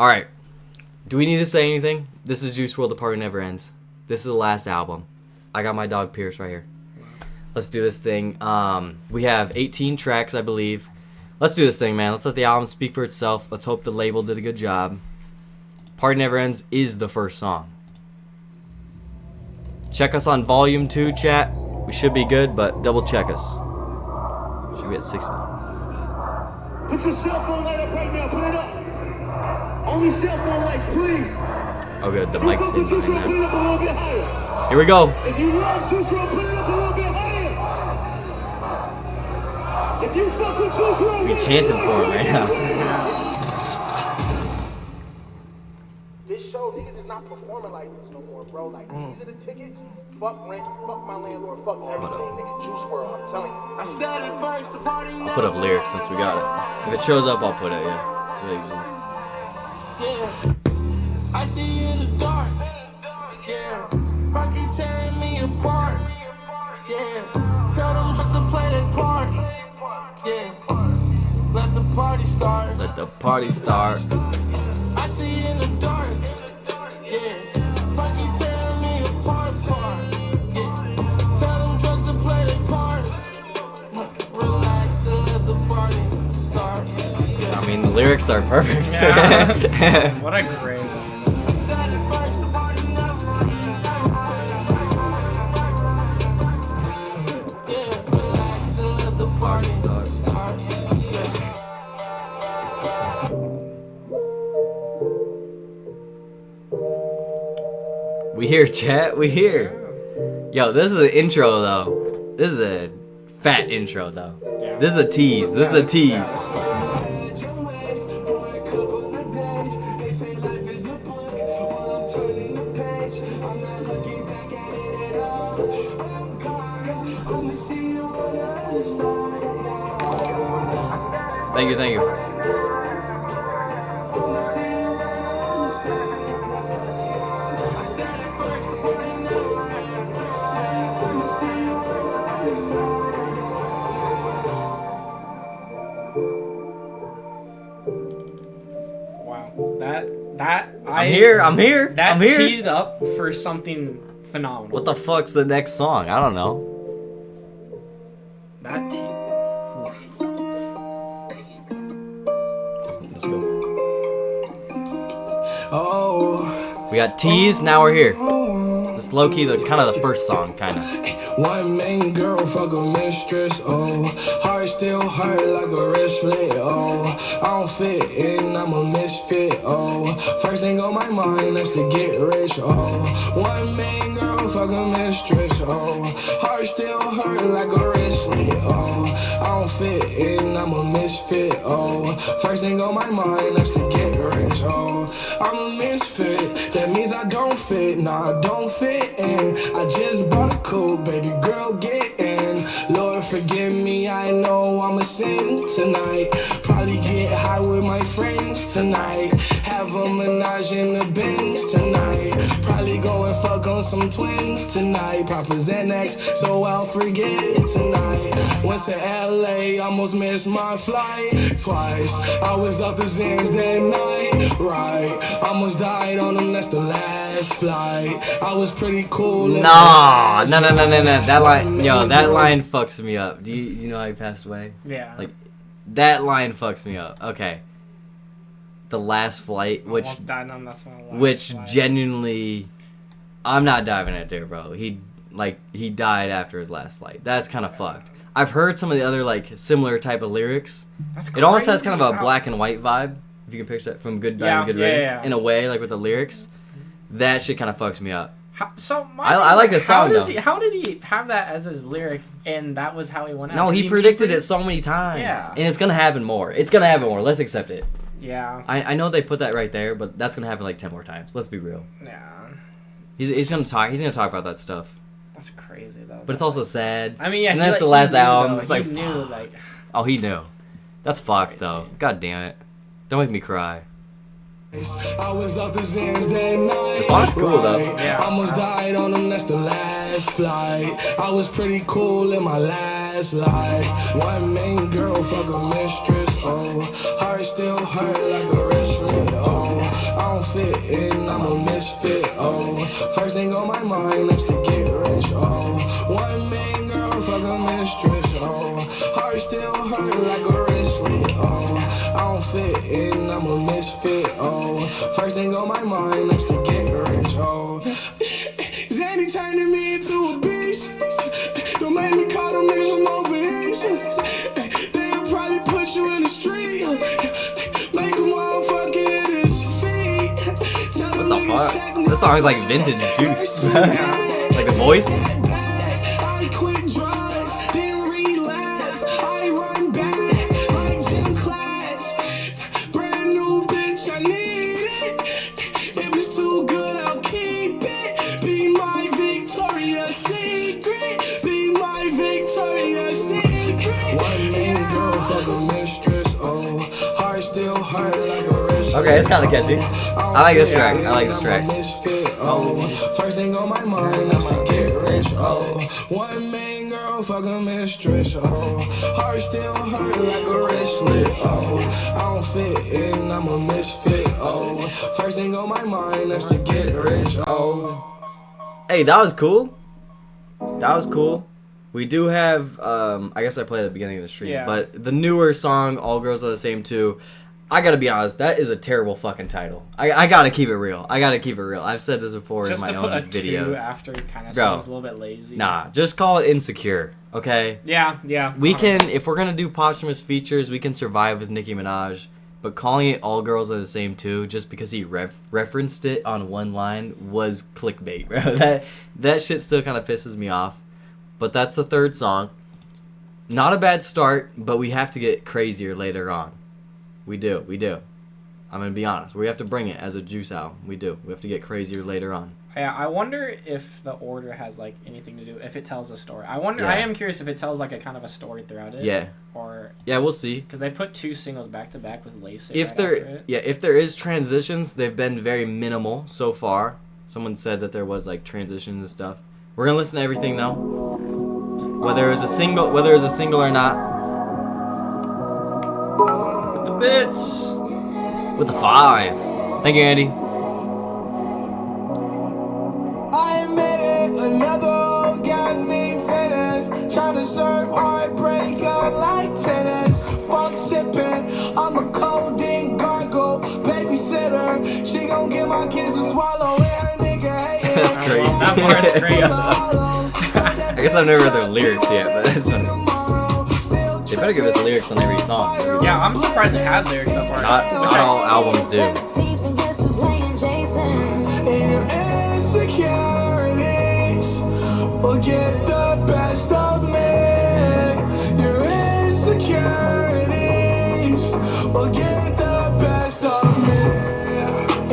All right. Do we need to say anything? This is Juice WRLD, The Party Never Ends. This is the last album. I got my dog Pierce right here. Let's do this thing. We have 18 tracks, I believe. Let's do this thing, man. Let's let the album speak for itself. Let's hope the label did a good job. Party Never Ends is the first song. Check us on volume 2, chat. We should be good, but double check us. Should be at 60. Put your cell phone light up right now. Put it up. Only cell phone lights, please. Oh, good. The mic's in Put it behind up a little bit higher. Here we go. If you love Juice WRLD, put it up a little bit higher. If you fuck with Juice WRLD, We chanting for him right now. This show, niggas is not performing like this no more, bro. Like, these are the tickets. Fuck rent, fuck my landlord, fuck everything, nigga. Juice WRLD, I'm telling you. I said it first, the party. I'll put up lyrics since we got it. If it shows up, I'll put it, yeah. That's what I usually do. Yeah, I see you in the dark. Yeah, Rocky tearing me apart. Yeah, tell them trucks to play their part. Yeah, let the party start. Let the party start. I see you in the dark. Yeah, Rocky tearing me apart. Yeah, tell them drugs to play their part. Relax and let the party start. Yeah. I mean, the lyrics are perfect. Yeah. What a great one. We here, chat. We here. Yo, this is an intro, though. This is a fat intro, though. Yeah. This is a tease. This is a tease. Thank you, thank you. I'm here. That I'm here. teed up for something phenomenal. What the fuck's the next song? I don't know. That teed. Let's go. Oh, We got tease. Now we're here. This low key, the kind of the first song, kind of. one main girl, fuck a mistress. Oh, heart still hurt like a wristlet. Oh, I don't fit in, I'm a misfit. Oh, first thing on my mind is to get rich. Oh, one main girl, fuck a mistress. Oh, heart still hurt like a wristlet. Oh, I don't fit in, I'm a misfit. Oh, first thing on my mind is to get rich. Oh, I'm a misfit. That means I don't fit. Nah, I don't fit in. I just bought a coupe, baby girl, get in. Lord, forgive me, I know I'm a sin tonight. Probably get high with my friends tonight. Have a menage in the Benz tonight. Probably go and fuck on some twins tonight. Papa Xanax, so I'll forget tonight. Went to LA, almost missed my flight twice. I was off the Zans that night, right? Almost died on them, that's the last flight. I was pretty cool. No. That line, yo, that line fucks me up. Do you know how he passed away? Yeah. Like, that line fucks me up. Okay. The last flight, which Almost died on that's my last which flight. genuinely, I'm not diving at there, bro. He died after his last flight. That's kind of fucked. I've heard some of the other like similar type of lyrics. That's It almost has crazy. kind of a Wow. black and white vibe, if you can picture that from Good Bad Yeah, and Good yeah, Riddance. yeah. In a way, like with the lyrics, that shit kind of fucks me up. So I like this song, though. How did he have that as his lyric, and that was how he went out? No, Does he mean predicted for it so many times. Yeah. And it's gonna happen more. It's gonna happen more. Let's accept it. Yeah. I know they put that right there, but that's gonna happen like 10 more times. Let's be real. Yeah. He's gonna talk. He's gonna talk about that stuff. That's crazy though. But it's also sad. I mean, yeah. And he, that's the he last knew, album. though. It's like, he knew, fuck. like. Oh, he knew. That's fucked though. God damn it. Don't make me cry. I was off the Zans that night. The song's cool, though. Yeah. Almost died on them, that's the last flight. I was pretty cool in my last life. One main girl, fuck a mistress. Oh, heart still hurt like a wristlet. Oh, misfit, oh. First thing on my mind, next to get rich, oh. Zanny turning me into a beast. Don't make me call them niggas with no variation. They'll probably put you in the street. Make them all fucking hit his feet. What the fuck? This song is like vintage Juice. Like the voice. I quit drugs, then relapse. I run back like gym class. Brand new bitch, I need it. If it's too good, I'll keep it. Be my Victoria's Secret. Be my Victoria's Secret. One main girl, fuck a mistress. Oh, heart still hurt like a wrist. Okay, it's kind of catchy. I like this track. I like this track. Oh, first thing on my mind is to get rich. Oh, one main girl, fuck a mistress. Oh, heart still hurt like a wristlet. Oh, I don't fit in, I'm a misfit. Oh, first thing on my mind is to get rich. Oh, Hey, that was cool. That was cool. We do have, I guess I played at the beginning of the stream, Yeah. but the newer song, All Girls Are the Same Too, I gotta be honest, that is a terrible fucking title. I gotta keep it real. I've said this before Just in to my put own a 2 videos. after kind of Bro. seems a little bit lazy. Nah, just call it Insecure, okay? Yeah. We can, if we're gonna do posthumous features, we can survive with Nicki Minaj. But calling it All Girls Are the Same Too, just because he referenced it on one line, was clickbait, bro. That shit still kind of pisses me off. But that's the third song. Not a bad start, but we have to get crazier later on. We do. I'm gonna be honest. We have to bring it as a Juice album. We do. We have to get crazier later on. Yeah, I wonder if the order has like anything to do if it tells a story. I Yeah. am curious if it tells like a kind of a story throughout it. Yeah. Or Yeah, we'll see. because they put 2 singles back to back with Lace. If there is transitions, they've been very minimal so far. Someone said that there was like transitions and stuff. We're gonna listen to everything though. Whether it's a single or not. With the bits. With the 5. Thank you, Andy. I admit it, another got me finished. Trying to serve heartbreak up like tennis. Fuck sipping, I'm a codeine gargle. Babysitter, she gon' get my kids to swallow it. Her nigga hating. That's great. That part's great. I guess I've never read their lyrics yet, but that's funny. They better give us lyrics on every song. Yeah, I'm surprised it has lyrics so far. Not all albums do. In your insecurities will get the best of me. Your insecurities will get the best of me.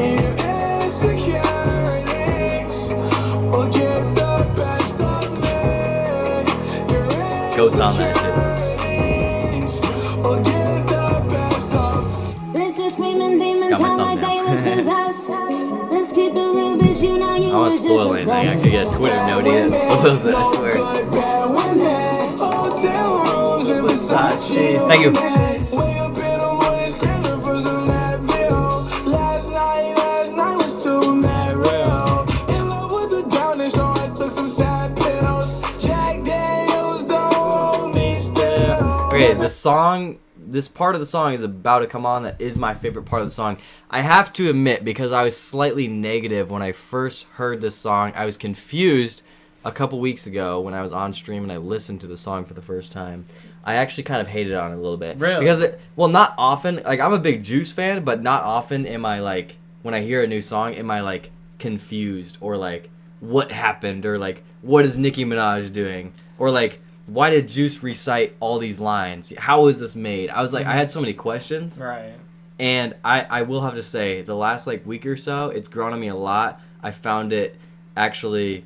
And your insecurities will get the best of me. Your Goats on that shit. insecurities will get the best of me. Bitches screaming demons Got my sound like they thumbnail. was possessed. Let's keep it real, bitch. You know you I don't want was to spoil just anything. I could get a Twitter notie that spoils it, I swear. Thank you. Okay, this part of the song is about to come on. That is my favorite part of the song. I have to admit, because I was slightly negative when I first heard this song. I was confused a couple weeks ago when I was on stream and I listened to the song for the first time. I actually kind of hated on it a little bit. Really? Because not often. Like, I'm a big Juice fan, but not often am I like, when I hear a new song, am I like confused or like what happened or like what is Nicki Minaj doing or like why did Juice recite all these lines? How was this made? I was like, I had so many questions. Right. And I will have to say, the last like week or so, it's grown on me a lot. I found it actually,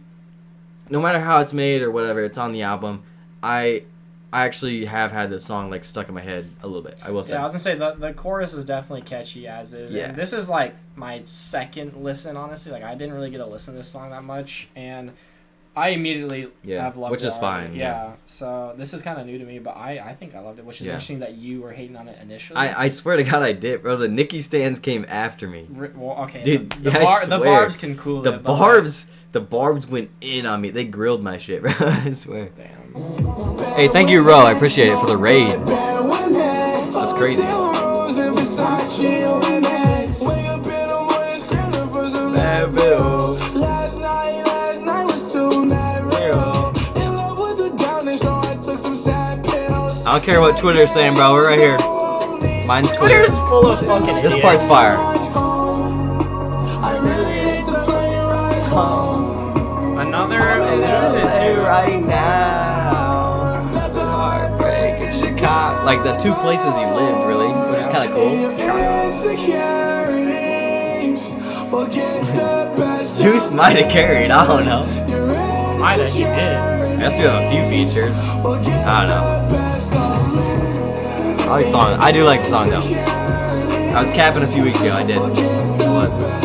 no matter how it's made or whatever, it's on the album. I actually have had this song like stuck in my head a little bit. I will say. Yeah, I was gonna say the chorus is definitely catchy as is. Yeah. And this is like my second listen, honestly. Like I didn't really get to listen to this song that much, and I immediately have loved it. Which is already. fine. Yeah. So this is kind of new to me, but I think I loved it, which is Yeah. interesting that you were hating on it initially. I swear to God I did, bro. The Nicki stands came after me. Well, okay. Dude, the I the swear. barbs can cool The it. but, like, the barbs went in on me. They grilled my shit, bro. I swear. damn. Hey, thank you, Ro. I appreciate it for the raid. That's crazy. I don't care what Twitter's saying, bro. We're right here. Mine's Twitter. Twitter's full of fucking This idiots. part's fire. Another alluded Right now. Heartbreak in Chicago. Like the two places he lived, really, which is kind of cool. Juice might have carried. I don't know. to. Might have, he did. I guess we have a few features. I don't know. I like the song. I do like the song though. I was capping a few weeks ago. I did. It was.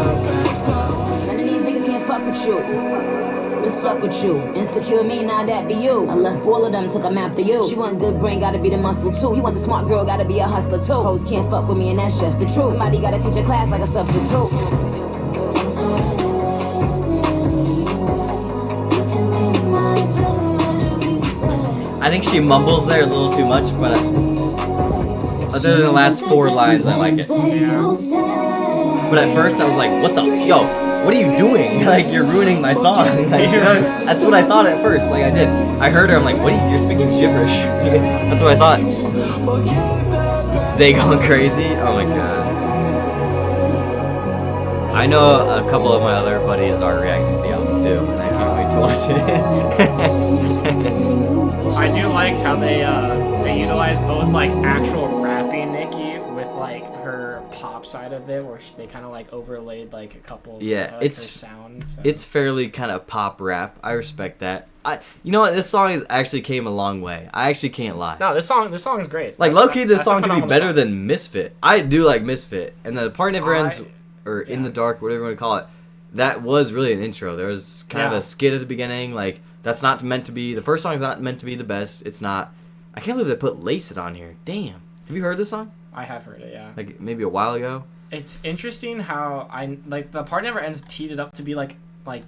None of these niggas can't fuck with you. What's up with you? Insecure me, now that be you. I left all of them, took them after you. She want good brain, gotta be the muscle too. He want the smart girl, gotta be a hustler too. Hoes can't fuck with me, and that's just the truth. Somebody gotta teach a class like a substitute. I think she mumbles there a little too much, but other than the last 4 lines, I like it. But at first, I was like, "What the yo? What are you doing? Like you're ruining my song." Like, that's what I thought at first. Like I did. I heard her. I'm like, "What? You're speaking gibberish." That's what I thought. Zay going crazy. Oh my god. I know a couple of my other buddies are reacting to the album too, and I can't wait to watch it. I do like how they utilize both like actual rapping Nicki with like her pop side of it, where they kind of like overlaid like a couple. Yeah, of it's her sound. So. It's fairly kind of pop rap. I respect that. You know what? This song actually came a long way. I actually can't lie. No, this song is great. Like low key, this that's a song could be phenomenal better song. than Misfit. I do like Misfit, and the part never ends, or In yeah. the Dark, whatever you want to call it. That was really an intro. There was kind of Yeah. a skit at the beginning. Like that's not meant to be. The first song is not meant to be the best. It's not. I can't believe they put Lace It on here. Damn. Have you heard this song? I have heard it, yeah. Like maybe a while ago. It's interesting how I like the part never ends teed it up to be like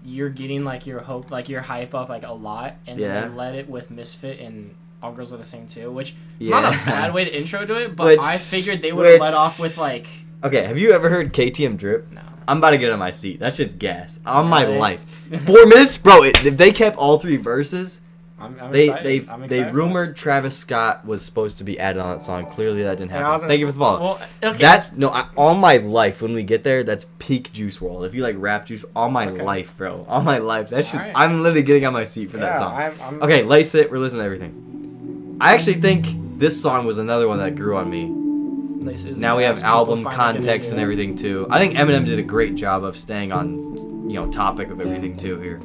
you're getting like your hope, like your hype up like a lot, and Yeah. then they let it with Misfit and All Girls Are the Same Too, which is Yeah. not a bad way to intro to it, but Which- I figured they would have let which- off with like Okay, have you ever heard KTM Drip? no. I'm about to get on my seat. That shit's gas. On my Really? life. 4 minutes? Bro, if they kept all 3 verses, I'm they excited. I'm they excited. rumored Travis Scott was supposed to be added on that song. Clearly that didn't Yeah, I happen. wasn't- Thank you for the follow. Well, okay. That's on my life when we get there, that's peak Juice WRLD. If you like rap Juice, on my Okay. life, bro. On my life. That's just Alright. I'm literally getting on my seat for that Yeah, song. I'm Okay, Lace It, we're listening to everything. I actually think this song was another one that grew on me. Laces, Now we have people album finally context getting and into it. everything too. I think Eminem did a great job of staying on, topic of everything too here.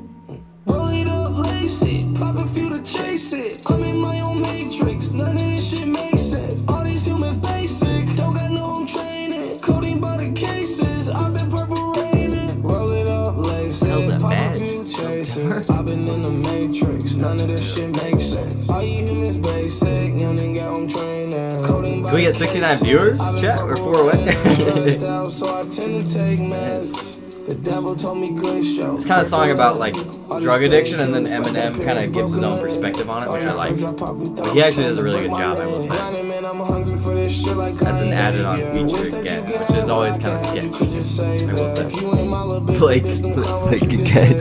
Roll it up, lace it, pop a few to chase it. I'm in my own matrix, none of this shit makes sense. All these humans basic, don't got no home training. Coding by the cases, I've been purple raining. Roll it up, lace hell's it, that pop a badge? few chase it. I've been in the matrix, none of this shit makes sense. All you humans basic, you ain't got home training. Coding by Can we get the 69 cases, viewers, I've been chat, or purple 4 away? raining. Stressed out, so I tend to take meds. The devil told me good show. It's kind of a song about like drug addiction, and then Eminem kind of gives his own perspective on it, which I like. But he actually does a really good job, I will say. As an added-on feature again, which is always kind of sketchy. I will say. Blake again.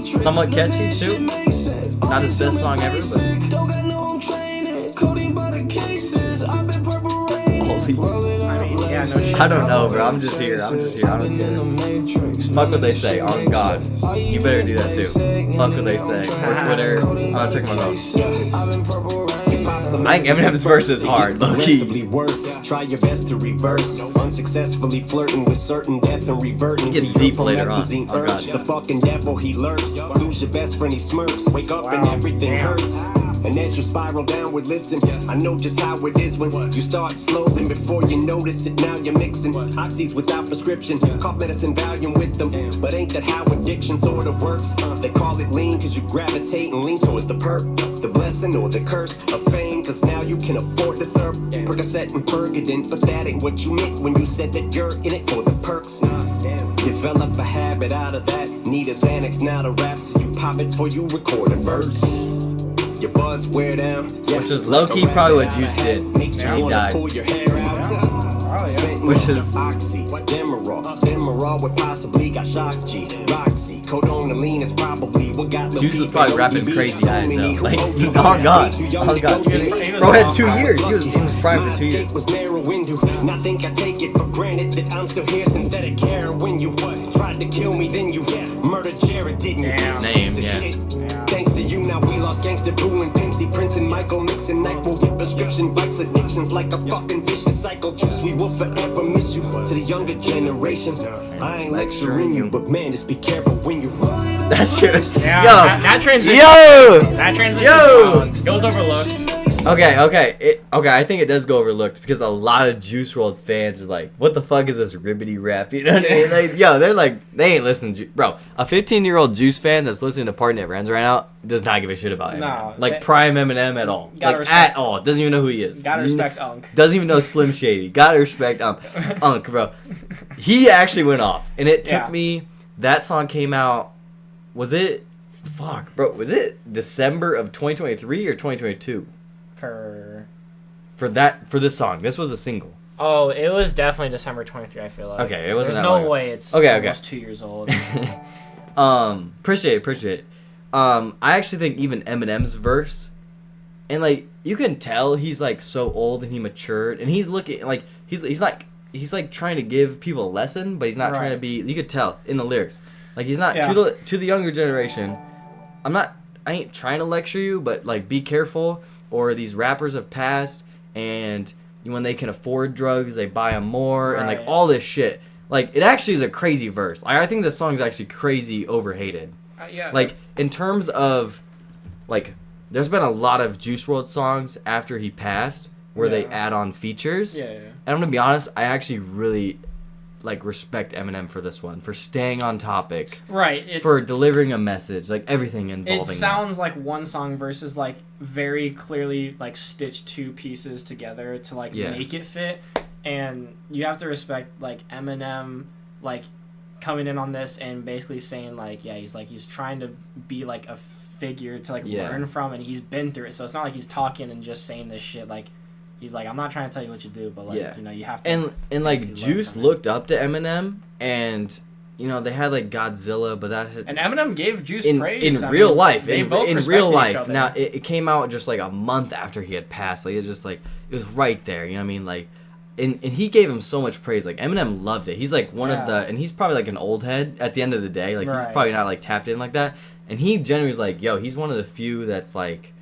Somewhat catchy too. Not his best song ever, but all these. I mean, yeah, no shit. I don't know, bro. I'm just here. I don't care. Fuck what they say. On God. You better do that too. Fuck what they say. Or Twitter. I'm not checking my phone. I think Eminem's verse is hard, low key. Worse. Try your best to reverse. Unsuccessfully flirting with certain death and reverting. It gets to your deep later on. promethazine Oh, God. urge. The fucking devil, he lurks. Lose your best friend, he smirks. Wake up and everything hurts. And as you spiral downward, listen, I know just how it is when you start slow, then before you notice it, now you're mixing oxys without prescription, cough medicine, Valium with them. But ain't that how addiction sorta works? They call it lean cause you gravitate and lean towards the perk, the blessing or the curse of fame, cause now you can afford to serve Percocet and Percodent, but that ain't what you meant when you said that you're in it for the perks. Develop a habit out of that, need a Xanax, not a rap, so you pop it before you record a verse. Your buzz wear down. Yeah, Which is low-key probably what Juice did. Makes you He wanna died. pull your hair out. Which is- Oxy, Demerol would possibly got shocked G. Roxy, codeine is probably what got Lil Juice was Peep probably and rapping ODB. Crazy Eyes So many though. Like, who oh ODB god, too young oh to god. go He see. was Bro had long 2 time. years. He was prime for 2 years. Was narrow window, and I think I take it for granted that I'm still here. Synthetic heroin, you tried to kill me, then you murdered Jared, didn't you? Damn. Name, Piece of yeah. shit. Thanks to you, now we lost Gangsta Boo and Pimpsy, Prince and Michael Nixon. Night will whip prescription bikes, addictions like a fucking vicious cycle. Juice, we will forever miss you. To the younger generation, I ain't lecturing you, but man, just be careful when you. That shit. Yeah, Yo. that transition. Yo. That transition. Yo. Goes overlooked. Okay. I think it does go overlooked because a lot of Juice WRLD fans are like, "What the fuck is this ribbity rap?" You know what I mean? Like, yo, they're like, they ain't listening. Bro, a 15-year-old Juice fan that's listening to Party Never Ends right now does not give a shit about Eminem. No, Like prime Eminem at all. Gotta Like respect- at all. Doesn't even know who he is. Gotta respect Unk. Doesn't even know Slim Shady. Gotta respect Unk, bro. He actually went off, and it took Yeah. me. That song came out. Was it? Fuck, bro. Was it December of 2023 or 2022 for this song? This was a single. Oh, it was definitely December 23. I feel like. Okay, it wasn't There's that no long. way it's Okay. almost 2 years old. Appreciate it. I actually think even Eminem's verse, and like you can tell he's like so old and he matured, and he's looking like he's like trying to give people a lesson, but he's not trying to Right. be. You could tell in the lyrics, like he's not Yeah. to the younger generation. I ain't trying to lecture you, but like be careful, or these rappers have passed, and when they can afford drugs, they buy them more, and like Right. all this shit. Like it actually is a crazy verse. I think this song is actually crazy overhated. Yeah. Like in terms of like there's been a lot of Juice WRLD songs after he passed where they Yeah. add on features. Yeah. And I'm gonna be honest, I actually really like respect Eminem for this one, for staying on topic, Right. It's, for delivering a message, like everything involving it sounds like one song versus like very clearly like stitched two pieces together to like Yeah. make it fit, and you have to respect like Eminem like coming in on this and basically saying like he's trying to be like a figure to like Yeah. learn from, and he's been through it, so it's not like he's talking and just saying this shit. Like he's like, I'm not trying to tell you what you do, but like Yeah. you have to. And like basically learn Juice from it. looked up to Eminem, and they had like Godzilla, but that had, And Eminem gave Juice in praise. in I real mean, life, they in both real respected each life. other. Now it came out just like a month after he had passed. Like it's just like it was right there. You know what I mean? Like, and he gave him so much praise. Like Eminem loved it. He's like one of the, and he's probably like an old head at the end of the day. Like he's Right. probably not like tapped in like that. And he genuinely was like, yo, he's one of the few that's like,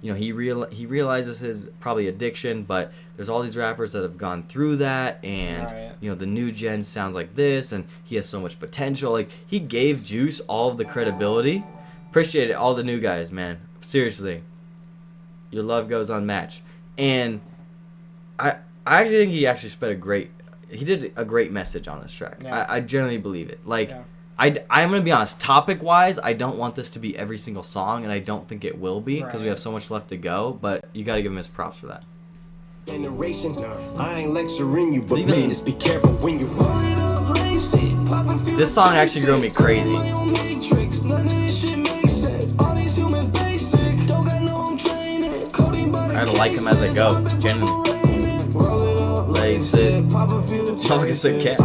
he realizes his probably addiction, but there's all these rappers that have gone through that, and Right. the new gen sounds like this, and he has so much potential. Like he gave Juice all of the credibility. Appreciate it, all the new guys, man. Seriously, your love goes unmatched. And I actually think he actually he did a great message on this track. Yeah. I generally believe it. Like. Yeah. I'm gonna be honest. Topic-wise, I don't want this to be every single song, and I don't think it will be because we Right. have so much left to go. But you got to give him his props for that. Generation, I ain't lecturing you, but Even- man, just be careful when you. This song actually drove me crazy. I had to like him as I go, genuinely. Lace it. Fuck is a cat.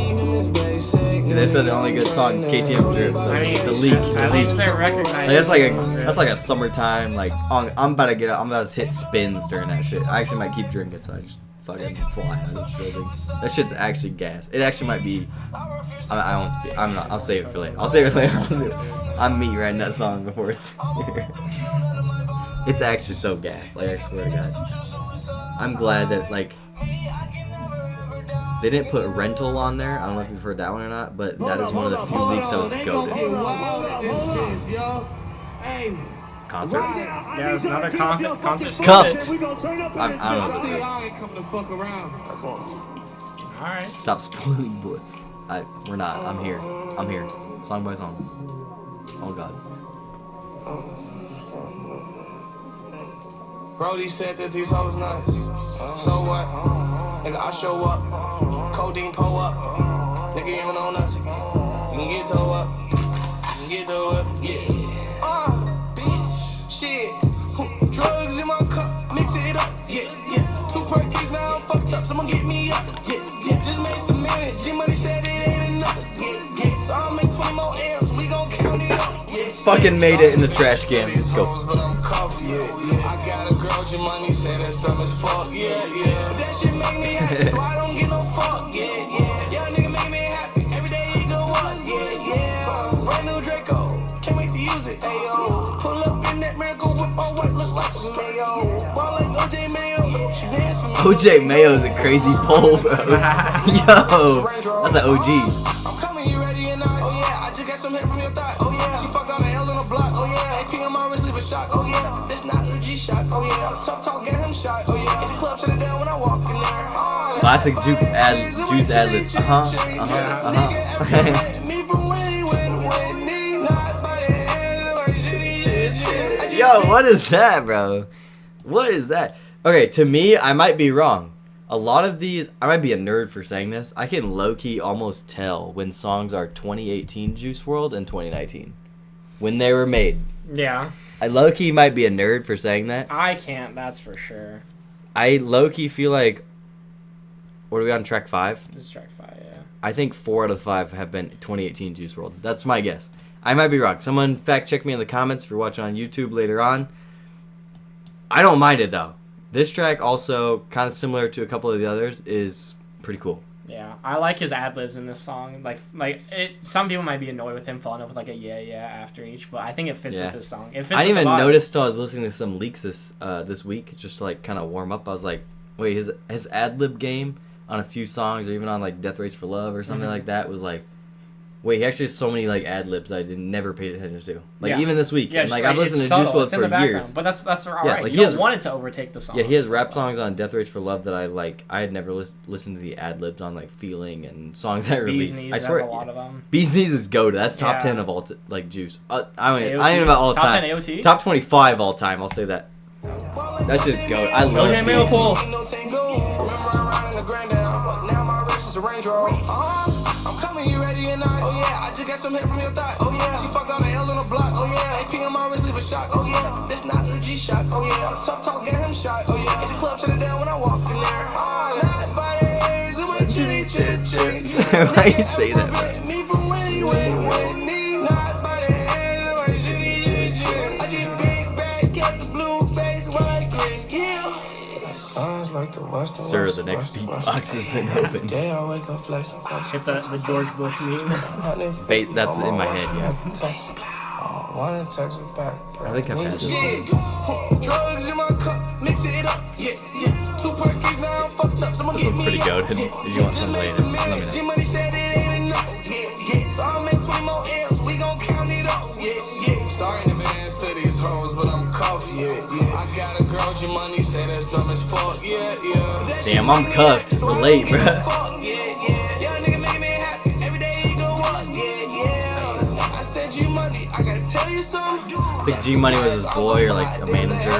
See, they said the only good song is KTM Drip. I mean, The leak. At least they're recognizing. That's like a summertime, like I'm about to get up, I'm about to hit spins during that shit. I actually might keep drinking, so I just fucking fly out of this building. That shit's actually gas. It actually might be. I won't speak. I'm not. I'll save it for later. I'm me writing that song before it's here. It's actually so gas. Like I swear to God. I'm glad that like they didn't put Rental on there. I don't know if you've heard that one or not, but that is one of the few leaks that was goated. Concert? Yeah, there's another concert. Cuffed. We gonna turn up I don't know what this is. All right. Stop spoiling, boy. We're not. I'm here. Song by song. Oh God. Brody said that these hoes nice. So what? Nigga, I show up. Codeine pull up. Nigga, you on us. You can get toe up. You can get toe up. Yeah. Perkins now I'm fucked up. Someone get me up. Just made some money. G-Money said it ain't enough. So I'll make 20 more M's. We gon' count it up. Fucking made it in the trash can. Let's go. But I'm cuffed, I got a girl, G-Money said that's dumb as fuck. That shit make me happy, so I don't get no fuck. Young nigga make me happy. Every day he go up. Brand new Draco. Can't wait to use it. Ayo. Pull up in that miracle whip all white, look like some mayo. Ball like OJ Mayo. She dance for me. OJ Mayo's a crazy pole, bro. Yo, that's an OG. I'm coming, you ready or not? Oh yeah, I just got some hit from your thought. Oh yeah, she fucked all the L's on the block. Oh yeah, AP on my wrist, leave a shock. Oh yeah, that's not a G shot. Oh yeah, tough talk, get him shot. Oh yeah, the club shut it down when I walk in there. Oh, Classic juice ad-lib. Yo, what is that, bro? What is that? Okay, to me, I might be wrong. A lot of these, I might be a nerd for saying this. I can low-key almost tell when songs are 2018 Juice WRLD and 2019. When they were made. Yeah. I low-key might be a nerd for saying that. I can't, that's for sure. I low-key feel like... What are we on, track 5? This is track 5, yeah. I think 4 out of 5 have been 2018 Juice WRLD. That's my guess. I might be wrong. Someone fact check me in the comments if you're watching on YouTube later on. I don't mind it, though. This track also, kind of similar to a couple of the others, is pretty cool. Yeah, I like his ad-libs in this song. Some people might be annoyed with him following up with like a yeah after each, but I think it fits with this song. It fits I didn't with even the vibe. notice till I was listening to some leaks this week, just to like kind of warm up. I was like, wait, his ad-lib game on a few songs, or even on like Death Race for Love or something like that, was like, wait, he actually has so many like ad libs I never paid attention to. Like even this week, and, like I've listened to Juice WRLD for years. But that's all right. Like, you don't want it to overtake the song. Yeah, he has rap songs on Death Race for Love that I like. I had never listened to the ad libs on like Feeling and songs that released. Bees Knees I swear, has a lot of them. Bees Knees is goated. That's top 10 of all like Juice. I don't know about all top time. 10 AOT? Top 25 all time. I'll say that. That's just goat. I love OJ Mayo Pole. I'm coming, you ready or not? Oh yeah, I just got some hit from your thought. Oh yeah, she fucked all the L's on the block. Oh yeah, AP on my wrist, leave a shock. Oh yeah, that's not a G shot. Oh yeah, tough talk, get him shot. Oh yeah, the club shut it down when I walk in there. Oh, not by the haze of my chitty chit chit. Why you say that, man? Me from when you went, not by the haze of my chitty chit chit. I just big bag, kept the blue face while I click. Yeah. Sir, the next beatbox has been opened. Hit the George Bush meme. That's in my head, yeah. I think I've had this one. Drugs in my cup, mix it up. Yeah. 2 Perkins now I'm fucked up. Someone This one's pretty goated. If you want some later, let me know. G-Money said it ain't enough. Yeah. So I'll make 20 more M's. We gon' count it up. Yeah. Sorry in advance to these hoes, but I'm cuffed. Yeah. I got a girl, G-Money said that's dumb as fuck. Yeah. Damn, I'm cuffed. Relate, bro. Young nigga make me happy. Every day he go up. Yeah. I said G-Money, I gotta tell you something. I think G-Money was his boy or like a manager.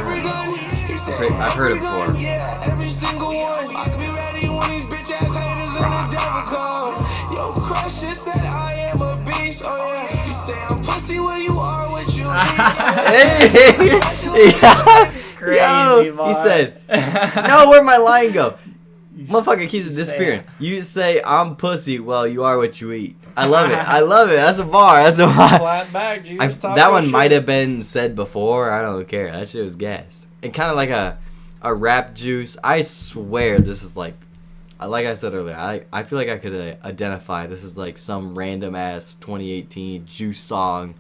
I've heard it before. Yeah, every single one. I can be ready when these bitch ass haters and the devil come. Yo, Crush just said I am a beast. Oh yeah, you say I'm pussy where you are, what you Crazy, Yo, boy. he said, no, where'd my line go? Motherfucker keeps disappearing. You say I'm pussy, well, you are what you eat. I love it. I love it. That's a bar. That's a bar. Flat back, Juice. That one might have been said before. I don't care. That shit was gas. And kind of like a rap Juice. I swear this is like I said earlier, I feel like I could identify this is like some random ass 2018 Juice song.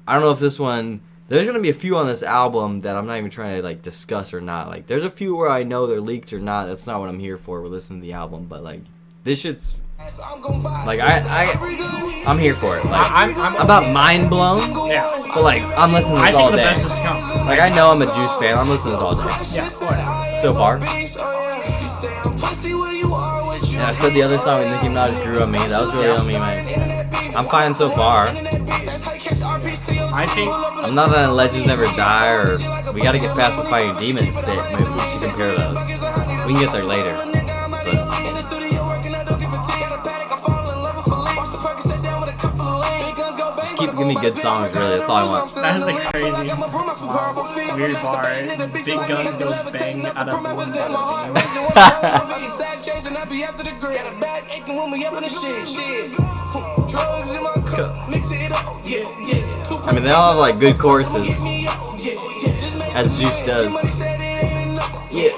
I don't know if this one... There's going to be a few on this album that I'm not even trying to like discuss or not. Like, there's a few where I know they're leaked or not. That's not what I'm here for. We're listening to the album. But like, this shit's... Like, I'm here for it. Like, I'm about mind blown. Yeah. But like, I'm listening to this all the day. best is to come. Like, I know I'm a Juice fan. I'm listening to this all day. Yeah, So far. And I said the other song with Nicki Minaj grew on me. That was really on me, man. I'm fine so far. I think I'm not on Legends Never Die or we gotta get past the Fighting Demons state. Maybe we should compare those. We can get there later. But just keep give me good songs, really. That's all I want. That is like crazy. Wow. Weird bar. Big guns go bang out of one I mean, they all have like good choruses, as Juice does. Yeah.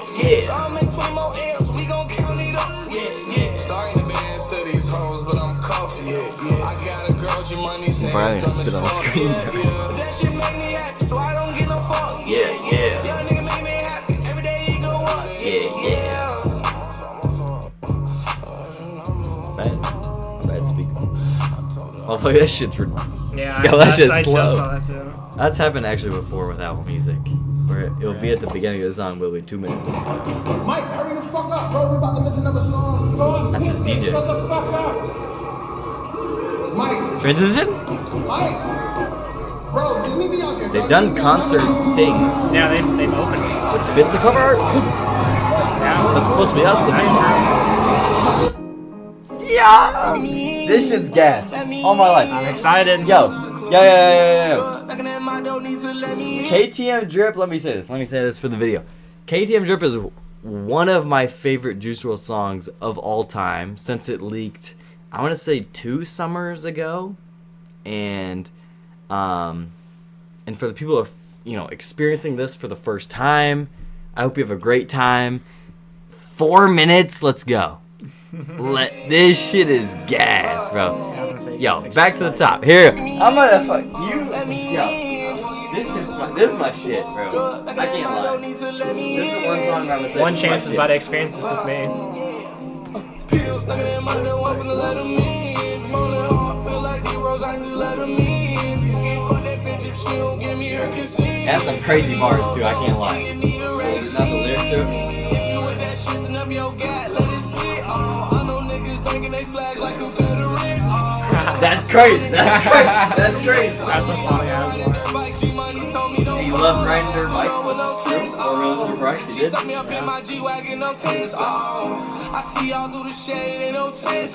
Brian spit on the screen. Yeah. Bad speaker. Hopefully that shit's Yeah, yo, that shit's I slow. just saw that too. That's happened actually before with Apple Music, where it'll be at the beginning of the song, but it'll be 2 minutes. Mike, hurry the fuck up, bro. We're about to miss another song. That's his DJ. Shut the fuck up. Mike. Transition? Mike. Bro, just meet me out there. They've done concert things, Yeah, they've opened it. which fits the cover art. That's supposed to be us. Yeah! This shit's gas. All my life. I'm excited. Yo. KTM Drip, let me say this for the video. KTM Drip is one of my favorite Juice WRLD songs of all time since it leaked, I want to say 2 summers ago. And for the people who are, experiencing this for the first time, I hope you have a great time. 4 minutes, let's go. This shit is gas, bro. Yo, back to the top. Here, I'm gonna fuck you. Yo, this is my shit, bro. I can't lie. This is one song I'm gonna say. One chance is about to experience this with me. That's some crazy bars too. I can't lie. Not the lyrics to it. That's crazy. That's crazy. That's a funny ass one. You love riding dirt bikes, which is true. Or roller dirt bikes, you did. It's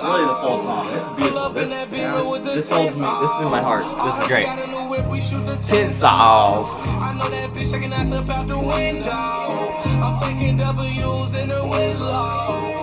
really the full song. This is beautiful. This holds me. This is in my heart. This is great. Tits off. I'm taking W's in the wind low.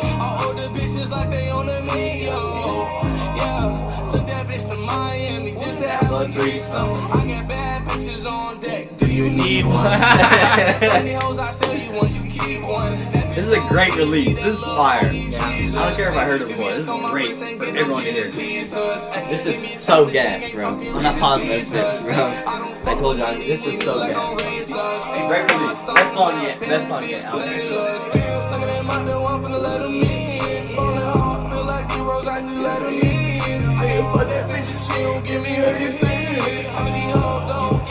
I hold the bitches like they on the meal. Yeah, took that bitch to Miami just to have a threesome. I got bad bitches on deck. Do you need one? Hoes, I sell you one, you keep one. This is a great release. This is fire. I don't care if I heard it before. This is great for everyone to hear. This is so gas, bro. I'm not pausing this shit, bro. I told you, this is so gas. Great release. Best song yet. Best song yet. Out there.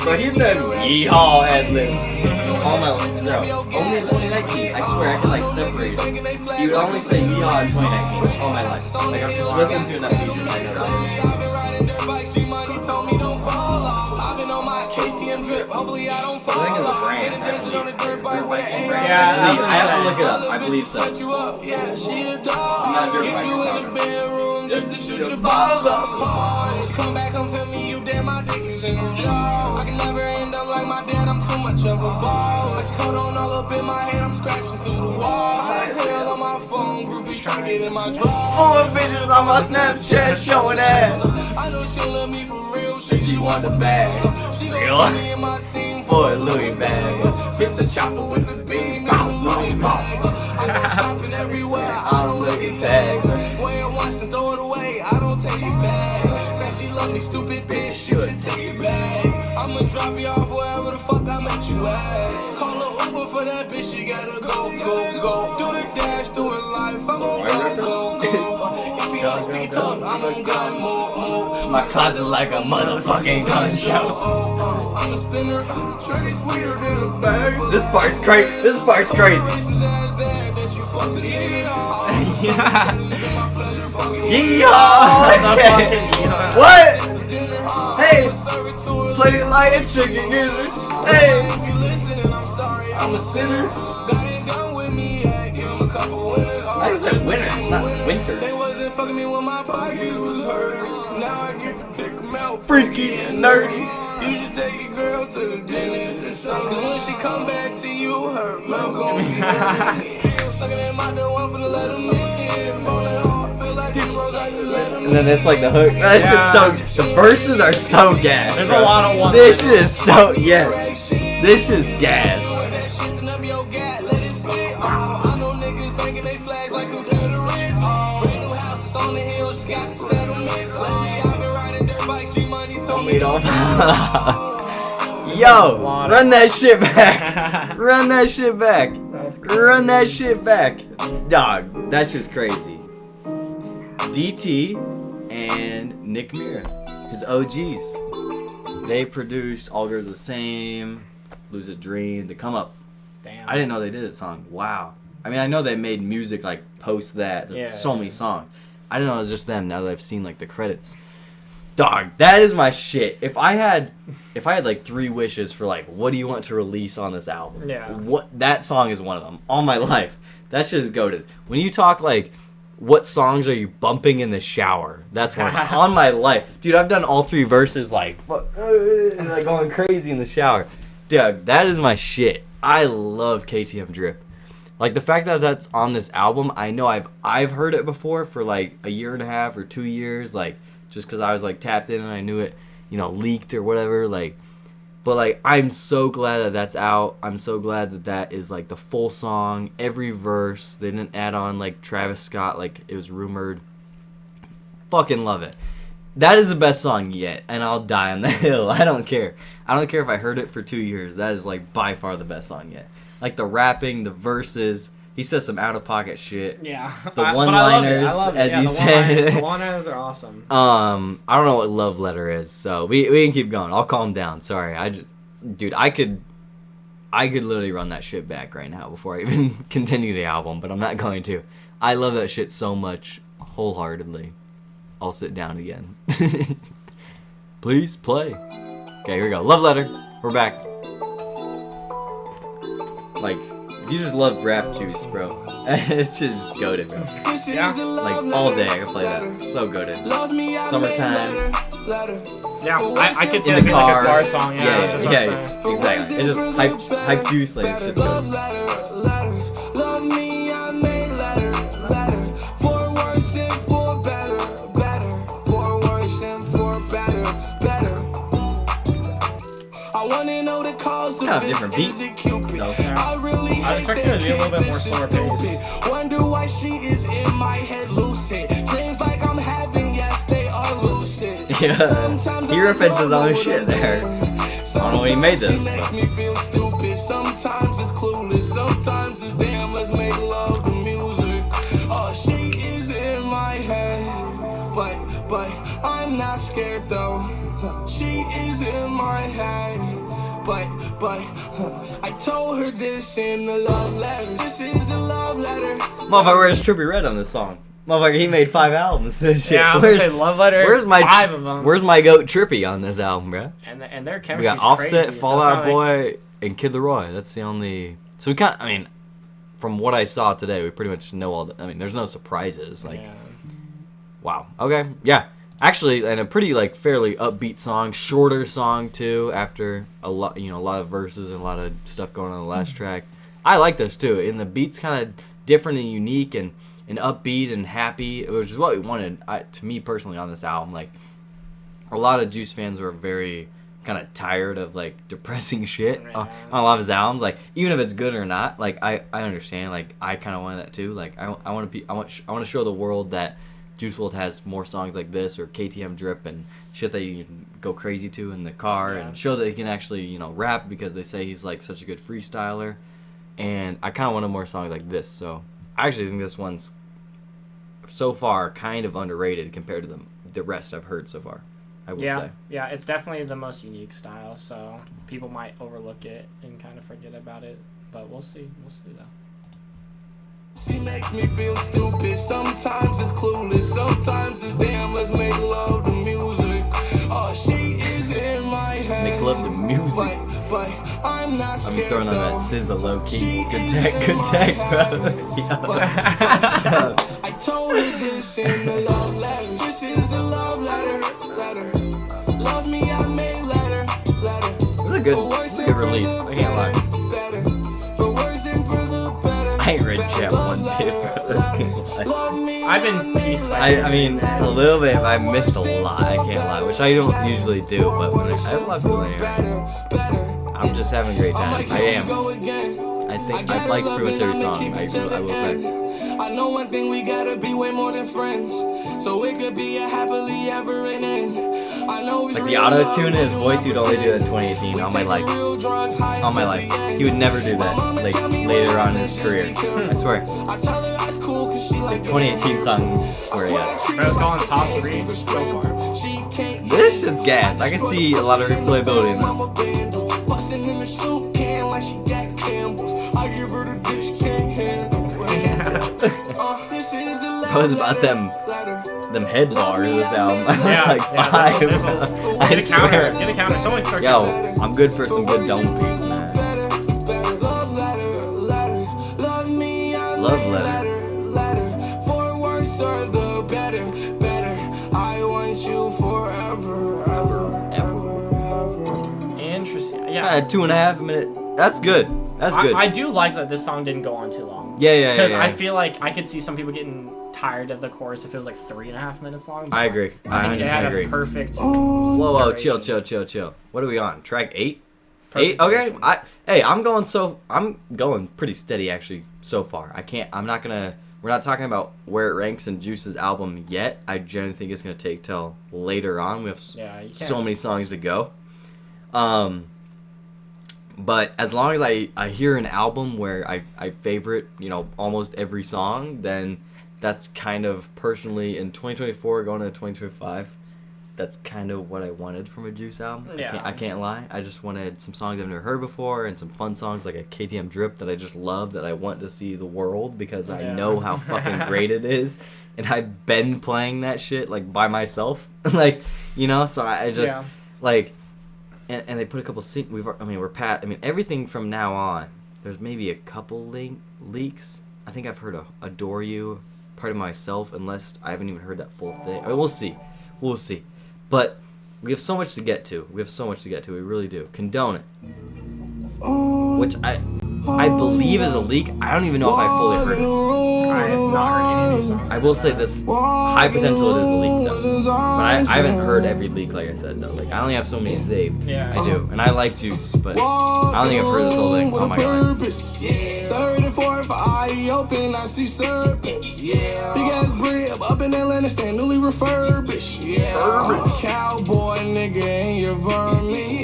Bro, he done yeehaw ad-libs all my life, bro. Only in 2019, I swear I can like separate it. He would only say yeehaw in 2019 all my life. Like I'm just listening to enough music, I know that. I think it's a brand. Yeah, I have to look it up. I believe so. I'm not a dirt biker. Just to shoot your balls up. Come back home, tell me you damn my dick is in your jaw. I can never end up like my dad, I'm too much of a ball. It's cold on all up in my head, I'm scratching through the wall. I hell on my phone, groupies trying to get in my draw. 4 bitches on my Snapchat showing ass. I know she'll love me for real, she want the bag. She gon' me and my team for a Louis bag. Hit the chopper with the beam, Louis bag. I go shopping everywhere, I don't look at tags. Wear it once and throw it away, I don't take it back. Say she love me, stupid bitch, she should take it back. I'ma drop you off wherever the fuck I met you at. Call her Uber for that bitch, she gotta go. Do the dash, do it life, I'm on go. If he likes to talk, I'm on gun, move. My closet like a motherfucking gun show. I'm a spinner, Shreddy sweeter than a bag. This part's crazy. Yeehaw! What? Hey! Play it like a chicken gizzards. Hey! I'm a sinner. I said winter, it's not winters. They wasn't fucking me when my pockets was hurt. Now I get to pick 'em mouth freaky and nerdy. You should take your girl to the dentist or something. Cause when she come back to you, her mouth gon' be sucking at my door, I'm finna let him in. Falling hard, feel like heroes, I just let him in. And then it's like the hook. That's just so. The verses are so gas. There's bro. a lot of one. This shit is so yes. This is gas. Yo, run that shit back. Run that shit back. Run that shit back. Dog, that's just crazy. DT and Nick Mira, his OGs. They produced All Girls the Same, Lose a Dream, The Come Up. Damn. I didn't know they did that song. Wow. I mean, I know they made music like post that. There's so many songs. I didn't know it was just them. Now that I've seen like the credits. Dog, that is my shit. If I had like 3 wishes for like what do you want to release on this album? Yeah. That song is one of them. All my life. That shit is goated. When you talk like what songs are you bumping in the shower? That's one. On my life. Dude, I've done all 3 verses like going crazy in the shower. Dude, that is my shit. I love KTM Drip. Like the fact that that's on this album, I know I've heard it before for like a year and a half or 2 years, like just because I was like tapped in and I knew it, leaked or whatever. Like, but like I'm so glad that that's out. I'm so glad that that is like the full song, every verse. They didn't add on like Travis Scott like it was rumored. Fucking love it. That is the best song yet, and I'll die on the hill. I don't care. I don't care if I heard it for 2 years. That is like by far the best song yet. Like the rapping, the verses. He says some out of pocket shit. Yeah. The one-liners, as you said. The one-liners are awesome. I don't know what Love Letter is, so we can keep going. I'll calm down. Sorry. Dude, I could literally run that shit back right now before I even continue the album, but I'm not going to. I love that shit so much, wholeheartedly. I'll sit down again. Please play. Okay, here we go. Love Letter. We're back. Like, you just love rap juice, bro. It's just goated, bro. Yeah. Like, all day I can play that. So goated. Summertime. Yeah, I could see In that the being car. like a car song. Yeah, that's what I'm saying. Exactly. It's just hype juice, like, shit's goated. Love me, I made letter. For worse and for better. For worse and for better. I wanna know the cause of Kind of this. different beat. Is it Cupid? No. I really I was expecting it to be a little bit more slower pace. Wonder why she is in my head lucid. Dreams like I'm having, yes, they are lucid. Yeah. He references his own shit there. I don't know when he made this. She makes me feel stupid. Sometimes it's clueless. Sometimes it's damn, let's make love to music. Oh, she is in my head. But I'm not scared though. She is in my head. But I told her this in a love letter. This is a love letter. Motherfucker, where's Trippie Redd on this song? Motherfucker, he made 5 albums. This shit. Yeah, I was gonna say Love Letter. Where's my 5 of them. Where's my goat Trippie on this album, bro? And their We chemistry's got Offset, crazy, Fall so Out it's not Boy, and Kid Laroi. That's the only. So we kind. I mean, from what I saw today, we pretty much know all the. I mean, there's no surprises. Like, yeah. wow. Okay. Yeah. Actually, and a pretty like fairly upbeat song, shorter song too. After a lot, a lot of verses and a lot of stuff going on the last track. I like this too, and the beat's kind of different and unique and upbeat and happy, which is what we wanted. To me personally on this album, like a lot of Juice fans were very kind of tired of like depressing shit on a lot of his albums. Like even if it's good or not, like I understand. Like I kind of wanted that too. Like I want to show the world that Juice WRLD has more songs like this or KTM Drip and shit that you can go crazy to in the car and show that he can actually, rap because they say he's like such a good freestyler. And I kind of wanted more songs like this. So I actually think this one's so far kind of underrated compared to the rest I've heard so far. I will say. Yeah, it's definitely the most unique style. So people might overlook it and kind of forget about it. But we'll see. We'll see though. She makes me feel stupid. Sometimes it's clueless. Sometimes it's damn, let's make love to music. Oh, she is in my head. Make love to music. But I'm not scared. I'm throwing on that SZA low key. Good tech, bro. I told her this in the love letter. This is a love letter. a good release. I can't lie. I ain't read chat one bit, bro. I can't lie. I've been pieced by I mean, a little bit. I missed a lot. I can't lie, which I don't usually do. But when I have a lot of people in here, I'm just having a great time. I am. I think I've liked pretty much every song. I will say. I know one thing, we gotta be way more than friends. So it could be a happily ever ending. I know it's Like the auto tune in his voice, he'd only do that in 2018 on my life. On my life. He would never do that like later on in his career. I swear. Like 2018 song, I swear yeah. Bro, it's going top 3 so far. This shit's gas. I can see a lot of replayability in this. That was about them head bars this album. Yeah, Like 5. I swear. Get a counter. Someone start Yo, I'm good for some good dome beats, man. Love letter. For worse or the better. I want you forever, ever. Interesting. Yeah. 2.5 minute. That's good. That's good. I do like that this song didn't go on too long. Yeah. Because I feel like I could see some people getting tired of the chorus if it was like 3.5 minutes long. I agree. I think they had agree. a perfect. Whoa, duration. chill. What are we on? Track 8? Perfect 8? Okay. duration. I'm going pretty steady actually so far. We're not talking about where it ranks in Juice's album yet. I generally think it's gonna take till later on. We have so many songs to go. But as long as I hear an album where I favorite, almost every song, then that's kind of personally in 2024 going into 2025, that's kind of what I wanted from a Juice album. Yeah. I can't lie. I just wanted some songs I've never heard before and some fun songs like a KTM Drip that I just love, that I want to see the world because I know how fucking great it is. And I've been playing that shit like by myself. So I just like... And they put a couple everything from now on. There's maybe a couple leaks. I think I've heard Adore You, Part of Myself, unless I haven't even heard that full thing. I mean, we'll see. But we have so much to get to. We really do. Condone It, which I believe is a leak. I don't even know if I fully heard it. I have not heard any of these songs. I will say this: high potential it is a leak though. But I haven't heard every leak, like I said though. Like I only have so many saved. Yeah. I do, and I like Juice, but I don't think I've heard this whole thing. Oh my god. 3rd and 4th, eye open, I see serpents. Big ass brib up in Atlanta, stand newly refurbished. I'm a cowboy nigga and you're vermin.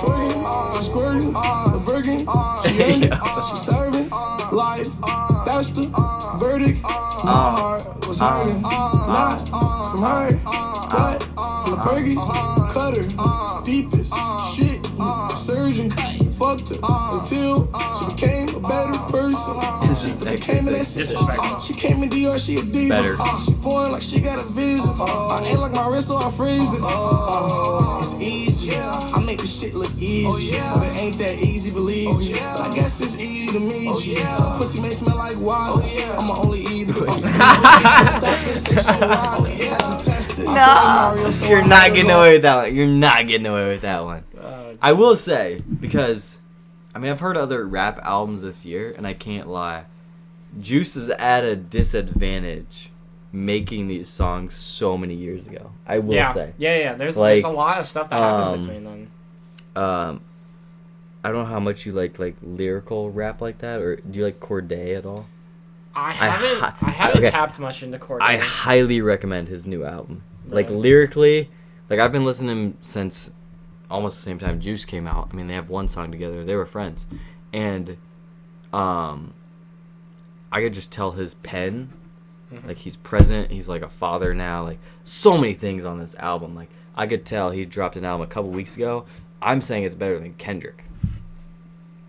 Twerking, squirting, the Birkin, she serving life. That's the verdict. My heart was hurting, not from hurt, but from the Fergie cutter. Deepest shit, surgeon. Fucked her until she became a better person. This is Disrespectful. She came in DR, she a diva. Better. She foreign like she got a visa. I ain't like my wrist, so I freezed it. It's easy. I make this shit look easy. But it ain't that easy, believe me. But I guess it's easy to meet you. Pussy may smell like water. I'ma only eat it. No, you're not getting away with that one. You're not getting away with that one. I will say, because, I've heard other rap albums this year, and I can't lie. Juice is at a disadvantage making these songs so many years ago. I will say. Yeah. There's a lot of stuff that happens between them. I don't know how much you like lyrical rap like that, or do you like Corday at all? I haven't tapped much into Corday. I highly recommend his new album. Like lyrically, I've been listening to him since almost the same time Juice came out. They have one song together. They were friends, and I could just tell his pen, like he's present. He's like a father now. Like so many things on this album. Like I could tell he dropped an album a couple weeks ago. I'm saying it's better than Kendrick.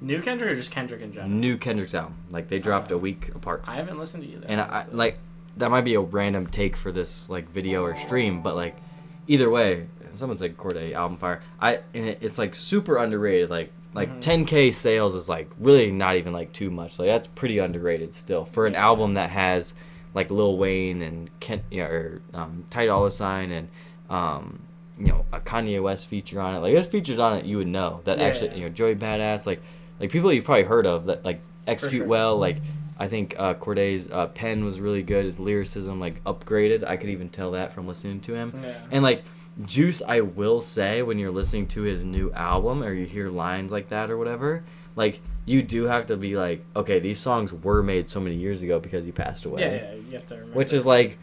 New Kendrick or just Kendrick in general? New Kendrick's album. Like they dropped a week apart. I haven't listened to either. And I like that might be a random take for this like video or stream, but like either way, someone said Corday album fire. It's like super underrated. Like 10K sales is like really not even like too much. Like that's pretty underrated still for an album that has like Lil Wayne and Ty Dolla $ign and a Kanye West feature on it. Like, there's features on it you would know that Yeah, actually, yeah. Joey Badass, like people you've probably heard of that, like, execute sure. well. Like, I think Corday's pen was really good. His lyricism, like, upgraded. I could even tell that from listening to him. Yeah. And, like, Juice, I will say, when you're listening to his new album or you hear lines like that or whatever, like, you do have to be like, okay, these songs were made so many years ago because he passed away. Yeah, you have to remember. Which is, like,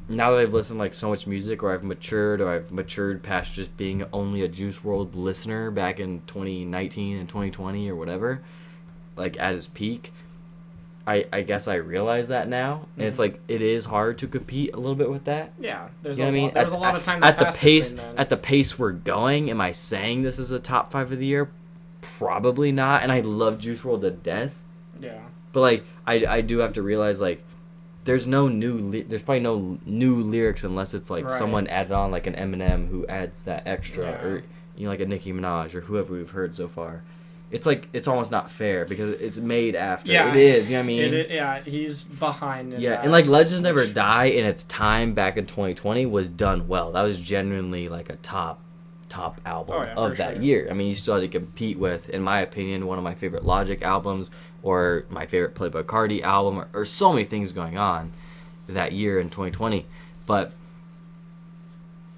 now that I've listened, like, so much music, or I've matured past just being only a Juice WRLD listener back in 2019 and 2020 or whatever, like, at his peak, I guess I realize that now. And it's like, it is hard to compete a little bit with that. Yeah, there's You know what I mean? There was a lot of time at that the passed pace between then. at the pace we're going. Am I saying this is a top 5 of the year? Probably not. And I love Juice WRLD to death. Yeah. But, like, I do have to realize, like, there's probably no new lyrics unless it's like Right. someone added on, like an Eminem who adds that extra, Yeah. or like a Nicki Minaj or whoever we've heard so far. It's like, it's almost not fair because it's made after. Yeah. It is, you know what I mean? Yeah, he's behind. In Yeah, that. and like Legends Never Die in its time back in 2020 was done well. That was genuinely like a top album Oh, yeah, of for that sure. year. I mean, you still had to compete with, in my opinion, one of my favorite Logic albums or my favorite Playboi Carti album, or so many things going on that year in 2020. But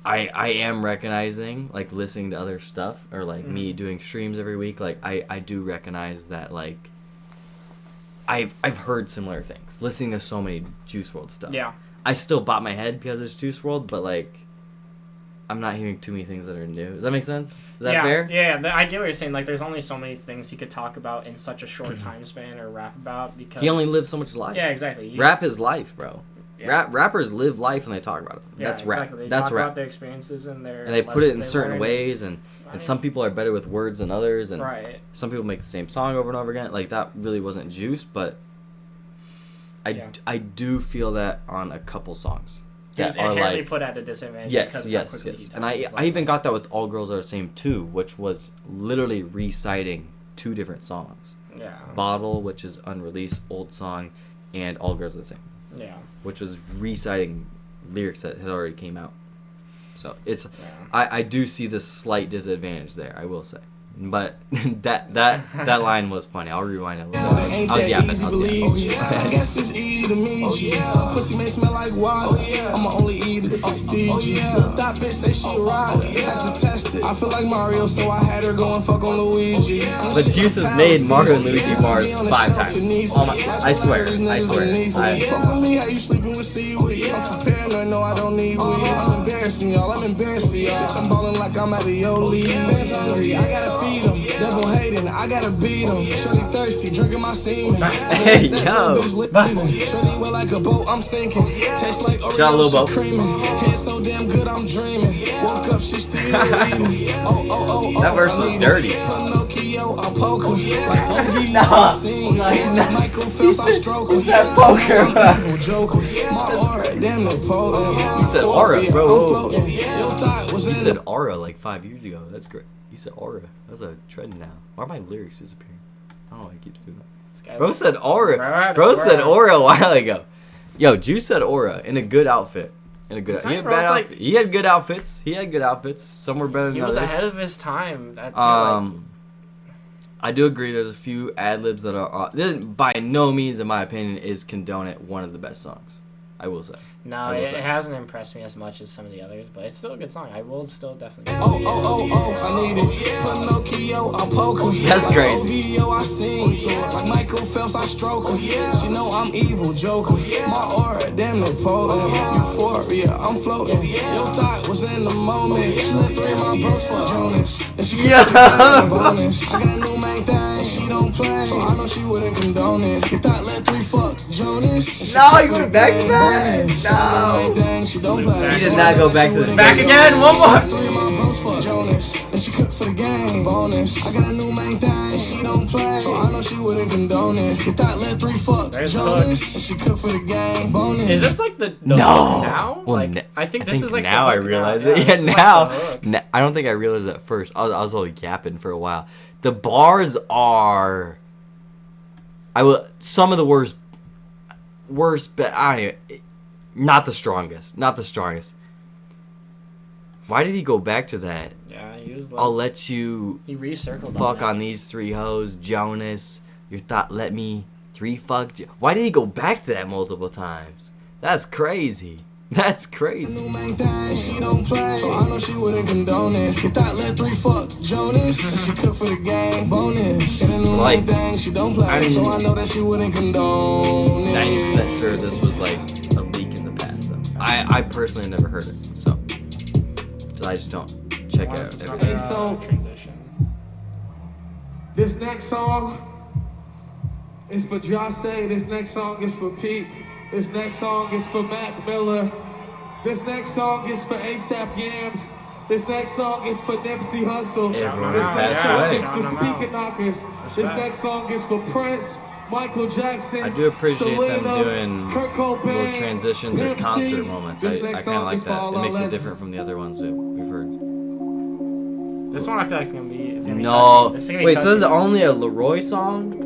I am recognizing, like, listening to other stuff, or like me doing streams every week, like I do recognize that, like, I've heard similar things listening to so many Juice WRLD stuff. Yeah. I still bop my head because it's Juice WRLD, but, like, I'm not hearing too many things that are new. Does that make sense? Is that fair? Yeah, I get what you're saying. Like, there's only so many things he could talk about in such a short time span or rap about because He only lives so much life. Yeah, exactly. Rap is life, bro. Yeah. Rappers live life and they talk about it. Yeah, That's rap. exactly. They That's talk rap. about their experiences and their And they put it in lessons they certain learned. ways, and some people are better with words than others, and Right. some people make the same song over and over again. Like, that really wasn't Juice, but I do feel that on a couple songs. He was That are inherently like, put at a disadvantage yes, because of yes, how quickly yes. he And talks. I even got that with All Girls Are the Same too, which was literally reciting 2 different songs. Yeah. Bottle, which is unreleased, old song, and All Girls Are the Same, Yeah. which was reciting lyrics that had already came out. So it's, Yeah. I do see the slight disadvantage there, I will say. But that line was funny. I'll rewind it a little bit. Ain't I was that yapping. easy, believe you. I guess it's easy to meet you. Pussy may smell like water. I'ma only eat it if it's Fiji. That bitch say she a rider. Had to test it. I feel like Mario, so I had her go and fuck on Luigi. But Juice has made Mario and Luigi bars 5 times. Oh my, I swear. Fuck with me, how you sleeping with seaweed? I'm too paranoid, no, I don't need weed. I'm embarrassing y'all, I'm embarrassed for y'all. Bitch, I'm ballin' like I'm at the Yoli. Fans hungry, I gotta feed them. Devil hating, I gotta beat them. Shorty thirsty, drinking my semen. Hey, yo. Shorty wet like a boat, I'm sinking. Tastes like Shout out Lil Bo. Oreos, she creaming. Head so damn good, I'm dreaming. Woke up, she still eating. Oh. That verse was dirty. Pinocchio, I poke him. Like Ogie, Nah. Michael Phelps, I stroke him. What's that poker? Evil joker. My aura, damn near potent. He said aura, bro. I'm floating. Your thought was He in said aura like 5 years ago. That's great. He said aura. That's a trend now. Why are my lyrics disappearing? I don't know why he keeps doing that. This guy- Bro said aura. Right, Bro said right. aura a while ago. Yo, Juice said aura in a good outfit. In a good. It's He had like, bro, bad it's like- outfit. He had good outfits. He had good outfits. Some were better than He was others. ahead of his time. That's I do agree. There's a few ad libs that are. This, by no means, in my opinion, is Condone It one of the best songs. I will say. no, I will it say. hasn't impressed me as much as some of the others, but it's still a good song. I will still definitely. Oh, I need it. Pinocchio, I poke him. That's Like crazy. OVO, I sing to her. Like Michael Phelps, I stroke him. She know I'm evil, joker. My aura, damn near potent. Euphoria, I'm floating. Your thought was in the moment. She let 3 of my bros for Jonas. And she Yeah. got a bonus. I got a new main thing, she don't play. So I know she wouldn't condone it. Your thought let 3 fuck Jonas. No, you went back to that? No. She don't play. He did not go back to the. Back again, one more. 3 of my bros for Jonas, and she cooked for the game. Bonus. I got a new main thing, and she don't play. So I know she wouldn't condone it. Your thought let 3 fuck There's the Jonas, and she cooked for the game. Bonus. Is this like the No. hook now? Well, Like, I think this is like now the I hook realize now. it. Yeah, Yeah, this is like now. the hook. I don't think I realized it at first. I was only yapping for a while. The bars are. Some of the worst, but I don't even. Not the strongest. Not the strongest. Why did he go back to that? Yeah, he was like. I'll let you He recircled. fuck on these 3 hoes, Jonas. Your thought let me 3 fuck. Why did he go back to that multiple times? That's crazy. That's crazy. New main thing, she don't play, so I know she wouldn't condone it. You thought let 3 fuck Jonas, she cook for the game, bonus. And a new main thing, she don't play, so I know that she wouldn't condone it. 90% sure this was like a leak in the past though. I personally never heard it, so I just don't check out everything. Okay, so transition. this next song is for Jose. This next song is for Pete. This next song is for Mac Miller. This next song is for ASAP Yams. This next song is for Nipsey Hussle. Everyone This has next passed song away. is for Speaker Knockers. This next song is for Prince, Michael Jackson. I do appreciate them Selena, doing Kurt Cobain, little transitions or Pimp C. concert moments. This I next kind of song like is for that. all It our makes it legends. different from the other ones that we've heard. This one I feel like it's gonna be. It's gonna be No. touchy. It's gonna be Wait, so this is touchy. only a Leroy song?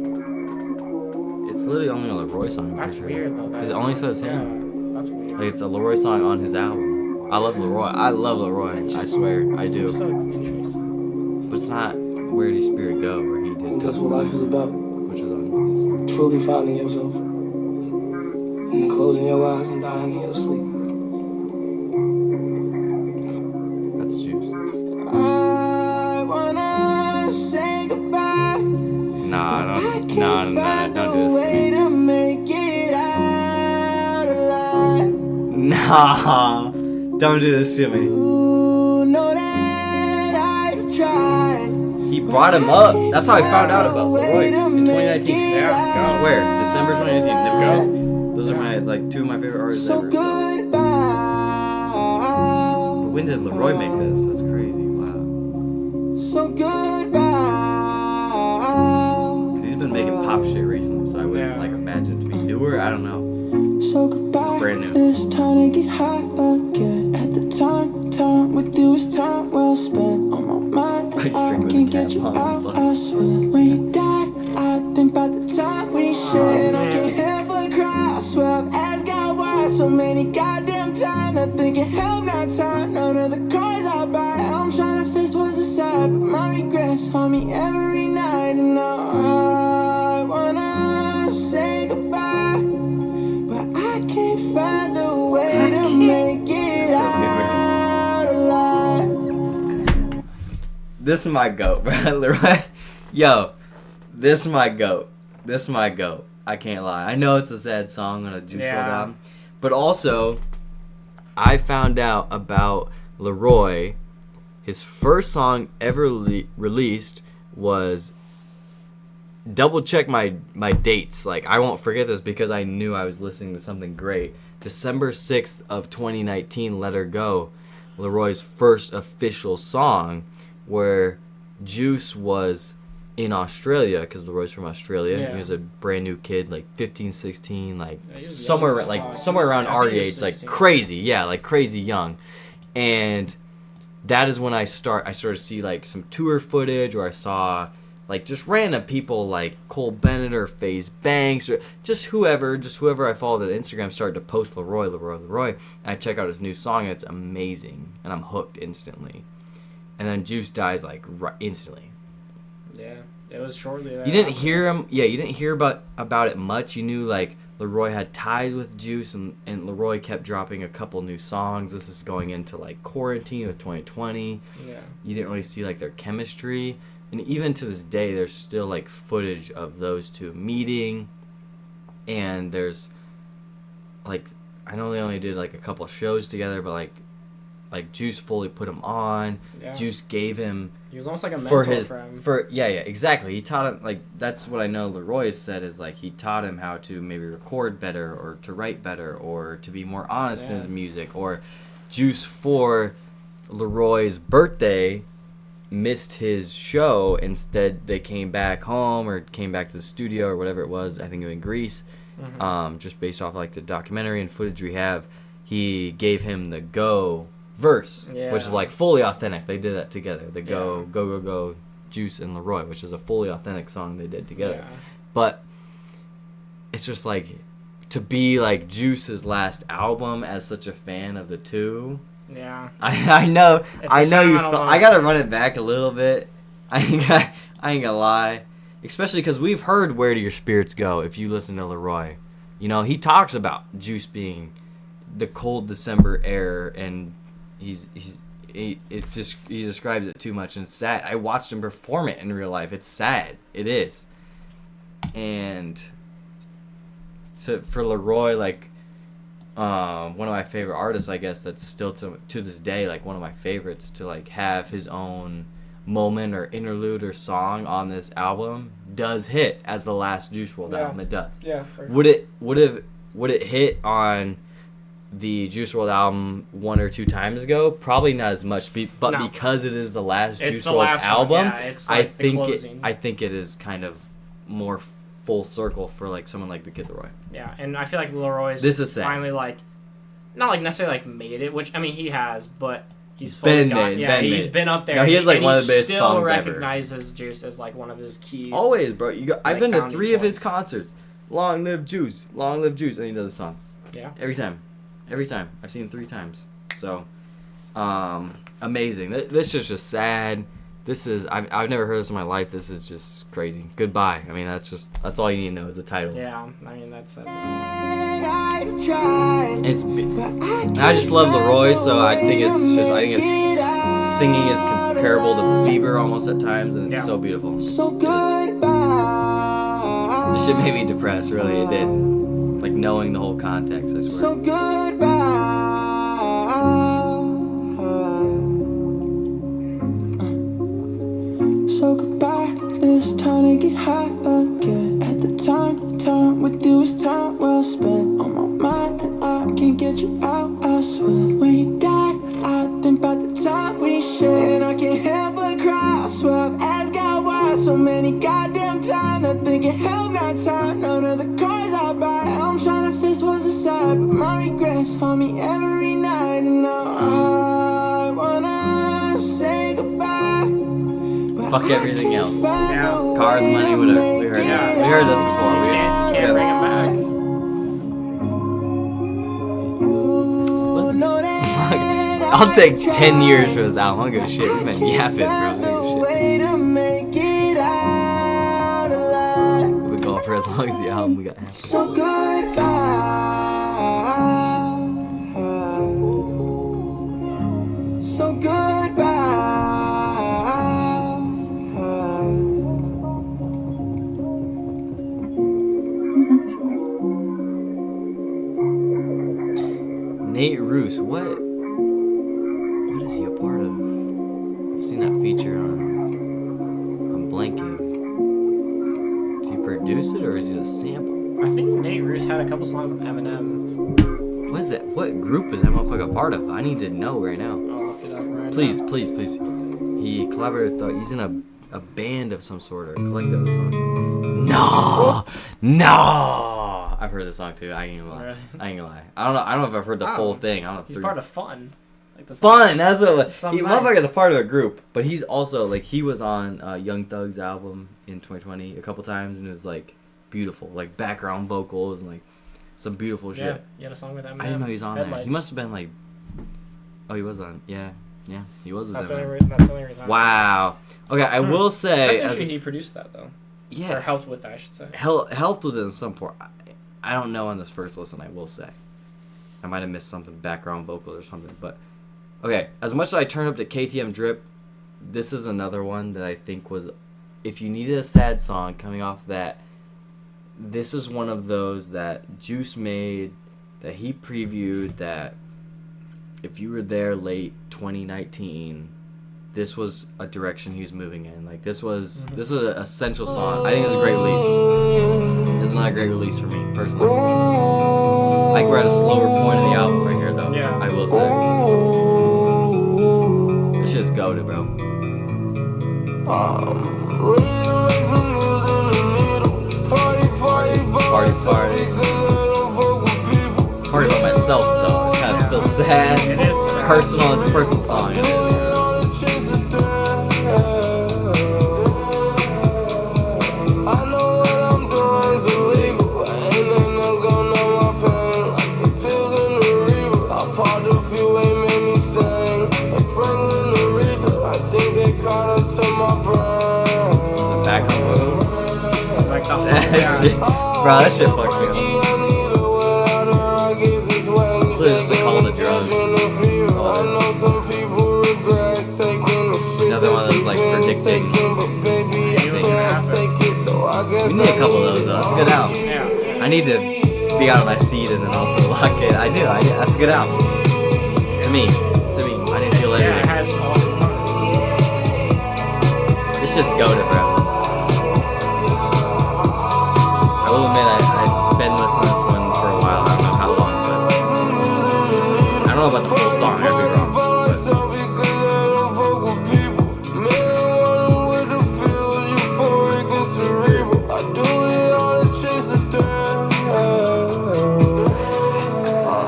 It's literally only a Leroy song. I'm That's pretty sure. weird though. Because it only says him. Yeah, that's weird. Like it's a Leroy song on his album. I love Leroy. I love Leroy. I swear, I do. So interesting. But it's not Where Did Spirit Go, where he did. That's what life is about. Which is on his. Truly finding yourself. And closing your eyes and dying in your sleep. That's Juice. I wanna say goodbye. Nah, don't do this. to make it out alive. Nah, don't do this to me. You know that I've tried. He brought him up. That's how I found out about Leroy in 2019. Yeah, I swear, December 2019. Never Go. forget. Those are my 2 of my favorite artists So ever. So. goodbye. But when did Leroy make this? That's crazy. Wow. So goodbye. He's been making pop shit recently, so I wouldn't Yeah. imagine it to be newer. I don't know. So goodbye. It's brand new. It's time to get high again. At the time with you is time well spent. On my mind, I and I drink with can a get you tampon, out. fuck. I swear. When you died, I think about the time we shared. I can't help but cry. I swear I've asked God why so many goddamn times. Nothing can help that time. None of the cars I buy. I'm trying to fix what's inside, but my regrets haunt me every night. And now I wanna say goodbye. But I can't find a way to make it out alive. This is my goat, bro. Leroy. Yo, this is my goat. This is my goat. I can't lie. I know it's a sad song on a Juice WRLD album, but also, I found out about Leroy. His first song ever released was. Double check my dates. Like, I won't forget this because I knew I was listening to something great. December 6th of 2019, Let Her Go, Leroy's first official song, where Juice was in Australia, because Leroy's from Australia. Yeah. He was a brand new kid, like 15, 16, like Yeah, he was somewhere young as like fuck. somewhere around I our think he was age, like 16. crazy, yeah, like crazy young. And that is when I started to see like some tour footage, or I saw like just random people like Cole Bennett or FaZe Banks, or just whoever I followed on Instagram started to post Leroy. And I check out his new song, and it's amazing, and I'm hooked instantly. And then Juice dies like instantly. Yeah, it was shortly. You didn't hear him. Yeah, you didn't hear about it much. You knew like Leroy had ties with Juice, and Leroy kept dropping a couple new songs. This is going into like quarantine of 2020. Yeah. You didn't really see like their chemistry. And even to this day, there's still like footage of those two meeting. And there's like, I know they only did like a couple shows together, but like Juice fully put him on. Yeah. Juice gave him He was almost like a for mentor his for him. yeah, exactly. He taught him, like, that's what I know Leroy has said, is like he taught him how to maybe record better, or to write better, or to be more honest in Yeah. his music. Or Juice, for Leroy's birthday, missed his show. Instead, they came back home, or came back to the studio, or whatever it was. I think it was in Greece. Just based off like the documentary and footage we have, he gave him the Go verse, which is Yeah. like fully authentic. They did that together. The Go, Yeah. Go, Go, Go, Juice and Leroy, which is a fully authentic song they did together. Yeah. But it's just like, to be like Juice's last album as such a fan of the two, Yeah. I know. It's I a know song you. I don't want. I gotta run it back a little bit. I ain't gonna lie. Especially because we've heard "Where Do Your Spirits Go." If you listen to Leroy, you know he talks about Juice being the cold December air, and he describes it too much and it's sad. I watched him perform it in real life. It's sad. It is. And so for Leroy, like one of my favorite artists, I guess that's still to this day like one of my favorites, to like have his own moment or interlude or song on this album does hit as the last Juice WRLD album. It does. Yeah. Would it hit on the Juice WRLD album 1 or 2 times ago? Probably not as much, but No. because it is the last It's Juice the WRLD last one, album, yeah, it's like the closing. I think it is kind of more full circle for like someone like the Kid Leroy. Yeah, and I feel like Leroy's This is sad. finally like, not like necessarily like made it, which I mean he has, but he's fully he's been up there. No, he has like and one of the best still songs ever. recognizes Juice as like one of his key. Always, bro. I've like, been to founding 3 of his points. concerts. Long live Juice, long live Juice, and he does a song. Yeah. Every time. I've seen him 3 times. So, amazing. This is just sad. This is I've never heard this in my life. This is just crazy. Goodbye. I mean, that's all you need to know is the title. Yeah, I mean that says it. I just love Leroy, so I think it's singing is comparable to Bieber almost at times, and it's so beautiful. So goodbye. This shit made me depressed. Really, it did. Like knowing the whole context. I swear. So goodbye. So goodbye, it's time to get high again. At the time with you is time well spent. On my mind and I can't get you out, I swear. When you died, I think about the time we shared. And I can't help but cry, I swear I've asked God why. So many goddamn times, I think it held my time. None of the cars I buy, I'm trying to fix what's inside. But my regrets haunt me every night. And now I wanna say goodbye. Fuck everything else. Yeah. Cars, money, whatever. We heard this. We heard this before. You can't bring him back. I'll take 10 years for this album. I don't give a shit. We've been yapping, bro. I don't give a shit. We've been going for as long as the album we got. So goodbye. So goodbye. Nate Roos, what is he a part of? I've seen that feature on. I'm blanking. Did he produce it or is it a sample? I think Nate Roos had a couple songs with Eminem. What is it? What group is that motherfucker a part of? I need to know right now. I'll look it up right Please, now. please, please. He collaborated with, he's in a band of some sort or a collective of some. No! I've heard this song too. I ain't gonna lie. Really? I ain't gonna lie. I don't know if I've heard the full thing. I don't know if He's three- part of Fun. Like the Fun. That's what. Some He nice. motherfucker's a part of a group, but he's also like he was on Young Thug's album in 2020 a couple times, and it was like beautiful, like background vocals and like some beautiful shit. Yeah, you had a song with Eminem. I didn't know he was on there. Headlights. He must have been like. Oh, he was on. Yeah, he was with That's them. the only that's the only reason. Wow. Okay, I will say. That's as- interesting. He produced that though. Or yeah, helped with that, I should say. helped with it in some part. I don't know on this first listen. I will say, I might have missed something, background vocals or something. But okay, as much as I turned up to KTM Drip, this is another one that I think was, if you needed a sad song coming off that, this is one of those that Juice made, that he previewed, that if you were there late 2019, this was a direction he was moving in. Like this was an essential song. I think it's a great release. It's not a great release for me personally. I think we're at a slower point of the album right here, though. Yeah. I will say. This shit's goated, bro. Party. Party by myself, though. It's kind of still sad. It is sad. Personal. It's a personal song. It is. Part of you ain't made me sad. Bro, that shit fucks me up. It's just a call to drugs. That's all it is. Another one that's like predicting. We need a couple of those though. That's a good album. Yeah. I need to be out of my seat and then also lock it. I do. That's a good album. To me. I didn't feel Yeah, it everything. has all components. This shit's goated, bro. I will admit I've been listening to this one for a while. I don't know how long, but I don't know about the full song. I could be wrong. But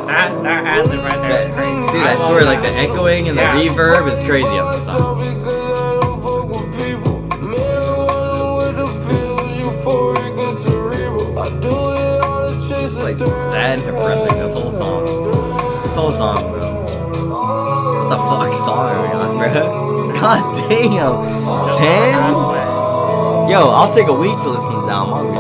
That ad-lib right there is crazy. dude, I swear, like the echoing and the reverb is crazy on this song. It's like sad and depressing. This whole song, bro. What the fuck song are we on, bro? God damn, 10. Yo, I'll take a week to listen to this album.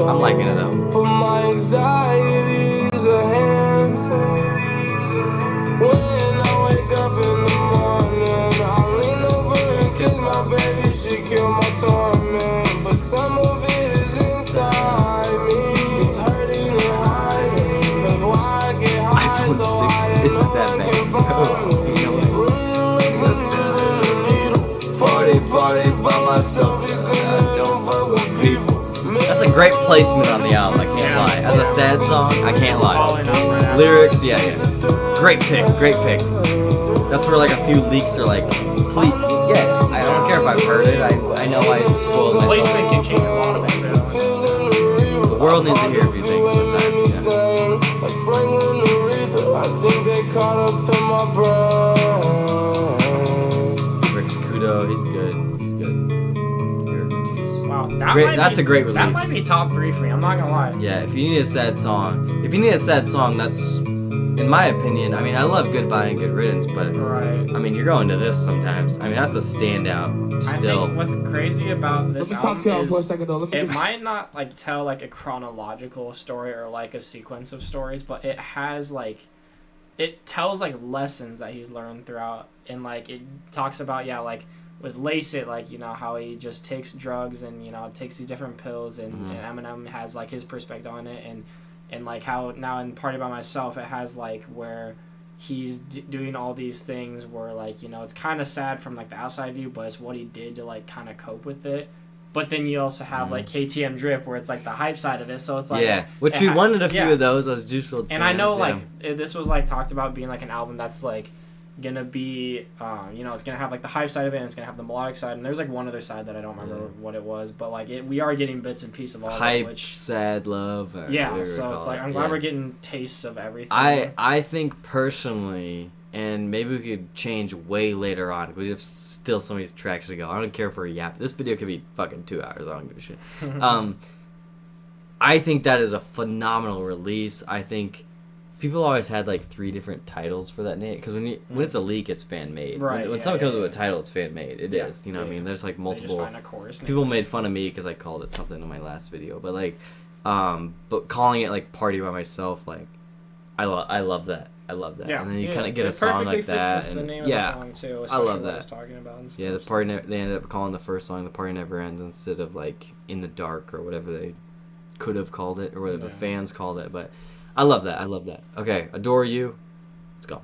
I'm liking it though. But my anxiety's a handful. When I wake up in the morning, I lean over and kiss my baby. She killed my torment, but some of it is inside me. It's hurting and hiding. That's why I get high. iPhone 6 isn't that bad, bro. You know what? Party by myself because I don't fuck with people. That's a great placement on the album. I can't lie. As a sad song, I can't lie. Falling off right now. Lyrics, yeah. Great pick. That's where like a few leaks are like, please, yeah. I don't care if I've heard it. I know I spoiled myself. Placement can change a lot of it. The world needs to hear a few things sometimes. Like Franklin and Aretha, I think they caught up to my brain. Rick Scudo, he's good. Wow, That's a great release. That might be top 3 for me. I'm not gonna lie. Yeah, if you need a sad song, that's, in my opinion, I mean, I love Goodbye and Good Riddance, but Right. I mean, you're going to this sometimes. I mean, that's a standout I still. think what's crazy about this Let me talk to y'all album for a is second though. Let me it just- might not like tell like a chronological story or like a sequence of stories, but it has like it tells like lessons that he's learned throughout, and like it talks about like with Lace It, like how he just takes drugs and takes these different pills, and, and Eminem has like his perspective on it, and like how now in Party by Myself it has like where he's doing all these things where like it's kind of sad from like the outside view, but it's what he did to like kind of cope with it. But then you also have like KTM Drip where it's like the hype side of it, so it's like which we wanted a few of those as Juice WRLD fans. And I know this was like talked about being like an album that's like gonna be it's gonna have like the hype side of it, and it's gonna have the melodic side, and there's like one other side that I don't remember what it was, but like we are getting bits and pieces of all hype, of it, which sad, love. so it's like I'm glad we're getting tastes of everything. I think personally, and maybe we could change way later on because we have still some of these tracks to go. I don't care for a yap. This video could be fucking 2 hours. I don't give a shit. I think that is a phenomenal release. I think people always had like 3 different titles for that name because when it's a leak, it's fan made. Right. When someone comes with a title, it's fan made. It is. You know what I mean? There's like multiple. They just find a chorus People name. made fun of me because I called it something in my last video, but like, but calling it like Party by Myself, like, I love that. I love that. Yeah, And then you kind of get a song like that, and the name yeah, of the song too, I love what I that. was talking about and Yeah, the stuff, party. They ended up calling the first song "The Party Never Ends" instead of like "In the Dark" or whatever they could have called it, or whatever the fans called it. But I love that. Okay, Adore You. Let's go.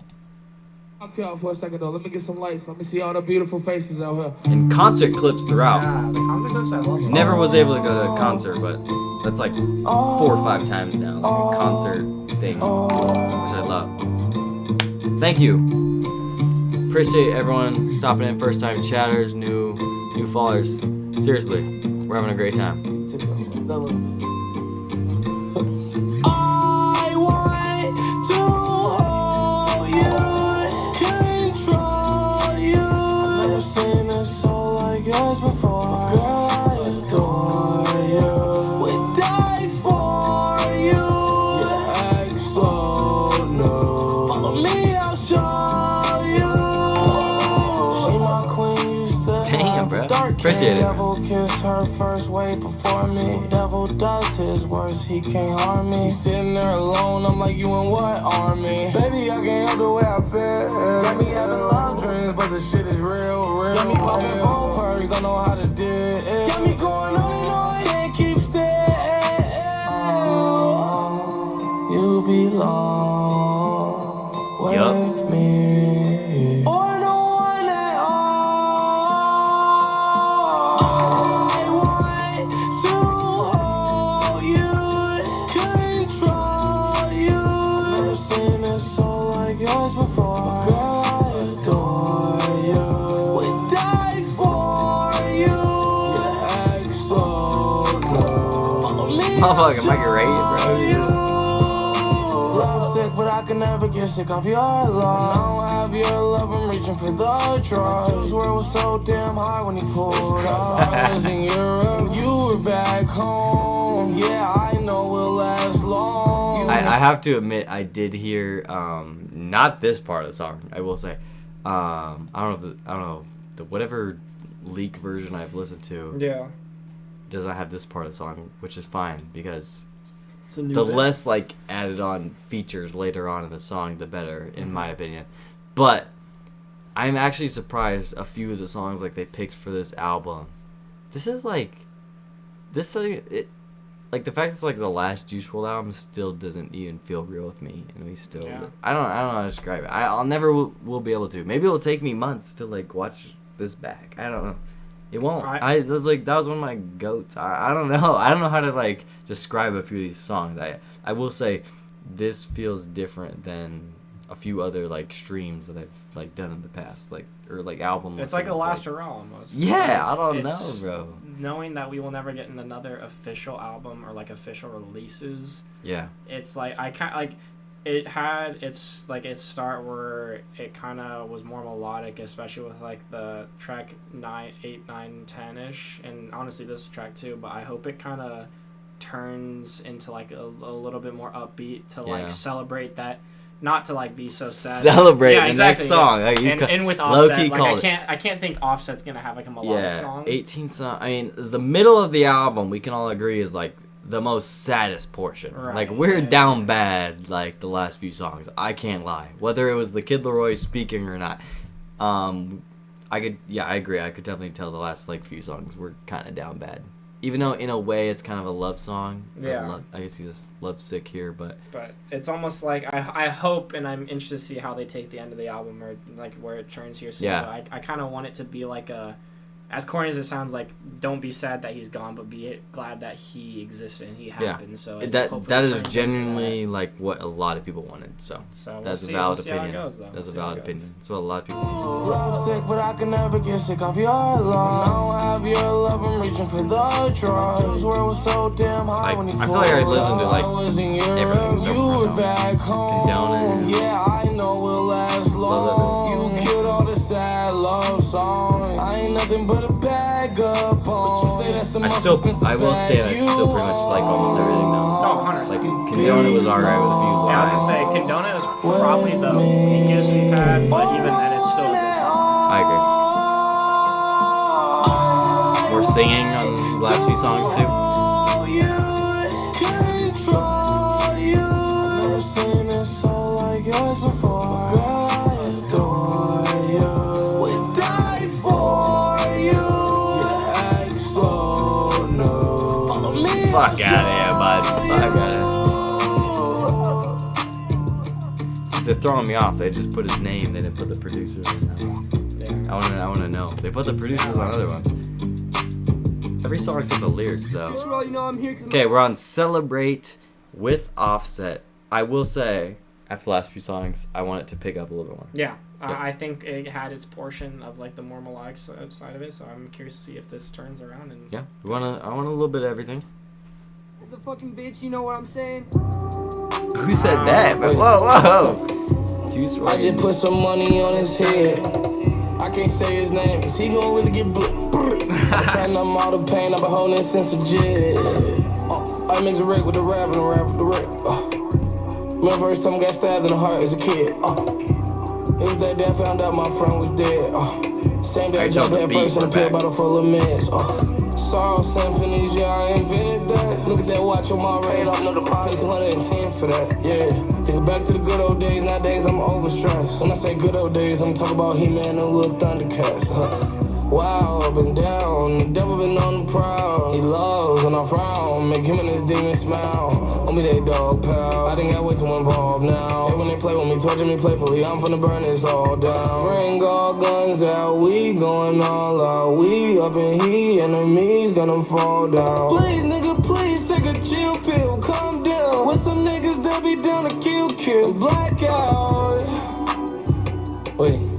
I'll tell y'all for a second though. Let me get some lights. Let me see all the beautiful faces out here. And concert clips throughout. Yeah, the concert clips I love. Never was able to go to a concert, but that's like 4 or 5 times now, like a concert thing, which I love. Thank you. Appreciate everyone stopping in, first time chatters, new followers. Seriously, we're having a great time. I want to hold you, control you. I've never seen a soul like yours before. Girl, I adore you. Would die for you. You act so new. Follow me, I'll show you. She my queen, used to Damn, have bro. dark Appreciate it. Devil kiss her first way before me. Devil does his worst, he can't harm me. He's sitting there alone, I'm like, you in what army? Baby, I can't help the way I feel. Got me having love dreams, but the shit is real. Got me popping phone perks, don't know how to do it. Got me going on and on, can't keep still. You belong with me. Or no one at all. I want to hold you, control you. I've never seen a soul like yours before. Girl, I adore you. Would die for you. You act so low. Follow me. Motherfucker, might get rated, bro. Love sick, but I can never get sick of your love. I don't have your love, I'm reaching for the drugs. This world was so damn hard when he pulled up. I was in Europe, you were back home. Yeah, I know we'll last long. I have to admit, I did hear not this part of the song. I will say, I don't know the whatever leak version I've listened to. Yeah. Does not have this part of the song, which is fine because It's a new the bit. less like added on features later on in the song, the better, in my opinion. But I'm actually surprised a few of the songs like they picked for this album. This is like the fact it's like the last Juice WRLD album still doesn't even feel real with me, and we still I don't know how to describe it. I'll never will be able to. Maybe it'll take me months to like watch this back. I don't know. It won't. That was one of my goats. I don't know. I don't know how to like describe a few of these songs. I will say this feels different than a few other like streams that I've like done in the past, like or like album. It's like a last hurrah almost. Yeah, I don't know, bro. Knowing that we will never get another official album or like official releases. Yeah. It's like I can't like. It had its start where it kind of was more melodic, especially with like the track 9, 8, 9, 10-ish, and honestly this track too. But I hope it kind of turns into like a little bit more upbeat to like celebrate that, not to like be so sad. Celebrate the next song. And with Offset, like I can't think Offset's gonna have like a melodic song. 18 song. I mean, the middle of the album we can all agree is like the most saddest portion. Right. Like we're down bad like the last few songs. I can't lie. Whether it was the Kid Laroi speaking or not. I agree. I could definitely tell the last like few songs were kind of down bad. Even though in a way it's kind of a love song. Yeah. I guess you just love sick here, but it's almost like I hope, and I'm interested to see how they take the end of the album or like where it turns here soon. Yeah. But I kind of want it to be like a, as corny as it sounds, like don't be sad that he's gone, but be glad that he existed and he happened. So that is genuinely like what a lot of people wanted. So that's a valid opinion. That's a valid opinion. That's what a lot of people want. Love sick, but I can never get sick of your love. I don't have your love, I'm reaching for the drugs. This world was so damn hard when he I feel like I listened to like everything so you were back home. Condone it. Yeah, I know we'll last long. You killed all the sad love songs. I ain't nothing but a bag up on. I will say I still pretty much like almost everything now. Oh, 100%. Like Condone It was alright with a few lines. Yeah, I was gonna say Condone It was probably the weakest we've had, but even then it's still a good song. I agree. We're singing on the last few songs too. Fuck out of here, bud. Fuck out of here. They're throwing me off. They just put his name. They didn't put the producers in that one. Yeah. I wanna know. They put the producers on other ones. Every song except the lyrics, though. Okay, we're on Celebrate with Offset. I will say, after the last few songs, I want it to pick up a little bit more. Yeah. I think it had its portion of like the more melodic side of it, so I'm curious to see if this turns around. And yeah, I want a little bit of everything. The fucking bitch, you know what I'm saying? Who said that? But whoa. Juice WRLD. I just put some money on his head. I can't say his name, cause he gon' really get I'm trying to numb all the pain, I've been holding it since a jit. I mix a wreck with the rap and a rap with the wreck. Remember first time I got stabbed in the heart as a kid. It was that day I found out my friend was dead. Same day I I jump know the head beat, first in a but pill back. bottle full of mist. Sorrow symphonies, yeah, I invented that. Look at that watch on my wrist. Pay 210 for that, yeah. Think back to the good old days, nowadays I'm overstressed. When I say good old days, I'm talking about He-Man and little Thundercats. Wow, up and down, the devil been on the prowl. He loves when I frown, make him and his demon smile. On me they dog pal, I didn't got way too involved now. Hey, when they play with me, torture me playfully, I'm finna burn this all down. Bring all guns out, we going all out. We up in heat, enemies gonna fall down. Please, nigga, please take a chill pill, calm down. With some niggas that be down to kill, blackout. Wait.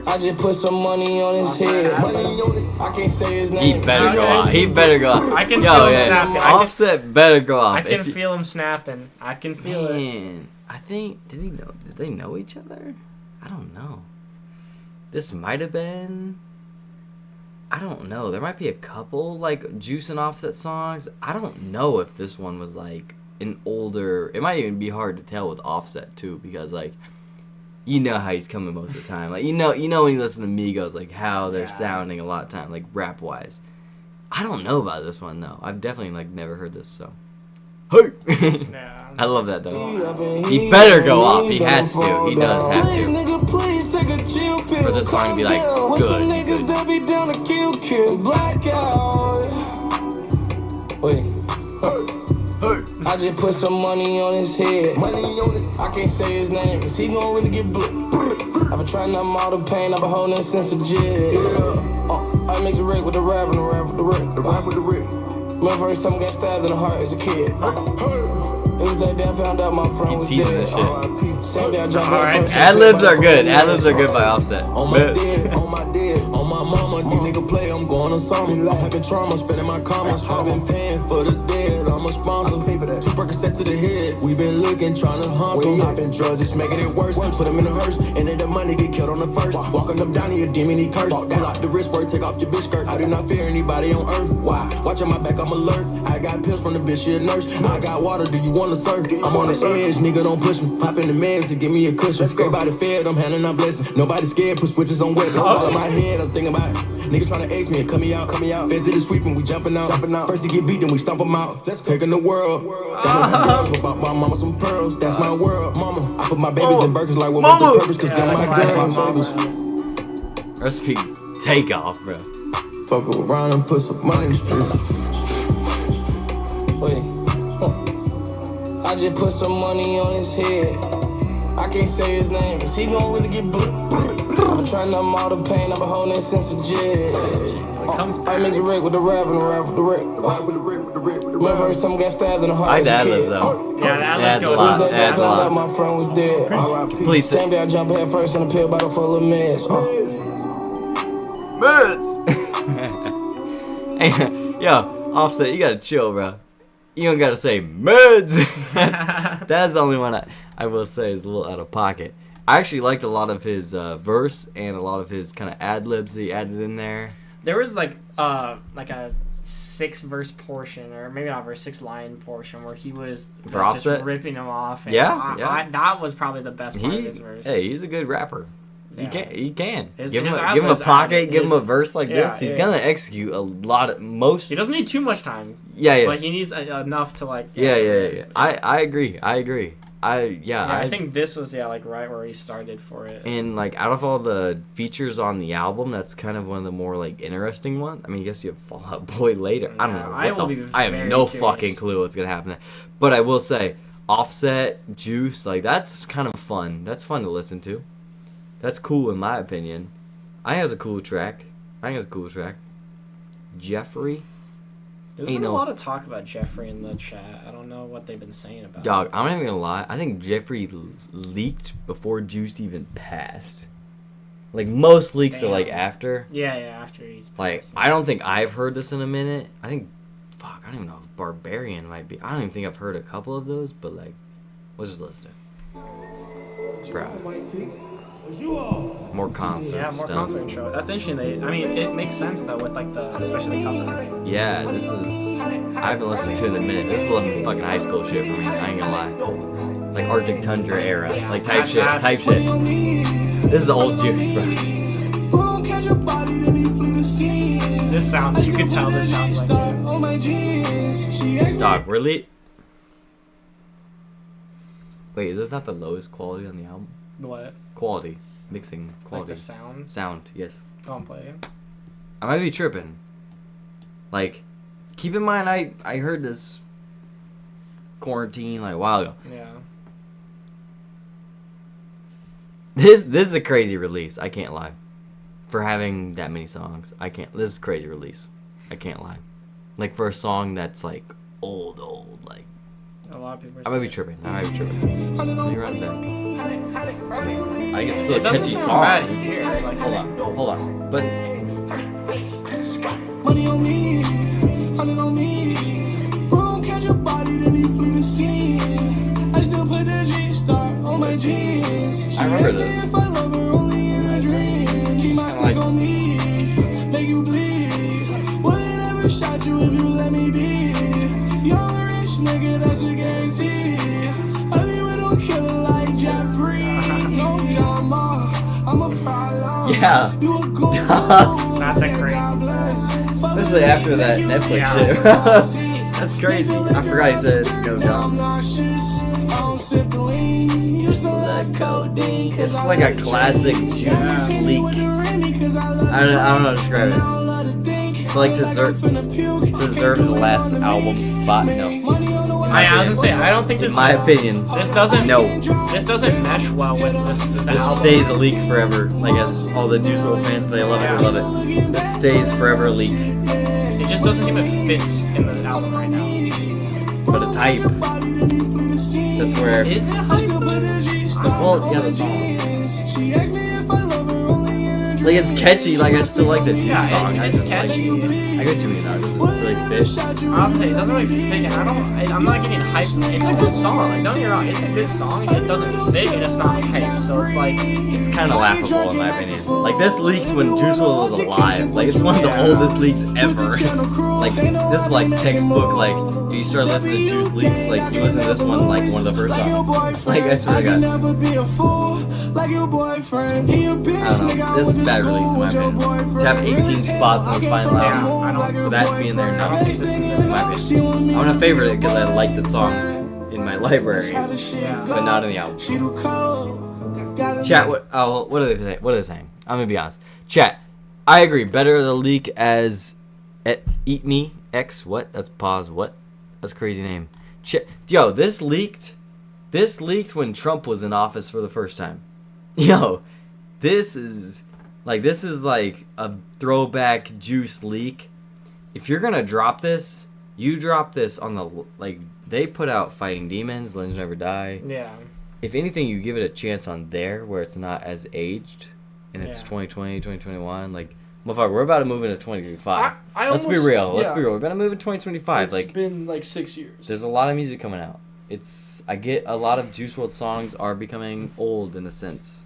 I just put some money on his head. I can't say his name. He better go off. He better go off. I can feel him snapping. Offset better go off. I can feel him snapping. I can feel it. I think did they know each other? I don't know. This might have been. I don't know. There might be a couple like Juice and Offset songs. I don't know if this one was like an older. It might even be hard to tell with Offset too, because like. You know how he's coming most of the time. Like you know when you listen to Migos, like how they're sounding a lot of time, like rap wise. I don't know about this one though. I've definitely like never heard this, so. Hey! Yeah. I love that though. He better go off. He has to. He does have to. For this song to be like good. Wait. I just put some money on his head. I can't say his name, cause he gon' really get I've been trying to numb all the pain, I've been holding it since a jit. I mix the Rick with the rap and the rap with the Rick. Remember first time I got stabbed in the heart as a kid. It was that day I found out my friend was dead. Same day I jumped out first. Ad-libs are good. Ad-libs are good by Offset. On my dead, on my dead, on my mama, these niggas play, I'm going on summer. I'm packing trauma, spending my commas. I've been paying for the dead, I'm a sponsor. Two Percocets to the head, we been looking, trying to hunt them. Popping drugs, it's making it worse. Put them in the hearse, and then the money get killed on the first. Walking them down to your demon, he curse. Pull out the wrist work, take off your bitch skirt. I do not fear anybody on earth. Why? Watching my back, I'm alert. I got pills from the bitch, she a nurse. I got water, do you want to serve? I'm on the edge, nigga, don't push me. Pop in the meds and give me a cushion. Everybody fed, I'm handing out blessings. Nobody scared, put switches on weapons. All in my head, I'm thinking about it. Niggas trying to ace me and cut me out. Feds did the sweeping, we jumping out. First he get beat, then we stomp him out. Let's take in the world. About my mama some pearls, that's my world. Mama, I put my babies in burgers like what was the purpose, cause they're my girls. Recipe takeoff, bro. Fuck around and put some money in the street. Wait. I just put some money on his head. I can't say his name, cause he gon' really get I've been trying to numb all the pain, I've been holding it since a jit. I mix the Rick with the rap and the rap with the Rick. Remember first time I got stabbed in the heart I like as the a ad-libs kid. though. Yeah, the ad-libs That's a go lot. That day I That's a found out lot. my friend was dead. Please. Same day I jumped head first in a pill bottle full of meds. Hey, yo, Offset, you gotta chill, bro. You don't gotta say meds. That's the only one I will say is a little out of pocket. I actually liked a lot of his verse and a lot of his kind of ad-libs that he added in there. There was like a 6-verse portion, or maybe not verse, 6-line portion where he was For like, just Offset? ripping him off. And Yeah. that was probably the best part of his verse. Hey, he's a good rapper. Yeah. He can. His Give him a ad-libs pocket, give him a his- verse like yeah, this. He's yeah. gonna execute a lot of most. He doesn't need too much time. Yeah. But he needs enough to like. Yeah. I agree. I think this was right where he started for it. And like out of all the features on the album, that's kind of one of the more like interesting ones. I mean, I guess you have Fall Out Boy later. I don't know. I have no fucking clue what's gonna happen there. But I will say, Offset, Juice, like that's kind of fun. That's fun to listen to. That's cool in my opinion. I think it's a cool track. Jeffrey. There's been a lot of talk about Jeffrey in the chat. I don't know what they've been saying about Dog, him. I'm not even gonna lie. I think Jeffrey leaked before Juice even passed. Like most leaks are like after. Yeah, after he's Like passed. I don't think I've heard this in a minute. I think, I don't even know if Barbarian might be. I don't even think I've heard a couple of those. But like, let's just listen to it. Bro. More concert. Yeah, more concert intro. That's interesting. It makes sense though with like especially the cover. Yeah, this is. I haven't listened to it in a minute. This is some fucking high school shit for me. I ain't gonna lie. Like Arctic Tundra era, like type shit. This is old Juice, bro. the scene. This sound, you can tell this sounds like it. on my jeans. She asked me Dog, really? Wait, is this not the lowest quality on the album? What? Quality. Mixing Like quality. the sound? Sound, yes. Go on, play it. I might be tripping. Like, keep in mind, I heard this quarantine like a while ago. Yeah. This is a crazy release. I can't lie. For having that many songs, I can't. This is a crazy release. I can't lie. Like for a song that's like old, like. A lot of people. I might be tripping. Let me run it back. I guess it's still It a doesn't catchy sound song. bad here. Like, Hold on. But money on me, honey on me. Bro, don't catch your body, then you flee the scene. I still put the G-Star on my jeans. She I remember asked me this. if I love her only in a dream. Keep my stick on me, make you bleed. Wouldn't ever shot you if you let me be. Young rich nigga, that's a guarantee. I be with a killer like Jeffrey. No drama, I'm a problem. yeah, You a gold. That's a crazy. especially after that Netflix Yeah. shit. That's crazy. I forgot he said no dumb. It's just like a classic juice leak. I don't know how to describe it. But like deserve the last album spot. No. I was gonna say, I don't think this. In my opinion, This doesn't. no. This doesn't mesh well with the This album. stays a leak forever. Like as all the Juice WRLD fans, they love it. We love it. This stays forever a leak. It just doesn't seem it fits in the album right now. But it's hype. That's where. Is it hype? Well, yeah, the song. Like it's catchy. Like I still like the Juice Yeah, song. I it's just catchy. like. I go to me now. It doesn't really fit. I'll say it doesn't really fit. And I'm not getting hype. It's a good song. Like, don't get me wrong. It's a good song. It doesn't fit, and it's not hype. So it's like. It's kind of laughable in my opinion. Like this leaks when Juice WRLD was alive. Like it's one of the oldest leaks ever. Like this is like textbook. Like do you start listening to Juice leaks? Like you listen to this one like one of the first songs. Like I swear to God. I don't know. This is a bad release in my opinion. To have 18 spots on this final album, for that to be in there, no. This is in my opinion. I'm gonna favorite it because I like the song in my library, but not in the album. Chat, what are they saying? What are they saying? I'm gonna be honest. Chat, I agree. Better the leak as Eat Me X. What? That's pause. What? That's a crazy name. Yo, this leaked. This leaked when Trump was in office for the first time. Yo, this is like a throwback Juice leak. If you're gonna drop this, you drop this on the like they put out Fighting Demons, Legends Never Die. Yeah. If anything, you give it a chance on there where it's not as aged, and it's Yeah. 2020, 2021. Like, motherfucker, we're about to move into 2025. Let's be almost- real. Let's yeah. be real. We're about to move in 2025. It's Like, been like 6 years. there's a lot of music coming out. I get a lot of Juice WRLD songs are becoming old in a sense.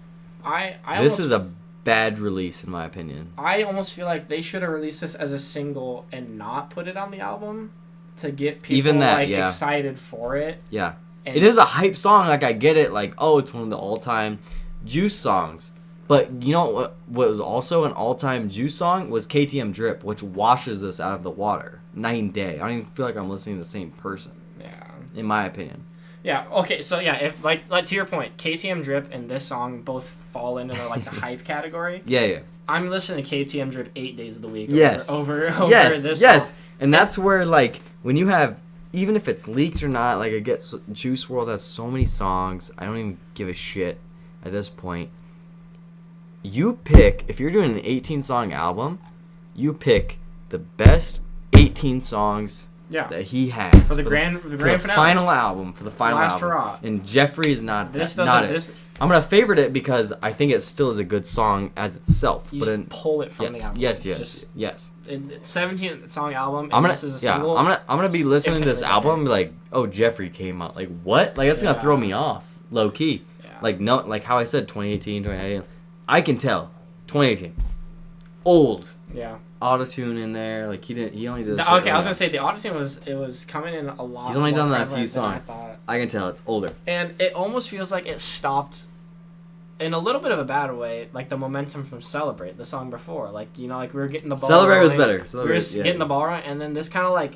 This is a bad release in my opinion. I almost feel like they should have released this as a single and not put it on the album to get people Even that, like yeah. excited for it. Yeah. And It is a hype song. Like, I get it. Like, oh, it's one of the all-time Juice songs. But you know what was also an all-time Juice song was KTM Drip, which washes this out of the water night and day. I don't even feel like I'm listening to the same person, Yeah. in my opinion. Yeah. Okay. So yeah, if like to your point, KTM Drip and this song both fall into the, like the hype category. Yeah. I'm listening to KTM Drip 8 days of the week. Yes. Over Yes. this. Yes. Song. And that's where, like, when you have, even if it's leaked or not, like, I get Juice WRLD has so many songs. I don't even give a shit at this point. You pick, if you're doing an 18-song album, you pick the best 18 songs Yeah. that he has For the grand finale. final album, for the final Last album. hurrah. And Jeffrey is not This that, doesn't. not it. This I'm gonna favorite it because I think it still is a good song as itself. you but just in, pull it from yes, the album. yes, Just, yes. It's 17-song album. And I'm gonna this is a single. I'm gonna be listening to this infinitely album and better. be like, oh, Jeffrey came out. Like, what? Like, that's gonna throw me off, low key. Yeah. Like, no, like how I said 2018, 2019. I can tell 2018 old Yeah. auto-tune in there. Like, he only did this Okay, I was gonna say the audition was coming in a lot. He's only more done that a prevalent few than I songs. thought. I can tell it's older. And it almost feels like it stopped in a little bit of a bad way, like the momentum from Celebrate, the song before. Like, you know, like we were getting the ball Celebrate rolling. was better. We were Celebrate, just getting the ball right, and then this kind of like,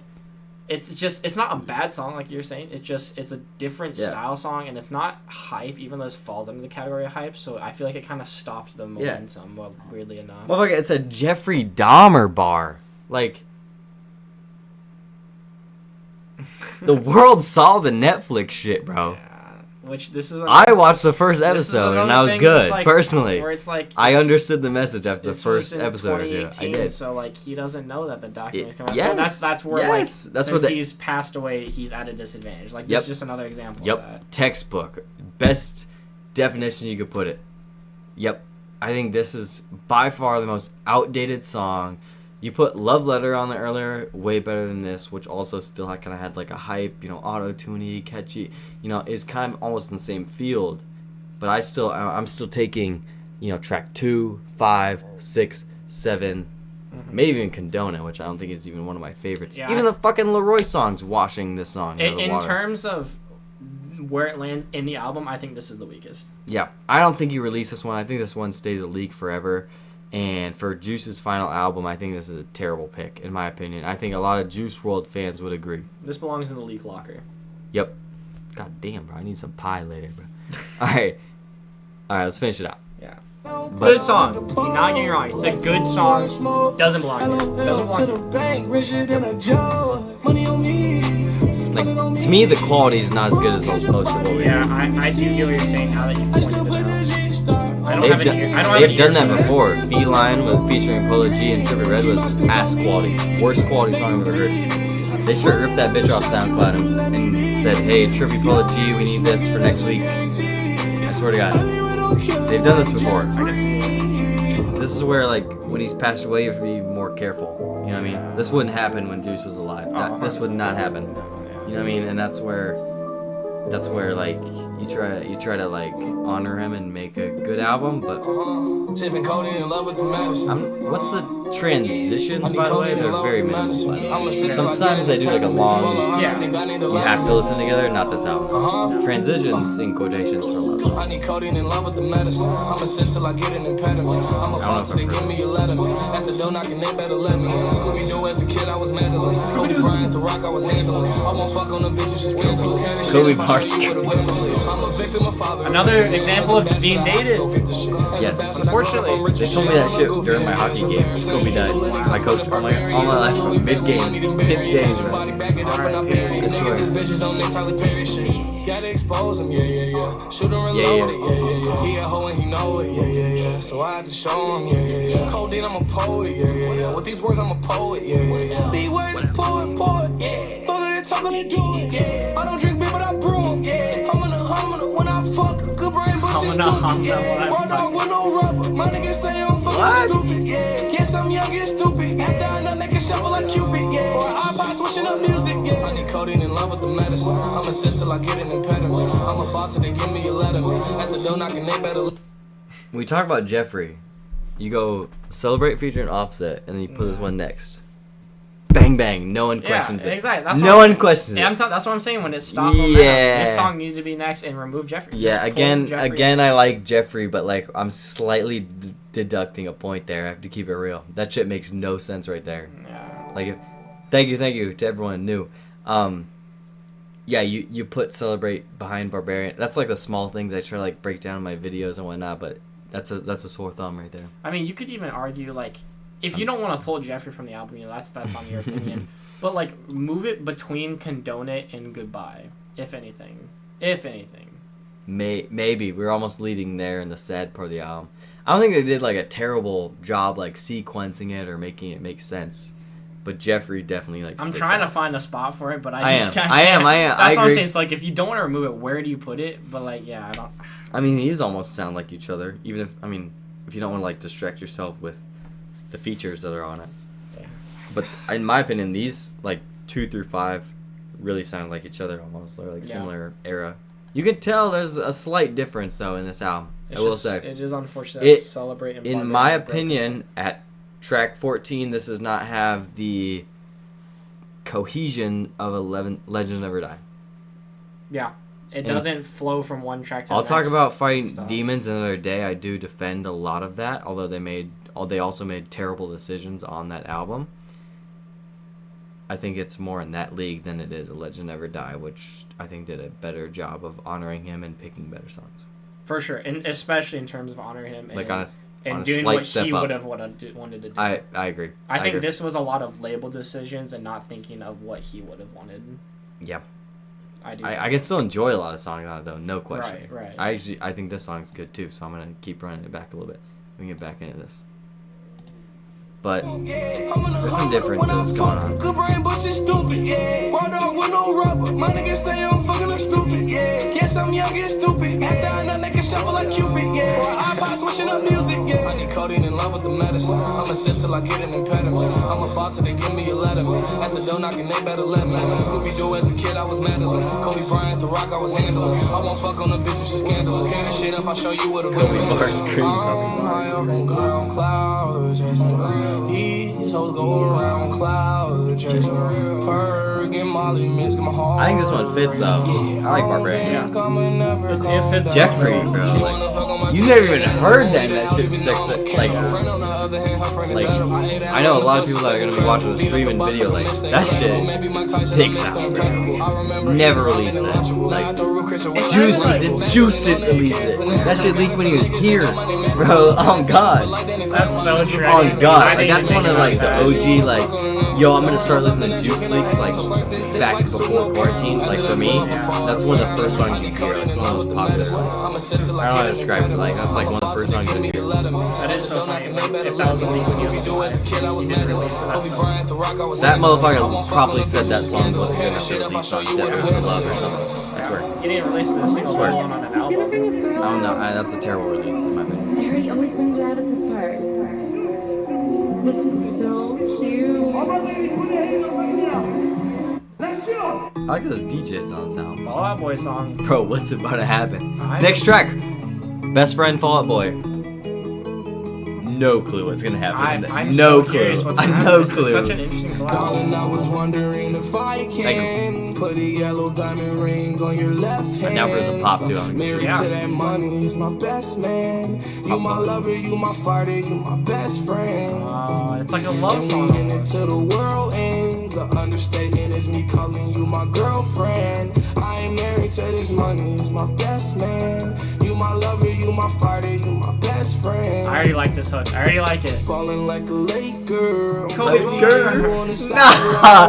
it's not a bad song like you're saying. It's a different style song, and it's not hype, even though this falls under the category of hype. So I feel like it kind of stopped the momentum. Well, weirdly enough. Motherfucker, it's a Jeffrey Dahmer bar. Like, the world saw the Netflix shit, bro. Yeah, which this is. I watched the first episode and I was good, like, personally. Where it's like I understood the message after the this first was in episode or two. I 2018, did. So like he doesn't know that the document's coming out. Yes, So that's where yes, like that's since what he's passed away, he's at a disadvantage. Like this Yep. is just another example. Yep. Of that. Textbook. Best definition you could put it. Yep. I think this is by far the most outdated song. You put Love Letter on there earlier, way better than this, which also still kind of had like a hype, you know, auto-tuney, catchy, you know, is kind of almost in the same field. But I'm still taking, you know, track 2, 5, 6, 7, maybe even Condone It, which I don't think is even one of my favorites. Yeah, even the fucking Leroy song's washing this song out of the In water. terms of where it lands in the album, I think this is the weakest. Yeah, I don't think you release this one. I think this one stays a leak forever. And for Juice's final album, I think this is a terrible pick, in my opinion. I think a lot of Juice WRLD fans would agree. This belongs in the leak locker. Yep. God damn, bro. I need some pie later, bro. All right, let's finish it out. Yeah. But Good song. Do not get me wrong. It's a good song. Doesn't belong here. Doesn't belong here. like, to me, the quality is not as good as most of what we Yeah, have. I do get what you're saying now that you pointed it out. I don't They've have done, any. I don't have they've done any that before. Feline with featuring Polo G and Trippie Redd was ass quality. Worst quality song I've ever heard. They sure ripped that bitch off SoundCloud and said, hey, Trippie Polo G, we need this for next week. I swear to God. They've done this before. I can see it. This is where, like, when he's passed away, you have to be more careful. You know what I mean? This wouldn't happen when Juice was alive. This would not happen. You know what I mean? And that's where like you try to like honor him and make a good album, but Sipping codeine in love with the medicine. what's the transitions, by the way? They're very minimal. I'ma sit Sometimes they do like a long, Yeah. you have to listen together, not this album. Transitions in quotations for love. I need codeine in love with the medicine. I'ma sit till I get an impediment. I'ma fall till they give me a letterman. At the door knocking, they better let me in. Scooby Doo as a kid, I was meddling. Kobe Bryant, the rock, I was handling. I won't fuck on the bitch if she's scandalous. Kobe Bryant. I'm a victim of father. Another example of being dated. Yes. Unfortunately. They told me that shit during my hockey game. Kobe died. My coach all my life, mid-game, 50 days, bro. I swear. Bitches on their Tyler Perry shit. Gotta expose him, yeah. Shoot him reloaded, yeah. He a hoe and he know it, yeah. So I had to show him, yeah. Codeine, I'm a poet, yeah. With these words, I'm a poet, yeah. These words, poet, yeah. Fuck it, talk it, do it, yeah. I don't drink beer, but I brew 'em, yeah. I'm gonna when I fuck, good brain, but she's stupid, yeah. Raw dog with no rubber, my niggas say I'm fucking stupid, yeah. Guess I'm young and stupid, after I nut, make a shuffle like Cupid, yeah. Or iPod switching up music, yeah. I need codeine in love with the medicine. I'ma sit till I get an impediment. I'm about to, they give me a letterman. At the door knocking, they better. When we talk about Jeffrey, you go Celebrate featuring Offset, and then you put this one next. Bang bang, no one questions it. Exactly. That's no one questions Yeah, it. That's what I'm saying. When it stopped momentum, this song needs to be next and remove Jeffrey. Yeah, Just pull Jeffrey. again, I like Jeffrey, but like I'm slightly deducting a point there. I have to keep it real. That shit makes no sense right there. Yeah. Like, thank you to everyone new. Yeah, you put Celebrate behind Barbarian. That's like the small things I try to like break down in my videos and whatnot, but that's a sore thumb right there. I mean, you could even argue like, if you don't want to pull Jeffrey from the album, you know, that's on your opinion. But like, move it between Condone It and Goodbye, if anything. Maybe we're almost leading there in the sad part of the album. I don't think they did like a terrible job like sequencing it or making it make sense. But Jeffrey definitely like. I'm sticks trying out. to find a spot for it, but I just am. can't. I am. That's I what I'm agree. saying. It's like, if you don't want to remove it, where do you put it? But like, yeah, I don't. I mean, these almost sound like each other. Even if you don't want to like distract yourself with the features that are on it. Yeah. But in my opinion, these like 2 through 5 really sound like each other almost, or like similar era. You can tell there's a slight difference though in this album. I will say. It is unfortunate. That Celebrate and in Barbarian my broke opinion, at track 14, this does not have the cohesion of 11 Legends Never Die. Yeah. It doesn't flow from one track to the I'll next. talk about fighting stuff. demons another day. I do defend a lot of that, although they also made terrible decisions on that album. I think it's more in that league than it is A Legend Never Die, which I think did a better job of honoring him and picking better songs. For sure, and especially in terms of honoring him Like and, on a doing slight what step he up. would have wanted to do. I agree. I think agree. this was a lot of label decisions and not thinking of what he would have wanted. Yeah. I do. I can still enjoy a lot of songs on it though, no question. Right. I think this song's good too, so I'm gonna keep running it back a little bit. We can get back into this. But there's some differences going on. Good brain, but shit stupid, yeah. Raw dog with no rubber. My niggas say I'm fucking a stupid, yeah. Guess I'm young and stupid. After I know niggas shuffle like Cupid, yeah. Or iPod switching up music, yeah. I need codeine in love with the medicine. I'ma sip till I get an impediment. I'm about to they give me a letterman. At the door knocking, they better let me. Scooby Doo as a kid, I was meddling. Kobe Bryant, The Rock, I was handling. I won't fuck on a bitch if she's scandalous. Tear this shit up, I'll show you what a Kobe Bars crazy. high up on clouds, these hoes go around clouds, chasing her, get Molly, miss, get my heart. I think this one fits though. I like Barbara. It fits Jeffrey, bro. Like, you never even heard that shit sticks it. Like, I know a lot of people that are gonna be watching the streaming video. Like, that shit sticks out, bro. Never released that. Like, Juice didn't release it. That shit leaked when he was here, bro. Oh God. That's so true. Oh God. Like, that's one of like the OG like, yo, I'm gonna start listening to Juice leaks like back before quarantine. Like for me, that's one of the first songs you hear. Like one of the most popular. I don't know how to describe it. Like that's like one of the first songs you hear. That is so funny. Like, if that was a leak, he didn't release it. That motherfucker probably said that song wasn't gonna be released on Death to Love or something. I swear. He didn't release the single let alone on an album. I don't know. That's a terrible release in my opinion. I heard he always brings her out at this part. This is so cute. All right, ladies, put your hands up right now. Let's go. I like this DJ's on sound. Fall Out Boy song. Bro, what's about to happen? Next track. Best Friend Fall Out Boy. No clue what's gonna happen. I'm no so clue. curious what's I gonna no happen. This clue. is such an interesting collab. Darling, I was wondering if I can put a yellow diamond ring on your left hand. But now there's a pop too. Married to that money, he's my best man. You my lover, you my fighter, you my best friend. It's like a love song. And until the world ends, the understatement is me calling you my girlfriend. I ain't married to this money, he's my best man. You my lover, you my fighter, you my best friend. I already like this hook. I already like it. Falling like a Laker. Nah,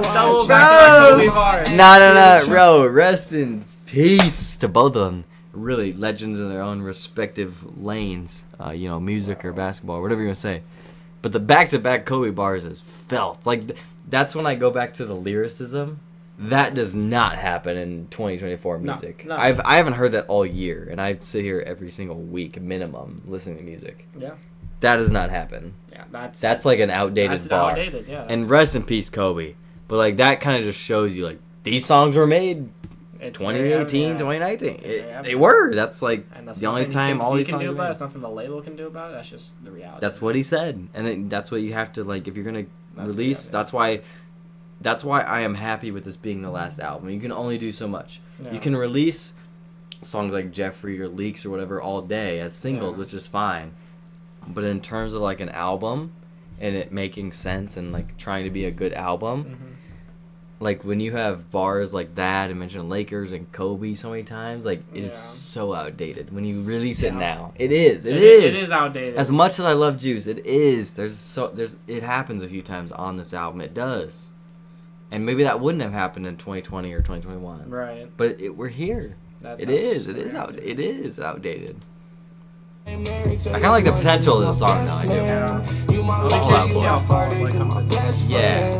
Double back to Kobe bars. Nah, bro. Rest in peace to both of them. Really, legends in their own respective lanes. Music or basketball, whatever you want to say. But the back-to-back Kobe bars is felt. Like, that's when I go back to the lyricism. That does not happen in 2024 music. No. I haven't heard that all year, and I sit here every single week minimum listening to music. Yeah. That does not happen. Yeah, that's like an outdated bar. Outdated, yeah. And rest in peace, Kobe. But like that kind of just shows you like these songs were made 2018, 2019. They were. That's like the only time all these songs can do were about it. made. It's nothing the label can do about it. That's just the reality. That's what he said, and that's what you have to like if you're gonna release. That's why I am happy with this being the last album. You can only do so much. Yeah. You can release songs like Jeffrey or Leaks or whatever all day as singles, which is fine. But in terms of like an album and it making sense and like trying to be a good album, like when you have bars like that and mention Lakers and Kobe so many times, like it is so outdated when you release it now. It is. It is outdated. As much as I love Juice, it is. It happens a few times on this album. It does. And maybe that wouldn't have happened in 2020 or 2021. Right. But we're here. It is outdated. I kind of like the potential of this song, though. I do. Yeah.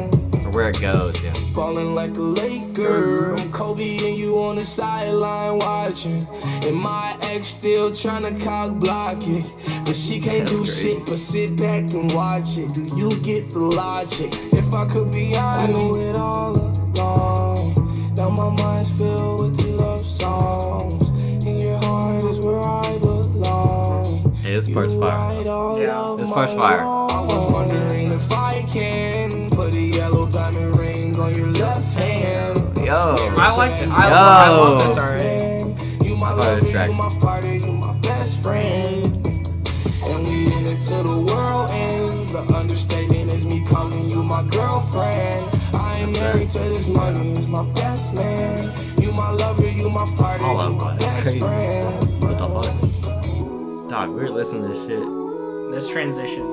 Or where it goes, yeah. Falling like a Laker. Kobe and you on the sideline watching. And my ex still trying to cock block it. But she can't do shit but sit back and watch it. Do you get the logic? If I could be honest, I knew it all along. Now my mind's filled with the love songs. And your heart is where I belong. Hey, this part's fire. Yeah. This part's fire. I was wondering if I can put a yellow diamond ring on your left hand. Yo. I like it. I love this already. top 5 of this track. You my fighter, you my best friend. And we in it till the world ends. The understatement is me calling you my girlfriend. I ain't married to this money, it's my best man. You my lover, you my fighter, you my best friend. What the fuck? Dog, we're listening to this shit. This transition.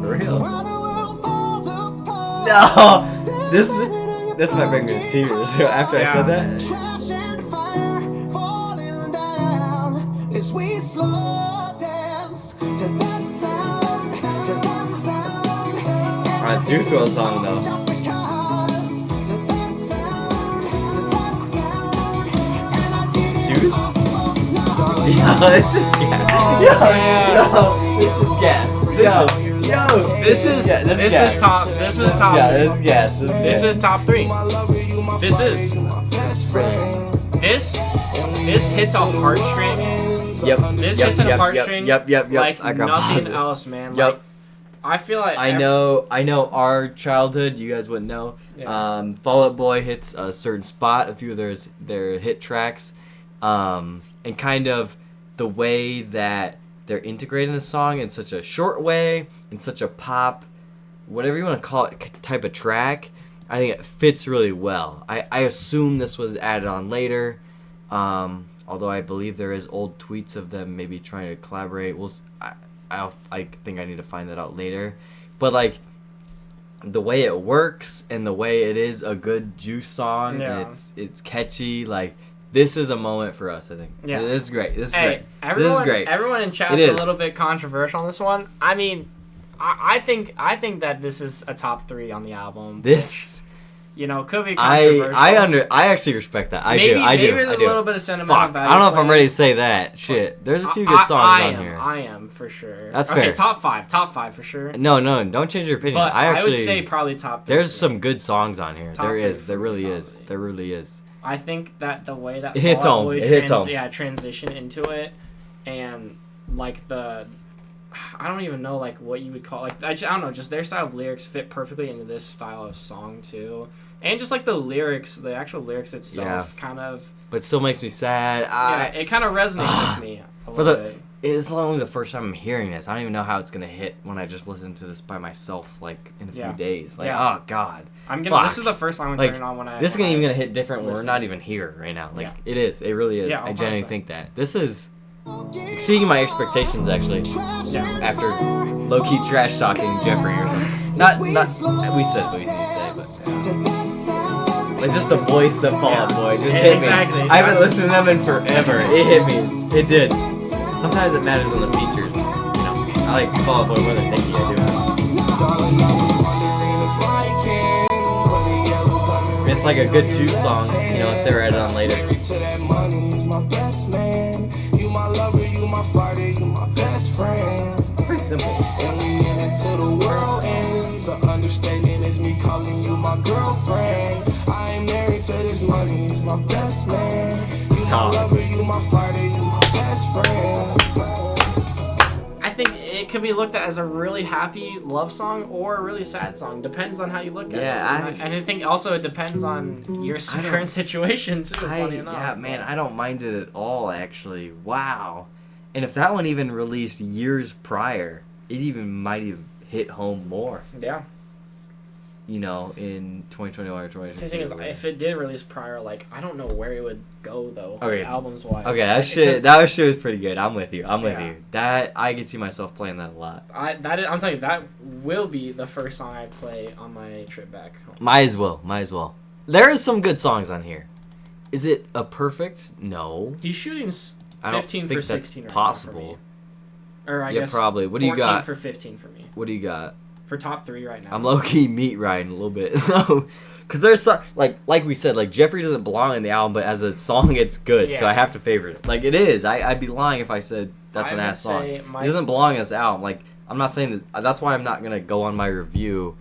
For real. No! This might bring me to tears after I said that. Trash and fire falling down as we slow dance to that sound, to that sound. Alright, Juice WRLD song though. Just because to that sound, to that sound. And I did it Juice? all night. Yo, this is gas. Yo, this is gas. Yo, This is top. This is top. Yeah, this is gas. This is top 3. This is. This hits a heartstring. Yep. This yep, hits a yep, heartstring. Yep. Like I got nothing positive. else, man. Yep. Like, I feel like I know our childhood, you guys wouldn't know. Yeah. Fall Out Boy hits a certain spot, a few of their hit tracks. And kind of the way that they're integrating the song in such a short way, in such a pop, whatever you want to call it, type of track, I think it fits really well. I assume this was added on later, although I believe there is old tweets of them maybe trying to collaborate. I think I need to find that out later. But like the way it works and the way it is a good Juice song, and it's catchy, like this is a moment for us, I think. Yeah. This is great. This is Hey, great. everyone, This is great. Everyone in chat's a little bit controversial on this one. I mean, I think that this is a top 3 on the album. This, which, could be controversial. I actually respect that. I do. Maybe there's a little bit of sentimental Fuck, value. I don't know if I'm ready to say that. Shit, there's a few good songs on here. I am for sure. That's okay, fair. top 5 for sure. No, don't change your opinion. But I would say probably top 3. There's some good songs on here. Top There 3 is. There really is. probably. There really is. I think that the way that It hits Fall Out home. Boy It hits home. transition into it, and like I don't even know like what you would call I don't know, just their style of lyrics fit perfectly into this style of song too, and just like the actual lyrics itself, kind of. But still makes me sad. It kind of resonates with me a little bit. It's only the first time I'm hearing this. I don't even know how it's gonna hit when I just listen to this by myself, like in a few days. Like, oh god. This is the first time I'm turning on when I. This is even gonna hit different when we're not even here right now. Like it is. It really is. Yeah, I genuinely think that this is exceeding my expectations. Actually, after low key trash talking Jeffrey or something. Not. We said what we need to say, but like just the voice of Fall Out Boy just hit me. Exactly. I haven't listened to them in forever. It hit me. It did. Sometimes it matters on the features. I like Fall Out Boy more than Nicki. I do. It's like a good Juice song, if they're added on later. It's pretty simple. Understanding is me calling you my girlfriend. I ain't married to this money, it's my best man. You my lover, you my fighter, you my best friend. I think it could be looked at as a really happy love song or a really sad song. Depends on how you look at it. And I think also it depends on your current situation too. Funny enough. Yeah, man, I don't mind it at all. Actually, wow. And if that one even released years prior, it even might have hit home more. Yeah. In 2021 or 2022. The thing is, if it did release prior, I don't know where it would go though. Okay. Albums wise. Okay, that shit was pretty good. I'm with you. with you. That I can see myself playing that a lot. I'm telling you, that will be the first song I play on my trip back home. Might as well. There is some good songs on here. Is it a perfect? No. He's shooting 15 I don't think for that's 16 right possible. now for me. Or I guess probably. What do you 14 got? for 15 for me. What do you got? For top 3 right now. I'm low-key meat riding a little bit. Because there's some, like we said, Jeffrey doesn't belong in the album, but as a song, it's good. So I have to favorite it. It is. I'd be lying if I said that's an ass song. It doesn't belong in this album. I'm not saying that. That's why I'm not going to go on my review,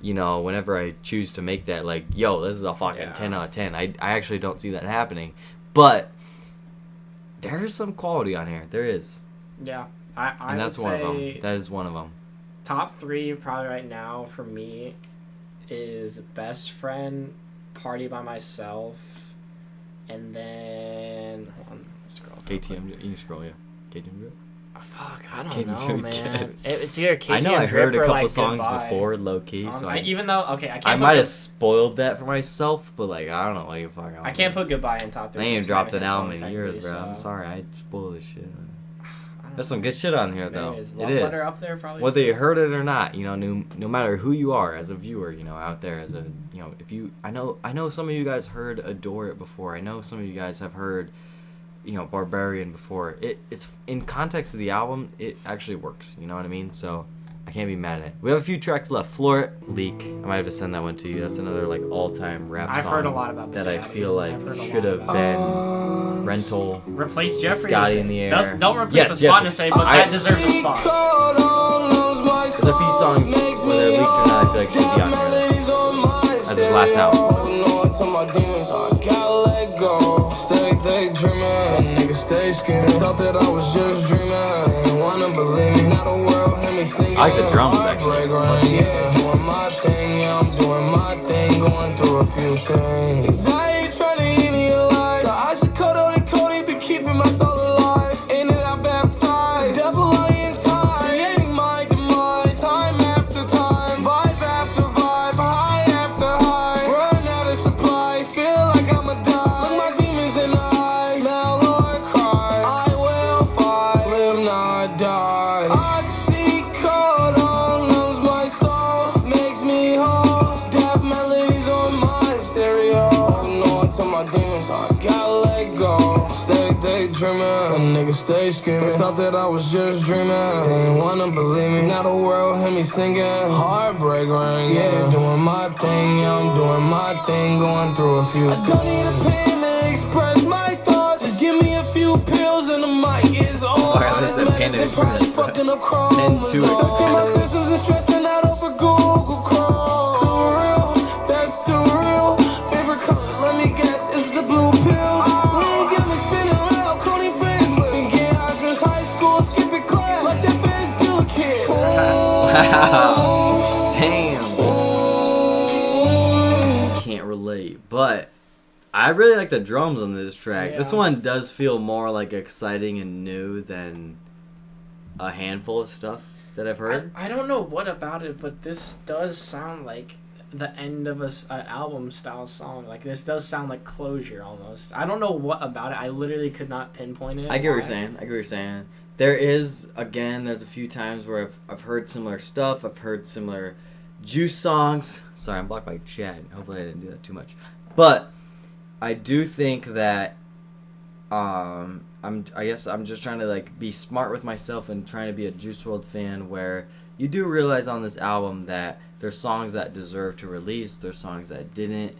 whenever I choose to make that, yo, this is a fucking 10 out of 10. I actually don't see that happening. But there is some quality on here. There is. Yeah. And that's one of them. That is one of them. Top 3 probably right now for me is Best Friend, Party by Myself, And then hold on, scroll. KTM, you can scroll, yeah. KTM Drip. Oh, fuck, I don't KTM know, Drip, man. It's either KTM I know I Drip heard a or, couple like, songs Goodbye. before, low key. So Even though, okay, I can't. I might have spoiled that for myself, but like I don't know why you fucking. I can't put Goodbye in top 3. I ain't even It's dropped not an his album song in technically, years, bro. so- I'm sorry, I spoiled this shit. I don't There's some know. good shit on here though. Maybe is It Love is. Letter up there probably. Whether you heard it or not, you know, no matter who you are as a viewer, you know, out there as a, you know, if you, I know some of you guys heard Adore It before. I know some of you guys have heard, you know, Barbarian before. It's in context of the album, it actually works. You know what I mean? So I can't be mad at it. We have a few tracks left. Floor It, Leak. I might have to send that one to you. That's another like all-time rap I've song heard a lot about that I Scotty. feel like I've heard a should lot have about been Rental. Replace Jeffrey. Scotty with in the it. Air. Don't replace Yes, the spot yes. to say, but that deserves a spot. There's a few songs, whether they're leaked or not, I feel like should be on here. That's his last album. Stay dreaming, niggas stay scheming. Thought that I was just dreaming. Ain't wanna believe me. Now the world hear me singing. I like the drums actually. Yeah, doing my thing, yeah, I'm doing my thing. Going through a few things. Anxiety trying to eat me alive. The ice of Cody be keeping my soul alive. In it I baptized. The devil I in time. Creating my demise. Time after time. Vibe after vibe. High after high. Run out of supply. Feel like I'ma die. Look my demons in the eye. Smell or cry. I will fight. Live not die. Oxycodone numbs my soul. Makes me whole. Death melodies on my stereo. Holding on to my demons. I gotta let go. Stay daydreaming. A nigga stay screaming. They thought that I was just dreaming. They ain't wanna believe me. Now the world hear me singing. Heartbreak ring. Yeah, doing my thing. Yeah, I'm doing my thing. Going through a few. I don't need a pen to express my thoughts. Just give me a few pills and the mic is on. Alright, listen, pen to express. Fucking up Pen to express. my systems are stressing out over Google Chrome. Too real, that's too real. Favorite color, let me guess, is the blue pills. We ain't get me spinning around, Coney friends with. Been getting high since high school, skipping class. Like that Ferris Bueller kid. Wow. Damn. Can't relate, but I really like the drums on this track. Yeah. This one does feel more like exciting and new than a handful of stuff that I've heard. I don't know what about it, but this does sound like the end of an album style song. Like this does sound like closure almost. I don't know what about it. I literally could not pinpoint it. I get what why. you're saying. There is, again, there's a few times where I've heard similar stuff. I've heard similar Juice songs. Sorry, I'm blocked by chat. Hopefully I didn't do that too much. But I do think that I guess I'm just trying to like be smart with myself and trying to be a Juice WRLD fan where you do realize on this album that there's songs that deserve to release, there's songs that didn't.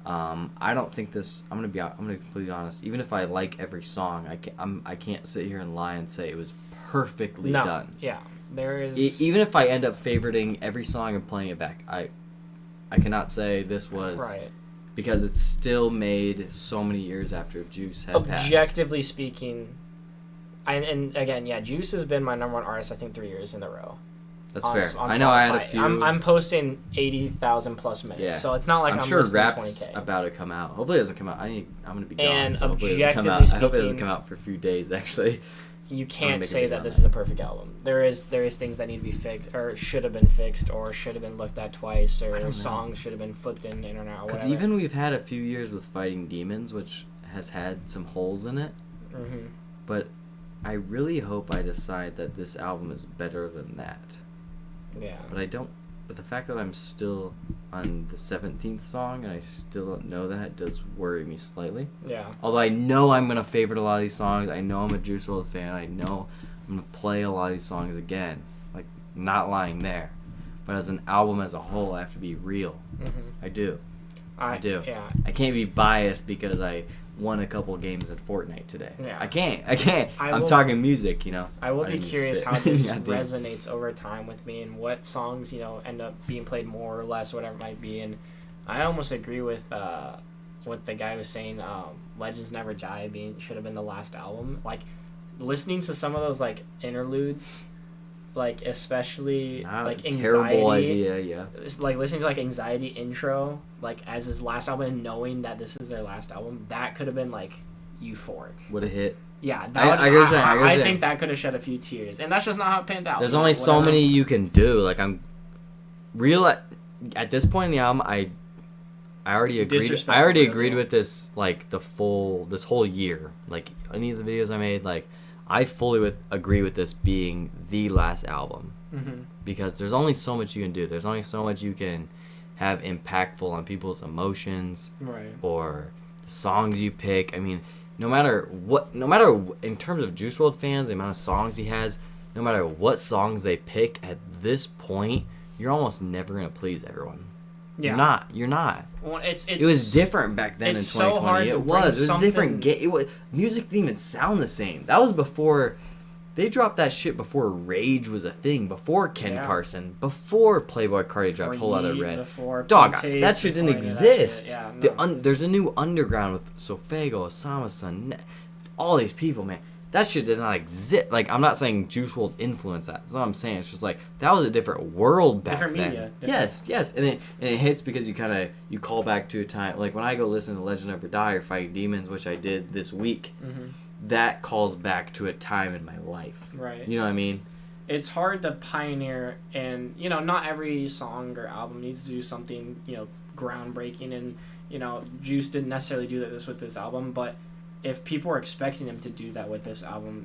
I don't think this. I'm gonna be completely honest. Even if I like every song, I can't sit here and lie and say it was perfectly done. Yeah, there is. Even if I end up favoriting every song and playing it back, I cannot say this was right. Because it's still made so many years after Juice had passed. Objectively speaking, and again, yeah, Juice has been my number one artist. I think 3 years in a row. That's on fair. Spotify. I know I had a few. I'm posting 80,000 plus minutes, Yeah. so it's not like I'm sure listening to rap's 20K. about to come out. Hopefully it doesn't come out. I'm gonna be gone. And So hopefully it doesn't come objectively out. I hope it doesn't speaking- come out for a few days actually. You I'm gonna can't make a say video that on this that. is a perfect album. There is things that need to be fixed, or should have been fixed, or should have been looked at twice, I don't know. or songs should have been flipped in the internet, or Because whatever. even we've had a few years with Fighting Demons, which has had some holes in it. Mm-hmm. But I really hope I decide that this album is better than that. Yeah. But I don't. But the fact that I'm still on the 17th song and I still don't know that does worry me slightly. Yeah. Although I know I'm gonna favorite a lot of these songs. I know I'm a Juice WRLD fan. I know I'm gonna play a lot of these songs again. Like, not lying there. But as an album as a whole, I have to be real. Mm-hmm. I do. I do. Yeah. I can't be biased because I won a couple games in Fortnite today. Yeah. I can't. I'm will- talking music, you know. I will be didn't curious spit. how this God damn. resonates over time with me, and what songs end up being played more or less, whatever it might be. And I almost agree with what the guy was saying. Legends Never Die should have been the last album. Like, listening to some of those like interludes, like especially Not like a anxiety. terrible idea, yeah. It's like listening to like anxiety intro, like as his last album, and knowing that this is their last album, that could have been like euphoric. Would have hit. Yeah, I think that could have shed a few tears, and that's just not how it panned out. There's only so many you can do. Like I'm real at this point in the album. I already agreed. I already agreed with this like this whole year. Like any of the videos I made, like I fully agree with this being the last album because there's only so much you can do. There's only so much you can have impactful on people's emotions, right? Or the songs you pick. I mean. No matter in terms of Juice WRLD fans, the amount of songs he has, no matter what songs they pick at this point, you're almost never gonna please everyone. Yeah. You're not. Well, it was different back then in 2020. So hard it was a different game. Music didn't even sound the same. That was before they dropped that shit before Rage was a thing, before Ken Carson, before Playboy Cardi dropped Whole Lotta Red. Dog, that shit didn't exist. Yeah, no. There's a new underground with Sofego, Osama-san, all these people, man. That shit did not exist. Like, I'm not saying Juice WRLD influenced that. That's not what I'm saying. It's just like that was a different world back then. Media. Yes, and it hits because you call back to a time like when I go listen to Legend Never Die or Fighting Demons, which I did this week. That calls back to a time in my life. Right. You know what I mean? It's hard to pioneer, and not every song or album needs to do something groundbreaking, and Juice didn't necessarily do this with this album, but if people are expecting him to do that with this album,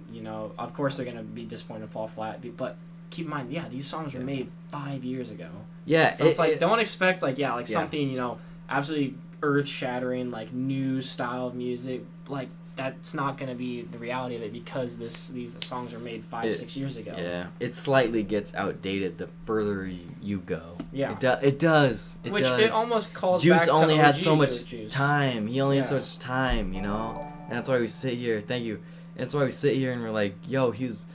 of course they're gonna be disappointed and fall flat. But keep in mind, these songs were made 5 years ago. Yeah. So it's like don't expect something absolutely earth shattering, like new style of music, like. That's not going to be the reality of it because these songs are made 5-6 years ago. Yeah, it slightly gets outdated the further you go. Yeah, it does. It almost calls Juice back to only had so OG much time. He only had so much time, and that's why we sit here. Thank you. That's why we sit here and we're like, yo, he was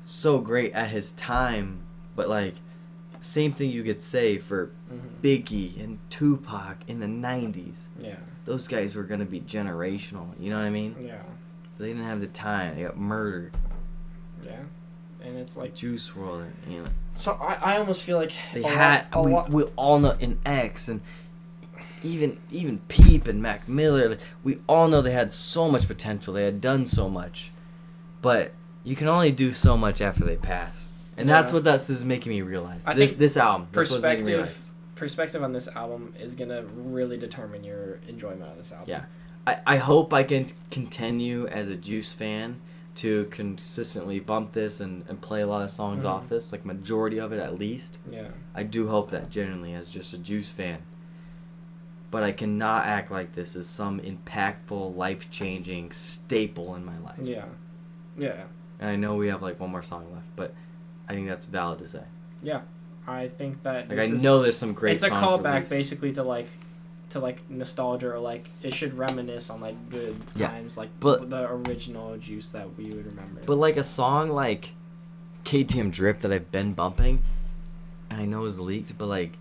so great at his time, but like, same thing you could say for Biggie and Tupac in the 90s. Yeah. Those guys were going to be generational, you know what I mean? Yeah. But they didn't have the time. They got murdered. Yeah. And it's like... Juice WRLD, So I almost feel like... They we all know in X and even Peep and Mac Miller, we all know they had so much potential. They had done so much. But you can only do so much after they pass. And that's what this is making me realize. This album. Perspective on this album is going to really determine your enjoyment of this album. Yeah. I hope I can continue as a Juice fan to consistently bump this and play a lot of songs off this, like majority of it at least. Yeah. I do hope that genuinely as just a Juice fan. But I cannot act like this is some impactful, life-changing staple in my life. Yeah. Yeah. And I know we have like one more song left, but I think that's valid to say. Yeah. I think that I know there's some great songs. It's a callback basically to nostalgia, or like it should reminisce on like good times, like the original Juice that we would remember. But like a song like KTM Drip that I've been bumping, and I know is leaked, but like,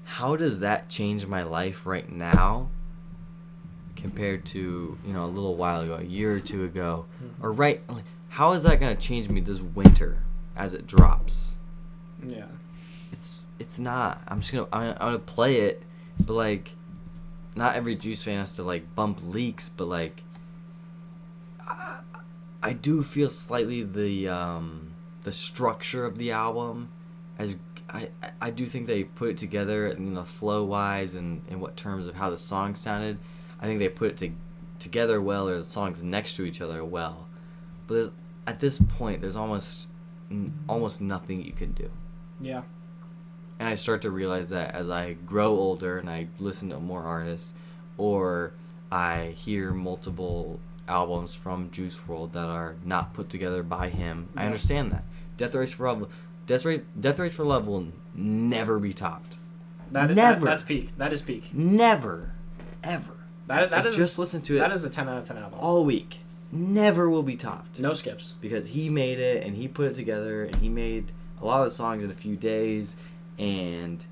how does that change my life right now compared to a little while ago, a year or two ago, or like, how is that gonna change me this winter as it drops? Yeah. It's not. I'm gonna play it, but like, not every Juice fan has to like bump leaks, but like, I do feel slightly the structure of the album, as I do think they put it together, flow wise and in what terms of how the song sounded. I think they put it together well, or the songs next to each other well. But at this point, there's almost nothing you can do. Yeah. And I start to realize that as I grow older and I listen to more artists, or I hear multiple albums from Juice WRLD that are not put together by him, I understand that. Death Race for Love will never be topped. That's peak. That is peak. Never, ever. That is just listen to it. That is a 10 out of 10 album. All week. Never will be topped. No skips. Because he made it and he put it together and he made a lot of the songs in a few days, and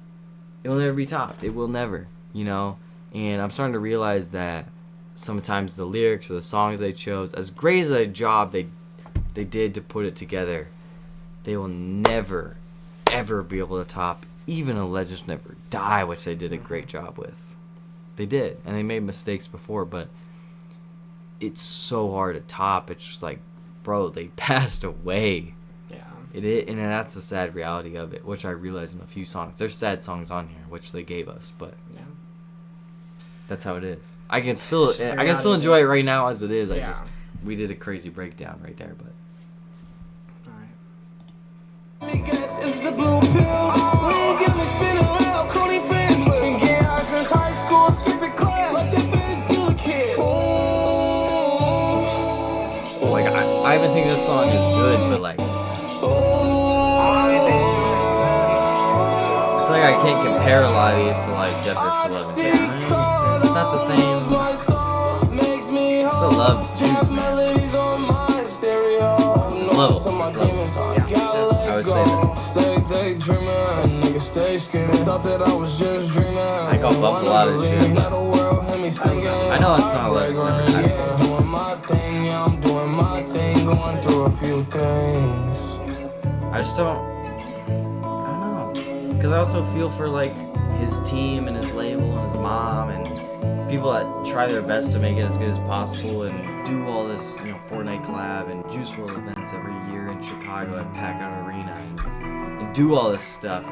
it will never be topped. It will never, And I'm starting to realize that sometimes the lyrics or the songs they chose, as great as a job they did to put it together, they will never, ever be able to top even a Legends Never Die, which they did a great job with. They did, and they made mistakes before, but it's so hard to top. It's just like, bro, they passed away. Yeah. It is, and that's the sad reality of it, which I realized in a few songs. There's sad songs on here, which they gave us, but Yeah. that's how it is. I can still It's just the enjoy reality. it right now as it is. Yeah. We did a crazy breakdown right there, but It's the blue pills. We ain't get me spinning around, Cody friends with. Been getting high since high school, skipping class. Like that first dealer kid. like I even think this song is good, but like I feel like I can't compare a lot of these to like Jeffers 11. It's not the same. I still love Juice, man. It's levels. I would say that. I got bumped a lot of shit. I know it's not like I just don't know. Because I also feel for like his team and his label and his mom and people that try their best to make it as good as possible and do all this, Fortnite collab and Juice WRLD events every year in Chicago at Packout Arena and do all this stuff.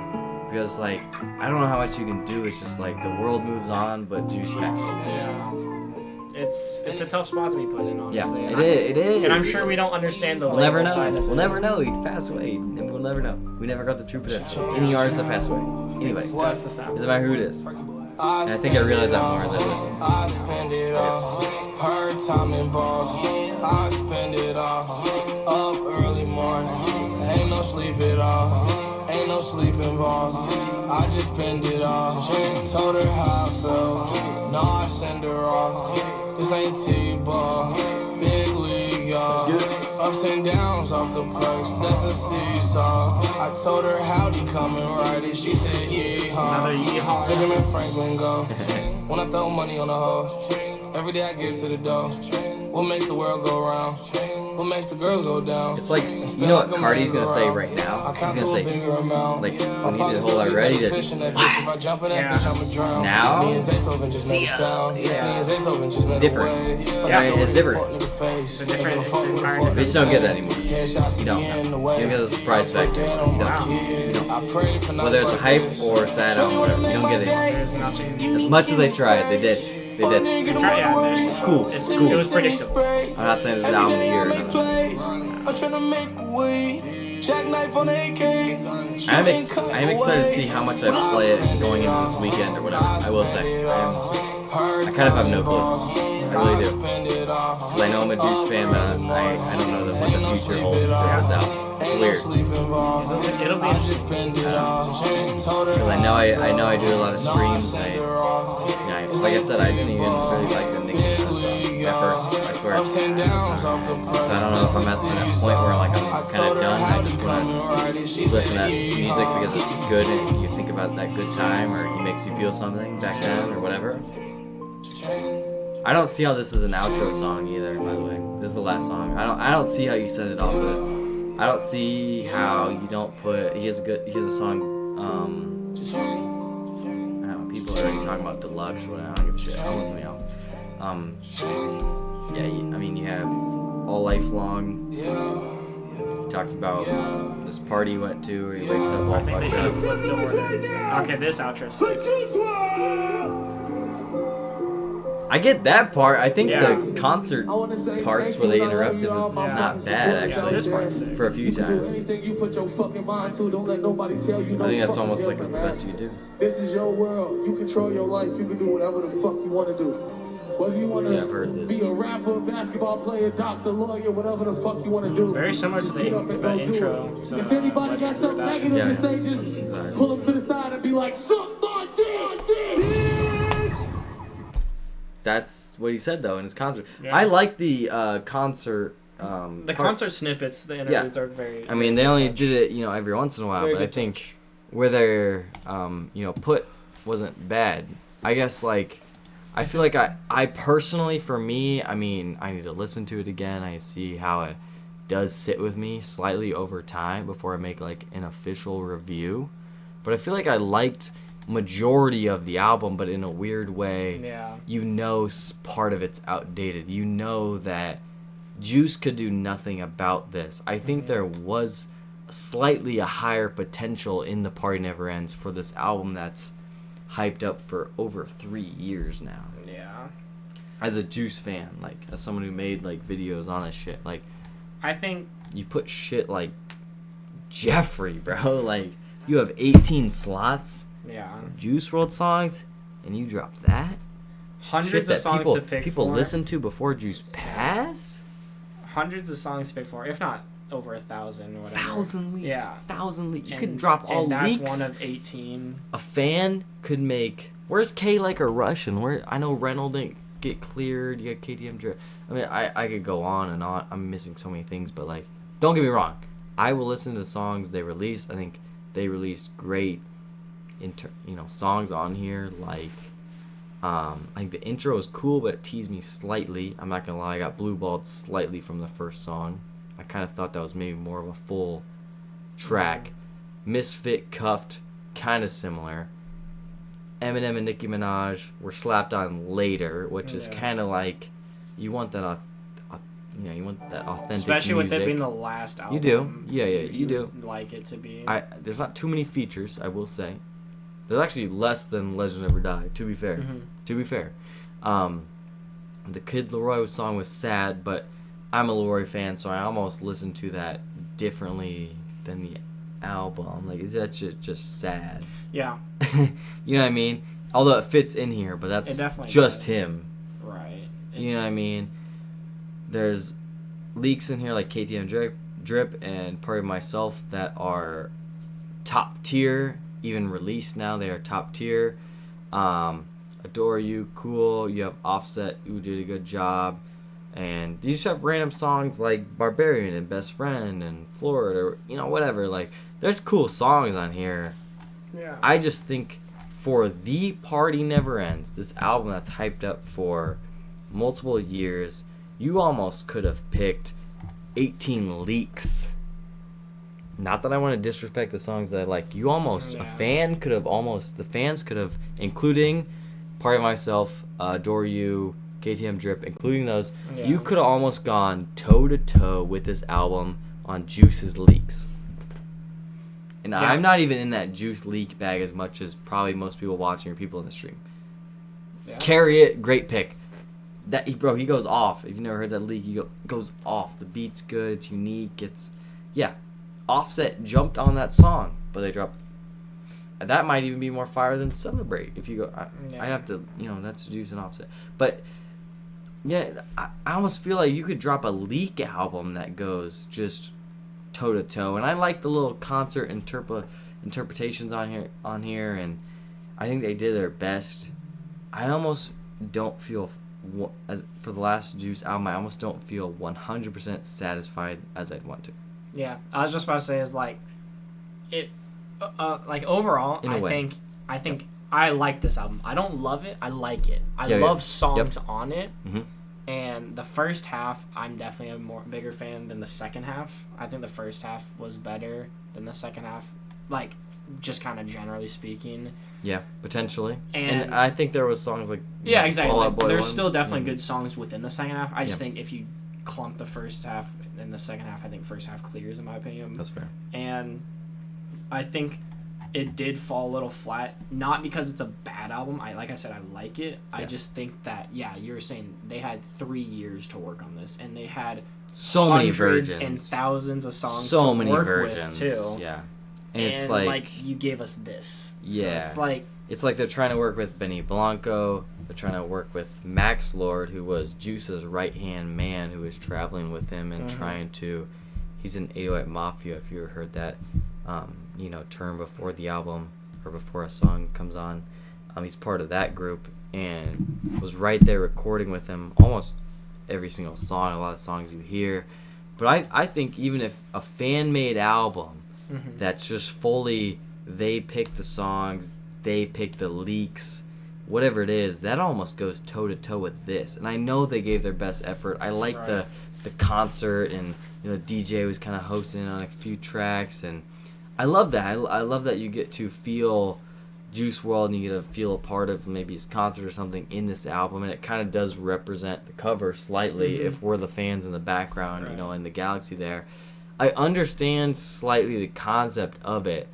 Because like I don't know how much you can do. It's just like the world moves on, but Juice passes. Yeah. It's a tough spot to be put in, honestly. Yeah, it is. And I'm sure we don't understand the We'll never label side know. of it. We'll never know. He passed away, and we'll never know. We never got the true potential. Any artist that passed away. Anyway, That's the sound. doesn't matter who it is. And I think I realized that more than this. I spend it all, her time involved. I spend it all, up early morning. Ain't no sleep at all, ain't no sleep involved. I just spend it all. Told her how I felt, no I send her off. This ain't T-ball, big league y'all. Ups and downs off the place, that's a seesaw. I told her howdy coming right, and she said yeehaw. Another yeehaw. Benjamin Franklin go. When I throw money on the hoe, every day I get to the dough. What makes the world go round? What makes the girls go down? It's like, you know what Cardi's gonna say right now? He's gonna say, like, when he did the whole already, that now, see ya. Yeah. Different. Yeah, it's different. It's a different environment. But you just don't get that anymore. You don't. You don't get the surprise factor. You don't. Whether it's a hype or a sad album, whatever, you don't get it anymore. There's nothing. As much as they tried, they did. They did. It's cool. It's cool. It was predictable. I'm not saying this is album of the year. No. I'm trying to make way. Jackknife on AK. I am excited to see how much I play it going into this weekend or whatever. I will say. I kind of have no clue. I really do. Because I know I'm a Juice fan, but I don't know what the future holds for this album. It's weird. It'll be interesting. Because I know I do a lot of streams. And like I said, I didn't even really like the Nicki Minaj song at first. I swear. So I don't know if I'm at that point where like I'm kind of done. I just want to listen to that music because it's good and you think about that good time or it makes you feel something back then or whatever. I don't see how this is an outro song either. By the way, this is the last song. I don't see how you set it off with this. I don't see how you don't put. He has a song. I don't know. People are already talking about Deluxe or whatever. I don't give a shit. I'm listening out. Yeah. You have All Life Long. He talks about this party he went to where he wakes up all I think they fucked should have up. flipped order. Okay, this outro sucks. I get that part. I think Yeah. the concert parts where they interrupted was not bad actually. this part's sick. For a few times. Anything you put your fucking mind to, don't let nobody tell you. I think that's almost like the best you could do. This is your world. You control your life. You can do whatever the fuck you want to do. Whether you want Yeah, I've heard to this. be a rapper, basketball player, doctor, lawyer, whatever the fuck you want to do. Very similar to Just the get up and go do intro it. to, If anybody got Legends something Never Die. negative Yeah, to say, yeah. just Exactly. pull them to the side and be like, suck my dick, bitch. That's what he said though in his concert. Yeah. I like the concert. The parts. concert snippets, the interludes are very. I mean, they only did it, every once in a while, Very but I good think where they're, put wasn't bad. I guess like, I feel like I personally, for me, I mean, I need to listen to it again. I see how it does sit with me slightly over time before I make like an official review. But I feel like I liked majority of the album, but in a weird way. Yeah. You know, part of it's outdated. You know that Juice could do nothing about this. I think there was slightly a higher potential in The Party Never Ends for this album that's hyped up for over 3 years now. Yeah. As a Juice fan, like as someone who made like videos on this shit, like I think you put shit like Jeffrey, bro, like you have 18 slots, Juice WRLD songs, and you drop that. Hundreds of songs to pick people for. listen to before Juice Pass. Hundreds of songs to pick for, if not over 1,000 or whatever. 1,000 leaks. Yeah. 1,000 leaks. You And- could drop all and that's leaks. one of 18. A fan could make. Where's K Like a Russian? Where I know Reynolds didn't get cleared. You got KTM drip. I mean, I could go on and on. I'm missing so many things, but like, don't get me wrong. I will listen to the songs they released. I think they released great, songs on here. Like, I think the intro is cool, but it teased me slightly. I'm not gonna lie. I got blueballed slightly from the first song. I kind of thought that was maybe more of a full track. Misfit, Cuffed, kind of similar. Eminem and Nicki Minaj were slapped on later, which is kind of like you want that you want that authentic Especially music. with it being the last album. You do. Yeah, you do. Like it to be. There's not too many features, I will say. There's actually less than Legend Never Die, to be fair. Mm-hmm. To be fair. The Kid Leroy song was sad, but I'm a Leroy fan, so I almost listened to that differently than the album. Like, that's just sad. Yeah. You know what I mean? Although it fits in here, but that's just him. Right. You know what I mean? There's leaks in here like KTM Drip and Part of Myself that are top tier. Even released now, they are top tier. Adore You, cool. You have Offset, who did a good job. And you just have random songs like Barbarian and Best Friend and Florida, or, whatever. Like, there's cool songs on here. Yeah. I just think for The Party Never Ends, this album that's hyped up for multiple years, you almost could have picked 18 leaks. Not that I want to disrespect the songs that I like. You almost, the fans could have, including Part of Myself, Adore You, KTM Drip, including those, you could have almost gone toe-to-toe with this album on Juice's leaks. And I'm not even in that Juice leak bag as much as probably most people watching or people in the stream. Yeah. Carry It, great pick. He goes off. If you've never heard that leak, he goes off. The beat's good, it's unique, Offset jumped on that song, but they dropped. That might even be more fire than Celebrate. If you go, I have to, that's Juice and Offset. But yeah, I almost feel like you could drop a leak album that goes just toe to toe. And I like the little concert interpretations on here, and I think they did their best. I almost don't feel as for the last Juice album. I almost don't feel 100% satisfied as I'd want to. Yeah, I was just about to say is like, it, like overall, I think I like this album. I don't love it. I like it. I love songs on it. Mm-hmm. And the first half, I'm definitely a bigger fan than the second half. I think the first half was better than the second half, like just kind of generally speaking. Yeah, potentially. And I think there was songs like exactly. Fall Out Boy There's 1. still definitely good songs within the second half. I just think if you clump the first half and the second half, I think first half clears in my opinion. That's fair. And I think it did fall a little flat, not because it's a bad album. Like I said, I like it. I just think that you were saying they had 3 years to work on this, and they had so many versions and thousands of songs. So to many work versions with too. Yeah, and it's like you gave us this. Yeah, so it's like they're trying to work with Benny Blanco. They're trying to work with Max Lord, who was Juice's right-hand man, who was traveling with him and trying to. He's in 808 Mafia, if you ever heard that, term before the album or before a song comes on. He's part of that group and was right there recording with him almost every single song, a lot of songs you hear. But I think even if a fan-made album that's just fully they pick the songs, they pick the leaks, whatever it is, that almost goes toe to toe with this. And I know they gave their best effort. I like Right. the concert, and the DJ was kind of hosting on a few tracks, and I love that. I love that you get to feel Juice WRLD and you get to feel a part of maybe his concert or something in this album, and it kind of does represent the cover slightly if we're the fans in the background, Right. in the galaxy there. I understand slightly the concept of it.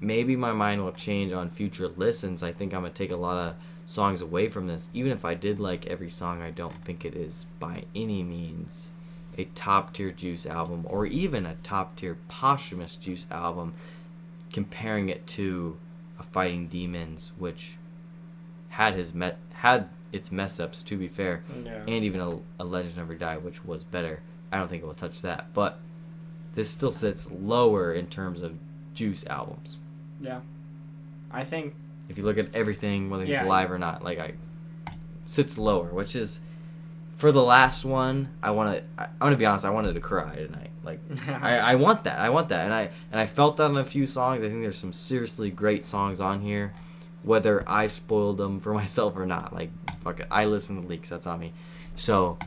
Maybe my mind will change on future listens. I think I'm going to take a lot of songs away from this. Even if I did like every song, I don't think it is by any means a top-tier Juice album, or even a top-tier posthumous Juice album, comparing it to a Fighting Demons, which had its mess-ups, to be fair, Yeah. and even a Legend Never Die, which was better. I don't think it will touch that, but this still sits lower in terms of Juice albums. Yeah. I think If you look at everything, whether he's Yeah. live or not, sits lower, which is, for the last one, I'm gonna be honest, I wanted to cry tonight. I want that, and I felt that on a few songs. I think there's some seriously great songs on here, whether I spoiled them for myself or not. Fuck it, I listen to leaks, that's on me. So,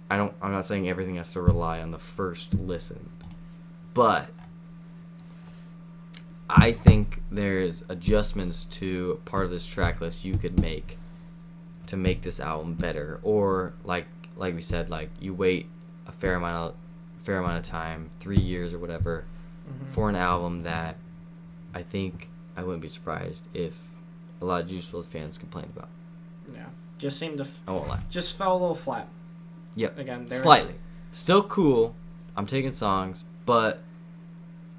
I'm not saying everything has to rely on the first listen, but I think there's adjustments to part of this track list you could make to make this album better, or like we said, you wait a fair amount of time, 3 years or whatever, for an album that I think I wouldn't be surprised if a lot of Juice WRLD fans complained about. yeah, just seemed to I won't lie. just fell a little flat. Yep. Again, there's Slightly. Still cool. I'm taking songs, but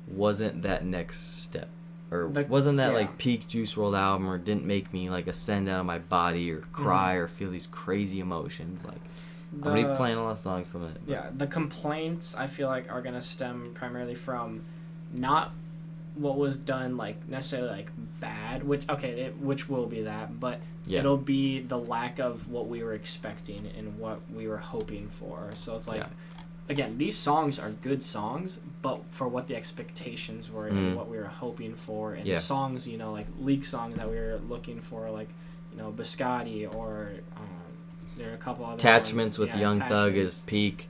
wasn't that next step, or wasn't that yeah. peak Juice WRLD album, or didn't make me ascend out of my body or cry or feel these crazy emotions. I'm gonna be playing a lot of songs from it. Yeah, the complaints I feel like are gonna stem primarily from not what was done necessarily bad, which will be that, but Yeah. it'll be the lack of what we were expecting and what we were hoping for. So it's Yeah. again, these songs are good songs, but for what the expectations were and what we were hoping for, and Yeah. songs, leak songs that we were looking for, Biscotti, or there are a couple other Attachments ones. with Young Thug is Attachments. peak.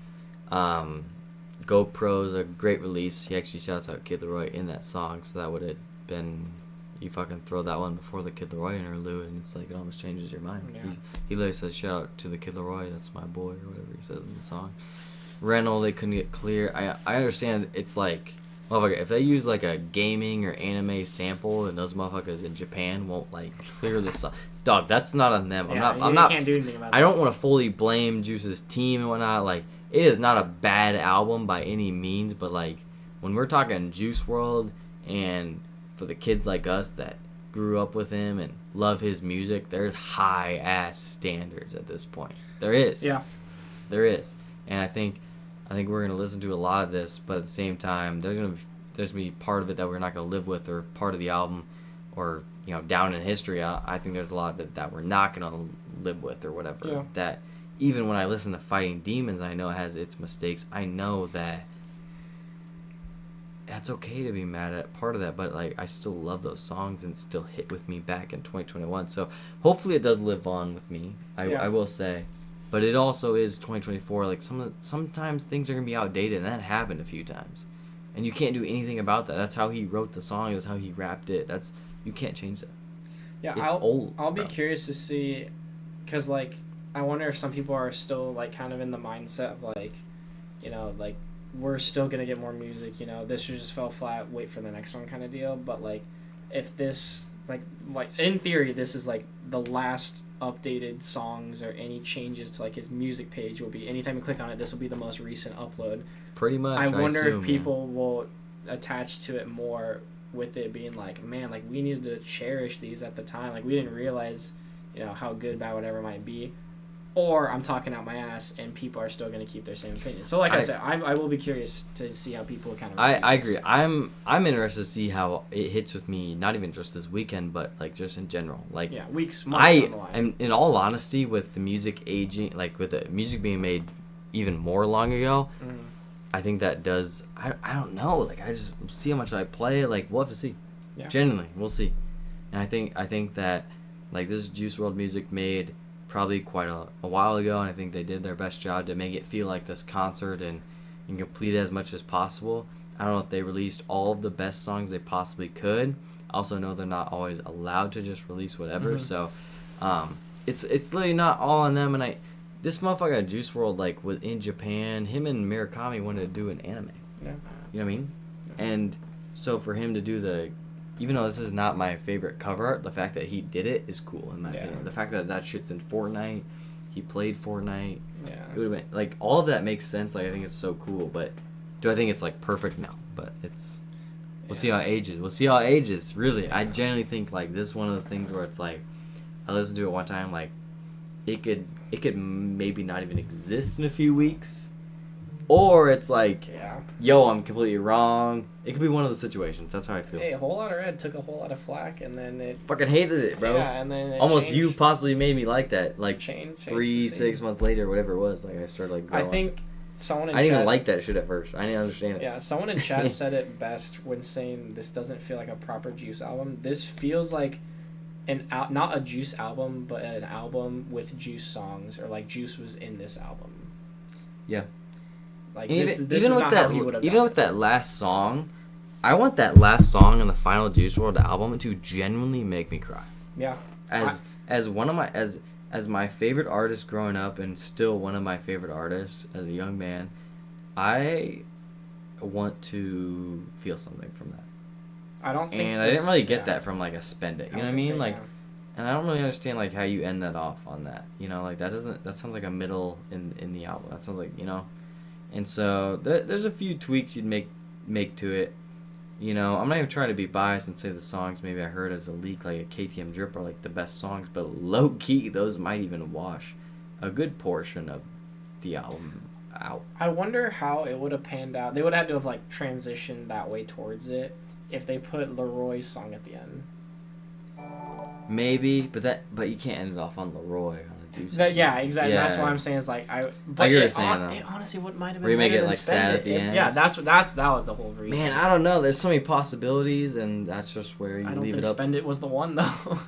GoPro's a great release. He actually shouts out Kid Laroi in that song, so that would have been, you fucking throw that one before the Kid Laroi interlude, and it's it almost changes your mind. Yeah. He literally says, shout out to the Kid Laroi, that's my boy, or whatever he says in the song. Rental, they couldn't get clear. I understand it's motherfucker, if they use a gaming or anime sample, and those motherfuckers in Japan won't clear the song, dog, that's not on them. Yeah, I'm not can't do anything about I that. don't want to fully blame Juice's team and whatnot. It is not a bad album by any means, but when we're talking Juice WRLD, and for the kids like us that grew up with him and love his music, there's high ass standards at this point. There is. Yeah. There is. And I think we're gonna listen to a lot of this, but at the same time, there's gonna be part of it that we're not gonna live with, or part of the album, or down in history. I think there's a lot of it that we're not gonna live with, or whatever. Yeah. That even when I listen to Fighting Demons, I know it has its mistakes. I know that's okay to be mad at part of that, but I still love those songs and still hit with me back in 2021. So hopefully it does live on with me. I will say. But it also is 2024. Sometimes things are gonna be outdated, and that happened a few times, and you can't do anything about that. That's how he wrote the song. That's how he rapped it. You can't change that. Yeah, It's old. I'll be bro. curious to see, because I wonder if some people are still kind of in the mindset of we're still gonna get more music. This just fell flat. Wait for the next one, kind of deal. But if this in theory, this is the last updated songs or any changes to his music page will be, anytime you click on it, this will be the most recent upload. Pretty much. I wonder assume, if people will attach to it more, with it being man, we needed to cherish these at the time. We didn't realize how good, bad, whatever it might be. Or I'm talking out my ass, and people are still going to keep their same opinion. So, I said, I will be curious to see how people kind of. I agree. I'm interested to see how it hits with me. Not even just this weekend, but just in general. Weeks, months down the line. And in all honesty, with the music aging, with the music being made even more long ago, I think that does. I don't know. I just see how much I play. We'll have to see. Yeah. Genuinely, we'll see. And I think that Like, this is Juice WRLD music made probably quite a while ago, and I think they did their best job to make it feel like this concert and complete it as much as possible. I don't know if they released all of the best songs they possibly could. I also know they're not always allowed to just release whatever, so it's literally not all on them. And this motherfucker Juice WRLD, like, was in Japan. Him and Murakami wanted to do an anime. Yeah. You know what I mean? Yeah. And so for him to do even though this is not my favorite cover art, the fact that he did it is cool in my opinion. The fact that shit's in Fortnite, he played Fortnite. Yeah. It would have been, like, all of that makes sense. Like, I think it's so cool, but do I think it's, like, perfect? No. But we'll see how it ages. We'll see how it ages, really. I genuinely think, like, this is one of those things where it's like, I listened to it one time, like, it could maybe not even exist in a few weeks. Or it's like, yo, I'm completely wrong. It could be one of those situations. That's how I feel. Hey, a whole lot of Red took a whole lot of flack, and then it... Fucking hated it, bro. Yeah, and then it almost changed. You possibly made me like that. Like, Changed 6 months later, whatever it was. Like, I started, like, growing. I think someone in I didn't chat... even like that shit at first. I didn't understand it. Yeah, someone in chat said it best when saying this doesn't feel like a proper Juice album. This feels like not a Juice album, but an album with Juice songs, or like Juice was in this album. Yeah. Like, even is not how he would have even with that last song, I want that last song on the final Juice WRLD album to genuinely make me cry. Yeah. As one of my as my favorite artist growing up, and still one of my favorite artists as a young man, I want to feel something from that. I don't think. And I didn't really get that from, like, a Spend It. You know what I mean? Like, yeah. and I don't really understand, like, how you end that off on that. You know, like, that sounds like a middle in the album. That sounds like, you know. And so there's a few tweaks you'd make to it. You know, I'm not even trying to be biased and say the songs maybe I heard as a leak, like a KTM Drip, are like the best songs, but low key those might even wash a good portion of the album out. I wonder how it would have panned out. They would have had to have, like, transitioned that way towards it if they put Leroy's song at the end. Maybe, but you can't end it off on Leroy. Yeah, exactly. Yeah. That's why I'm saying it's like But it honestly would might have been. Remake better it than like Spend sad It. at the end. Yeah, that was the whole reason. Man, I don't know. There's so many possibilities, and that's just where you leave it up. I don't think Spend It was the one though.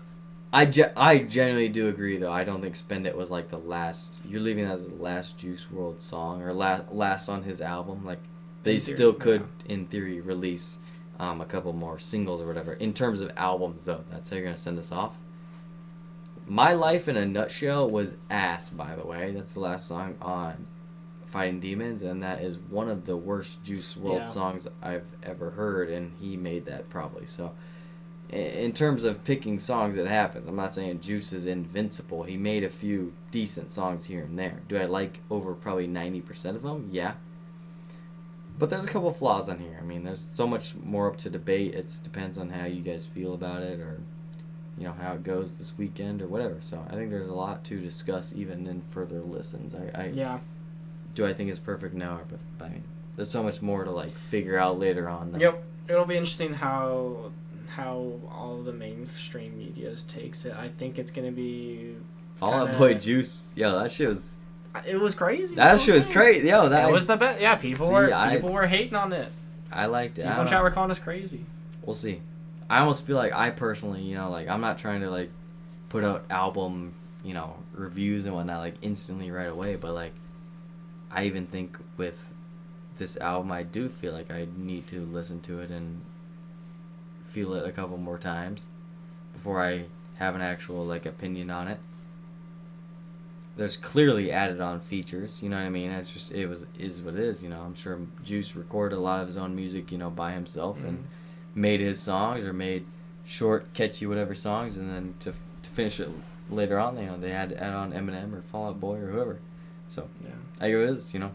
I genuinely do agree though. I don't think Spend It was like the last. You're leaving that as the last Juice WRLD song or last on his album. Like, they still could, in theory, release a couple more singles or whatever. In terms of albums, though, that's how you're gonna send us off. My Life in a Nutshell was ass, by the way. That's the last song on Fighting Demons, and that is one of the worst Juice WRLD songs I've ever heard, and he made that probably. So, in terms of picking songs, it happens. I'm not saying Juice is invincible. He made a few decent songs here and there. Do I like over probably 90% of them? Yeah. But there's a couple flaws on here. I mean, there's so much more up to debate. It depends on how you guys feel about it, or, you know, how it goes this weekend or whatever. So I think there's a lot to discuss even in further listens. Do I think it's perfect? No, but I mean, there's so much more to, like, figure out later on. Yep, it'll be interesting how all the mainstream medias takes it. I think it's gonna be. Fall Out Boy Juice, yo, that shit was. It was crazy. That shit was crazy, yo. That was the best. Yeah, people were hating on it. I liked it. People in chat were calling us crazy. We'll see. I almost feel like I personally, you know, like, I'm not trying to, like, put out album, you know, reviews and whatnot, like, instantly right away, but, like, I even think with this album, I do feel like I need to listen to it and feel it a couple more times before I have an actual, like, opinion on it. There's clearly added on features, you know what I mean? It's just, is what it is, you know. I'm sure Juice recorded a lot of his own music, you know, by himself, and made his songs, or made short, catchy, whatever songs, and then to finish it later on, you know, they had to add on Eminem or Fall Out Boy or whoever. So, I go, it is, you know.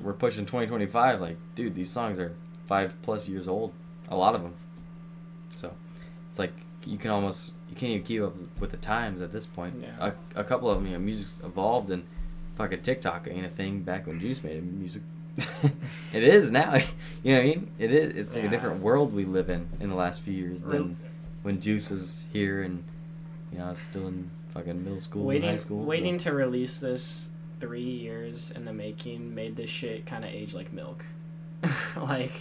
We're pushing 2025, like, dude, these songs are 5+ years old, a lot of them. So, it's like, you can't even keep up with the times at this point. Yeah. A couple of them, you know, music's evolved, and fucking TikTok ain't a thing back when Juice made music. It is now. You know what I mean? It is. It's like a different world we live in the last few years than when Juice was here and, you know, still in fucking middle school and high school. Waiting to release this 3 years in the making made this shit kind of age like milk. Like,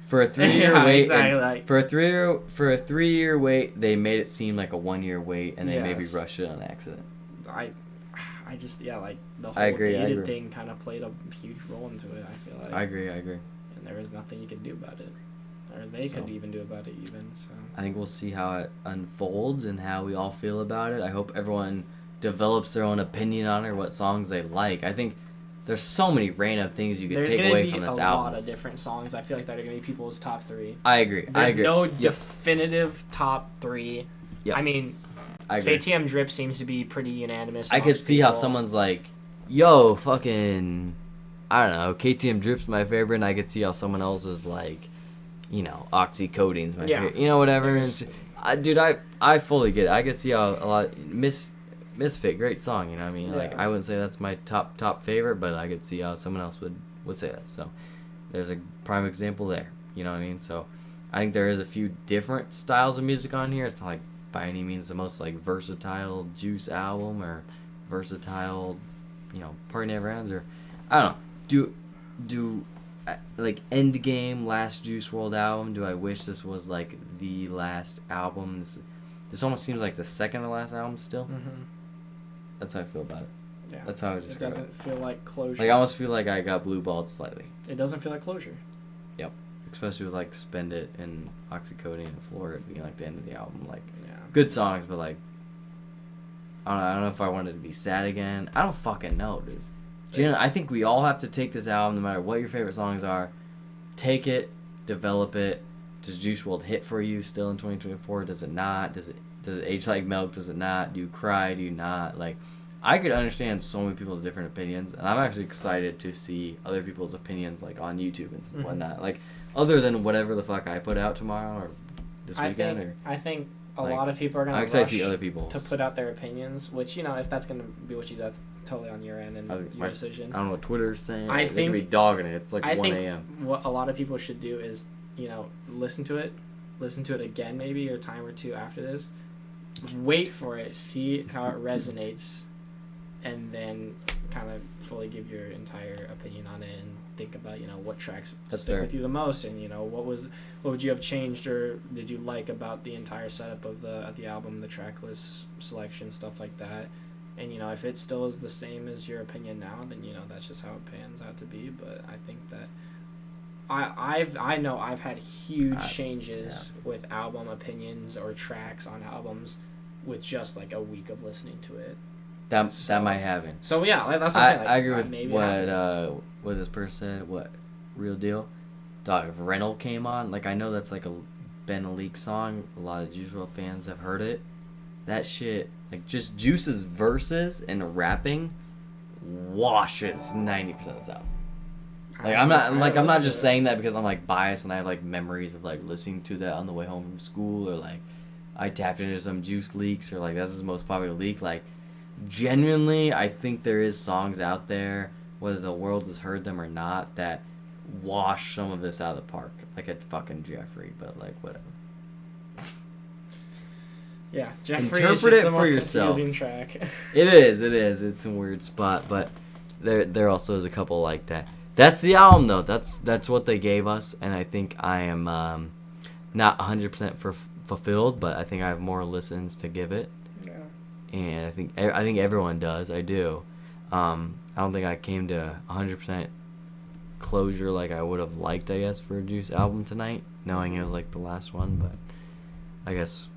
For a 3-year Yeah, wait, exactly, like- for a 3-year wait, they made it seem like a 1-year wait, and they maybe Yes. rushed it on accident. I just like the I whole agree, dated thing kind of played a huge role into it. I feel like. I agree. And there was nothing you could do about it, or they could even do about it even. So. I think we'll see how it unfolds and how we all feel about it. I hope everyone develops their own opinion on it, or what songs they like. I think there's so many random things you could take away from this There's album. a lot of different songs. I feel like that are gonna be people's top 3. I agree. There's no definitive top 3. Yep. I mean, I agree. KTM Drip seems to be pretty unanimous. I could see how someone's like, yo, fucking, I don't know, KTM Drip's my favorite, and I could see how someone else is like, you know, Oxycodene's my favorite. You know, whatever. Dude, I fully get it. I could see how a lot, Misfit, great song, you know what I mean? Yeah. Like, I wouldn't say that's my top favorite, but I could see how someone else would say that. So, there's a prime example there, you know what I mean? So, I think there is a few different styles of music on here. It's not like by any means the most like versatile Juice album or versatile, you know, Party Never Ends, or I don't know. Do like Endgame, last Juice WRLD album, do I wish this was like the last album? This almost seems like the second to last album still. Mm-hmm. That's how I feel about it. Yeah. That's how I just. It doesn't feel like closure. Like I almost feel like I got blue balled slightly. It doesn't feel like closure. Yep. Especially with like Spend It and Oxycodone and Florida being like the end of the album. Like good songs, but like I don't know if I wanted to be sad again. I don't fucking know, dude. I think we all have to take this album, no matter what your favorite songs are. Take it, develop it. Does Juice WRLD hit for you still in 2024? Does it not? Does it age like milk? Does it not? Do you cry? Do you not? Like, I could understand so many people's different opinions, and I'm actually excited to see other people's opinions like on YouTube and whatnot. Like, other than whatever the fuck I put out tomorrow or this weekend. I think a like, lot of people are gonna I'm excited rush to see other people's to put out their opinions, which, you know, if that's gonna be what you do, that's totally on your end and your decision. I don't know what Twitter's saying. I They think could be dogging it. It's like 1 think a.m. what a lot of people should do is, you know, listen to it again maybe or time or two after this, wait for it, see how it resonates, and then kind of fully give your entire opinion on it and think about, you know, what tracks stick with you the most, and, you know, what would you have changed or did you like about the entire setup of the album, the track list selection, stuff like that. And, you know, if it still is the same as your opinion now, then, you know, that's just how it pans out to be. But I think that I know I've had huge changes with album opinions or tracks on albums with just like a week of listening to it. That might happen. So yeah, that's what I'm saying. Like, I agree with what this person said. What Real Deal? Dog, if Rental came on, like, I know that's like been a leak song. A lot of Juice WRLD fans have heard it. That shit, like, just Juice's verses and rapping washes 90% of this album. Like, I'm not just saying that because I'm like biased and I have like memories of like listening to that on the way home from school, or like I tapped into some Juice leaks, or like that's his most popular leak. Like, genuinely, I think there is songs out there, whether the world has heard them or not, that wash some of this out of the park. Like a fucking Jeffrey, but like whatever. Yeah, Jeffrey Interpret is just it the for most yourself. confusing track. It is. It's a weird spot, but there also is a couple like that. That's the album, though. That's what they gave us, and I think I am not 100% fulfilled, but I think I have more listens to give it. Yeah. And I think everyone does. I do. I don't think I came to 100% closure like I would have liked, I guess, for a Juice album tonight, knowing it was like the last one. But I guess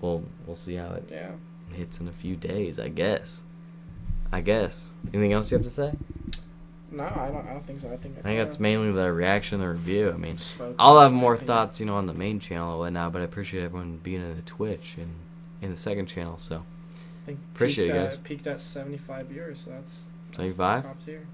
we'll see how it hits in a few days. I guess. Anything else you have to say? No, I don't think so. I think that's mainly the reaction, the review. I mean, I'll have more thoughts, you know, on the main channel and whatnot, but I appreciate everyone being in the Twitch and in the second channel, so I think appreciate it, guys. Peaked at 75 viewers, so that's 75? top tier.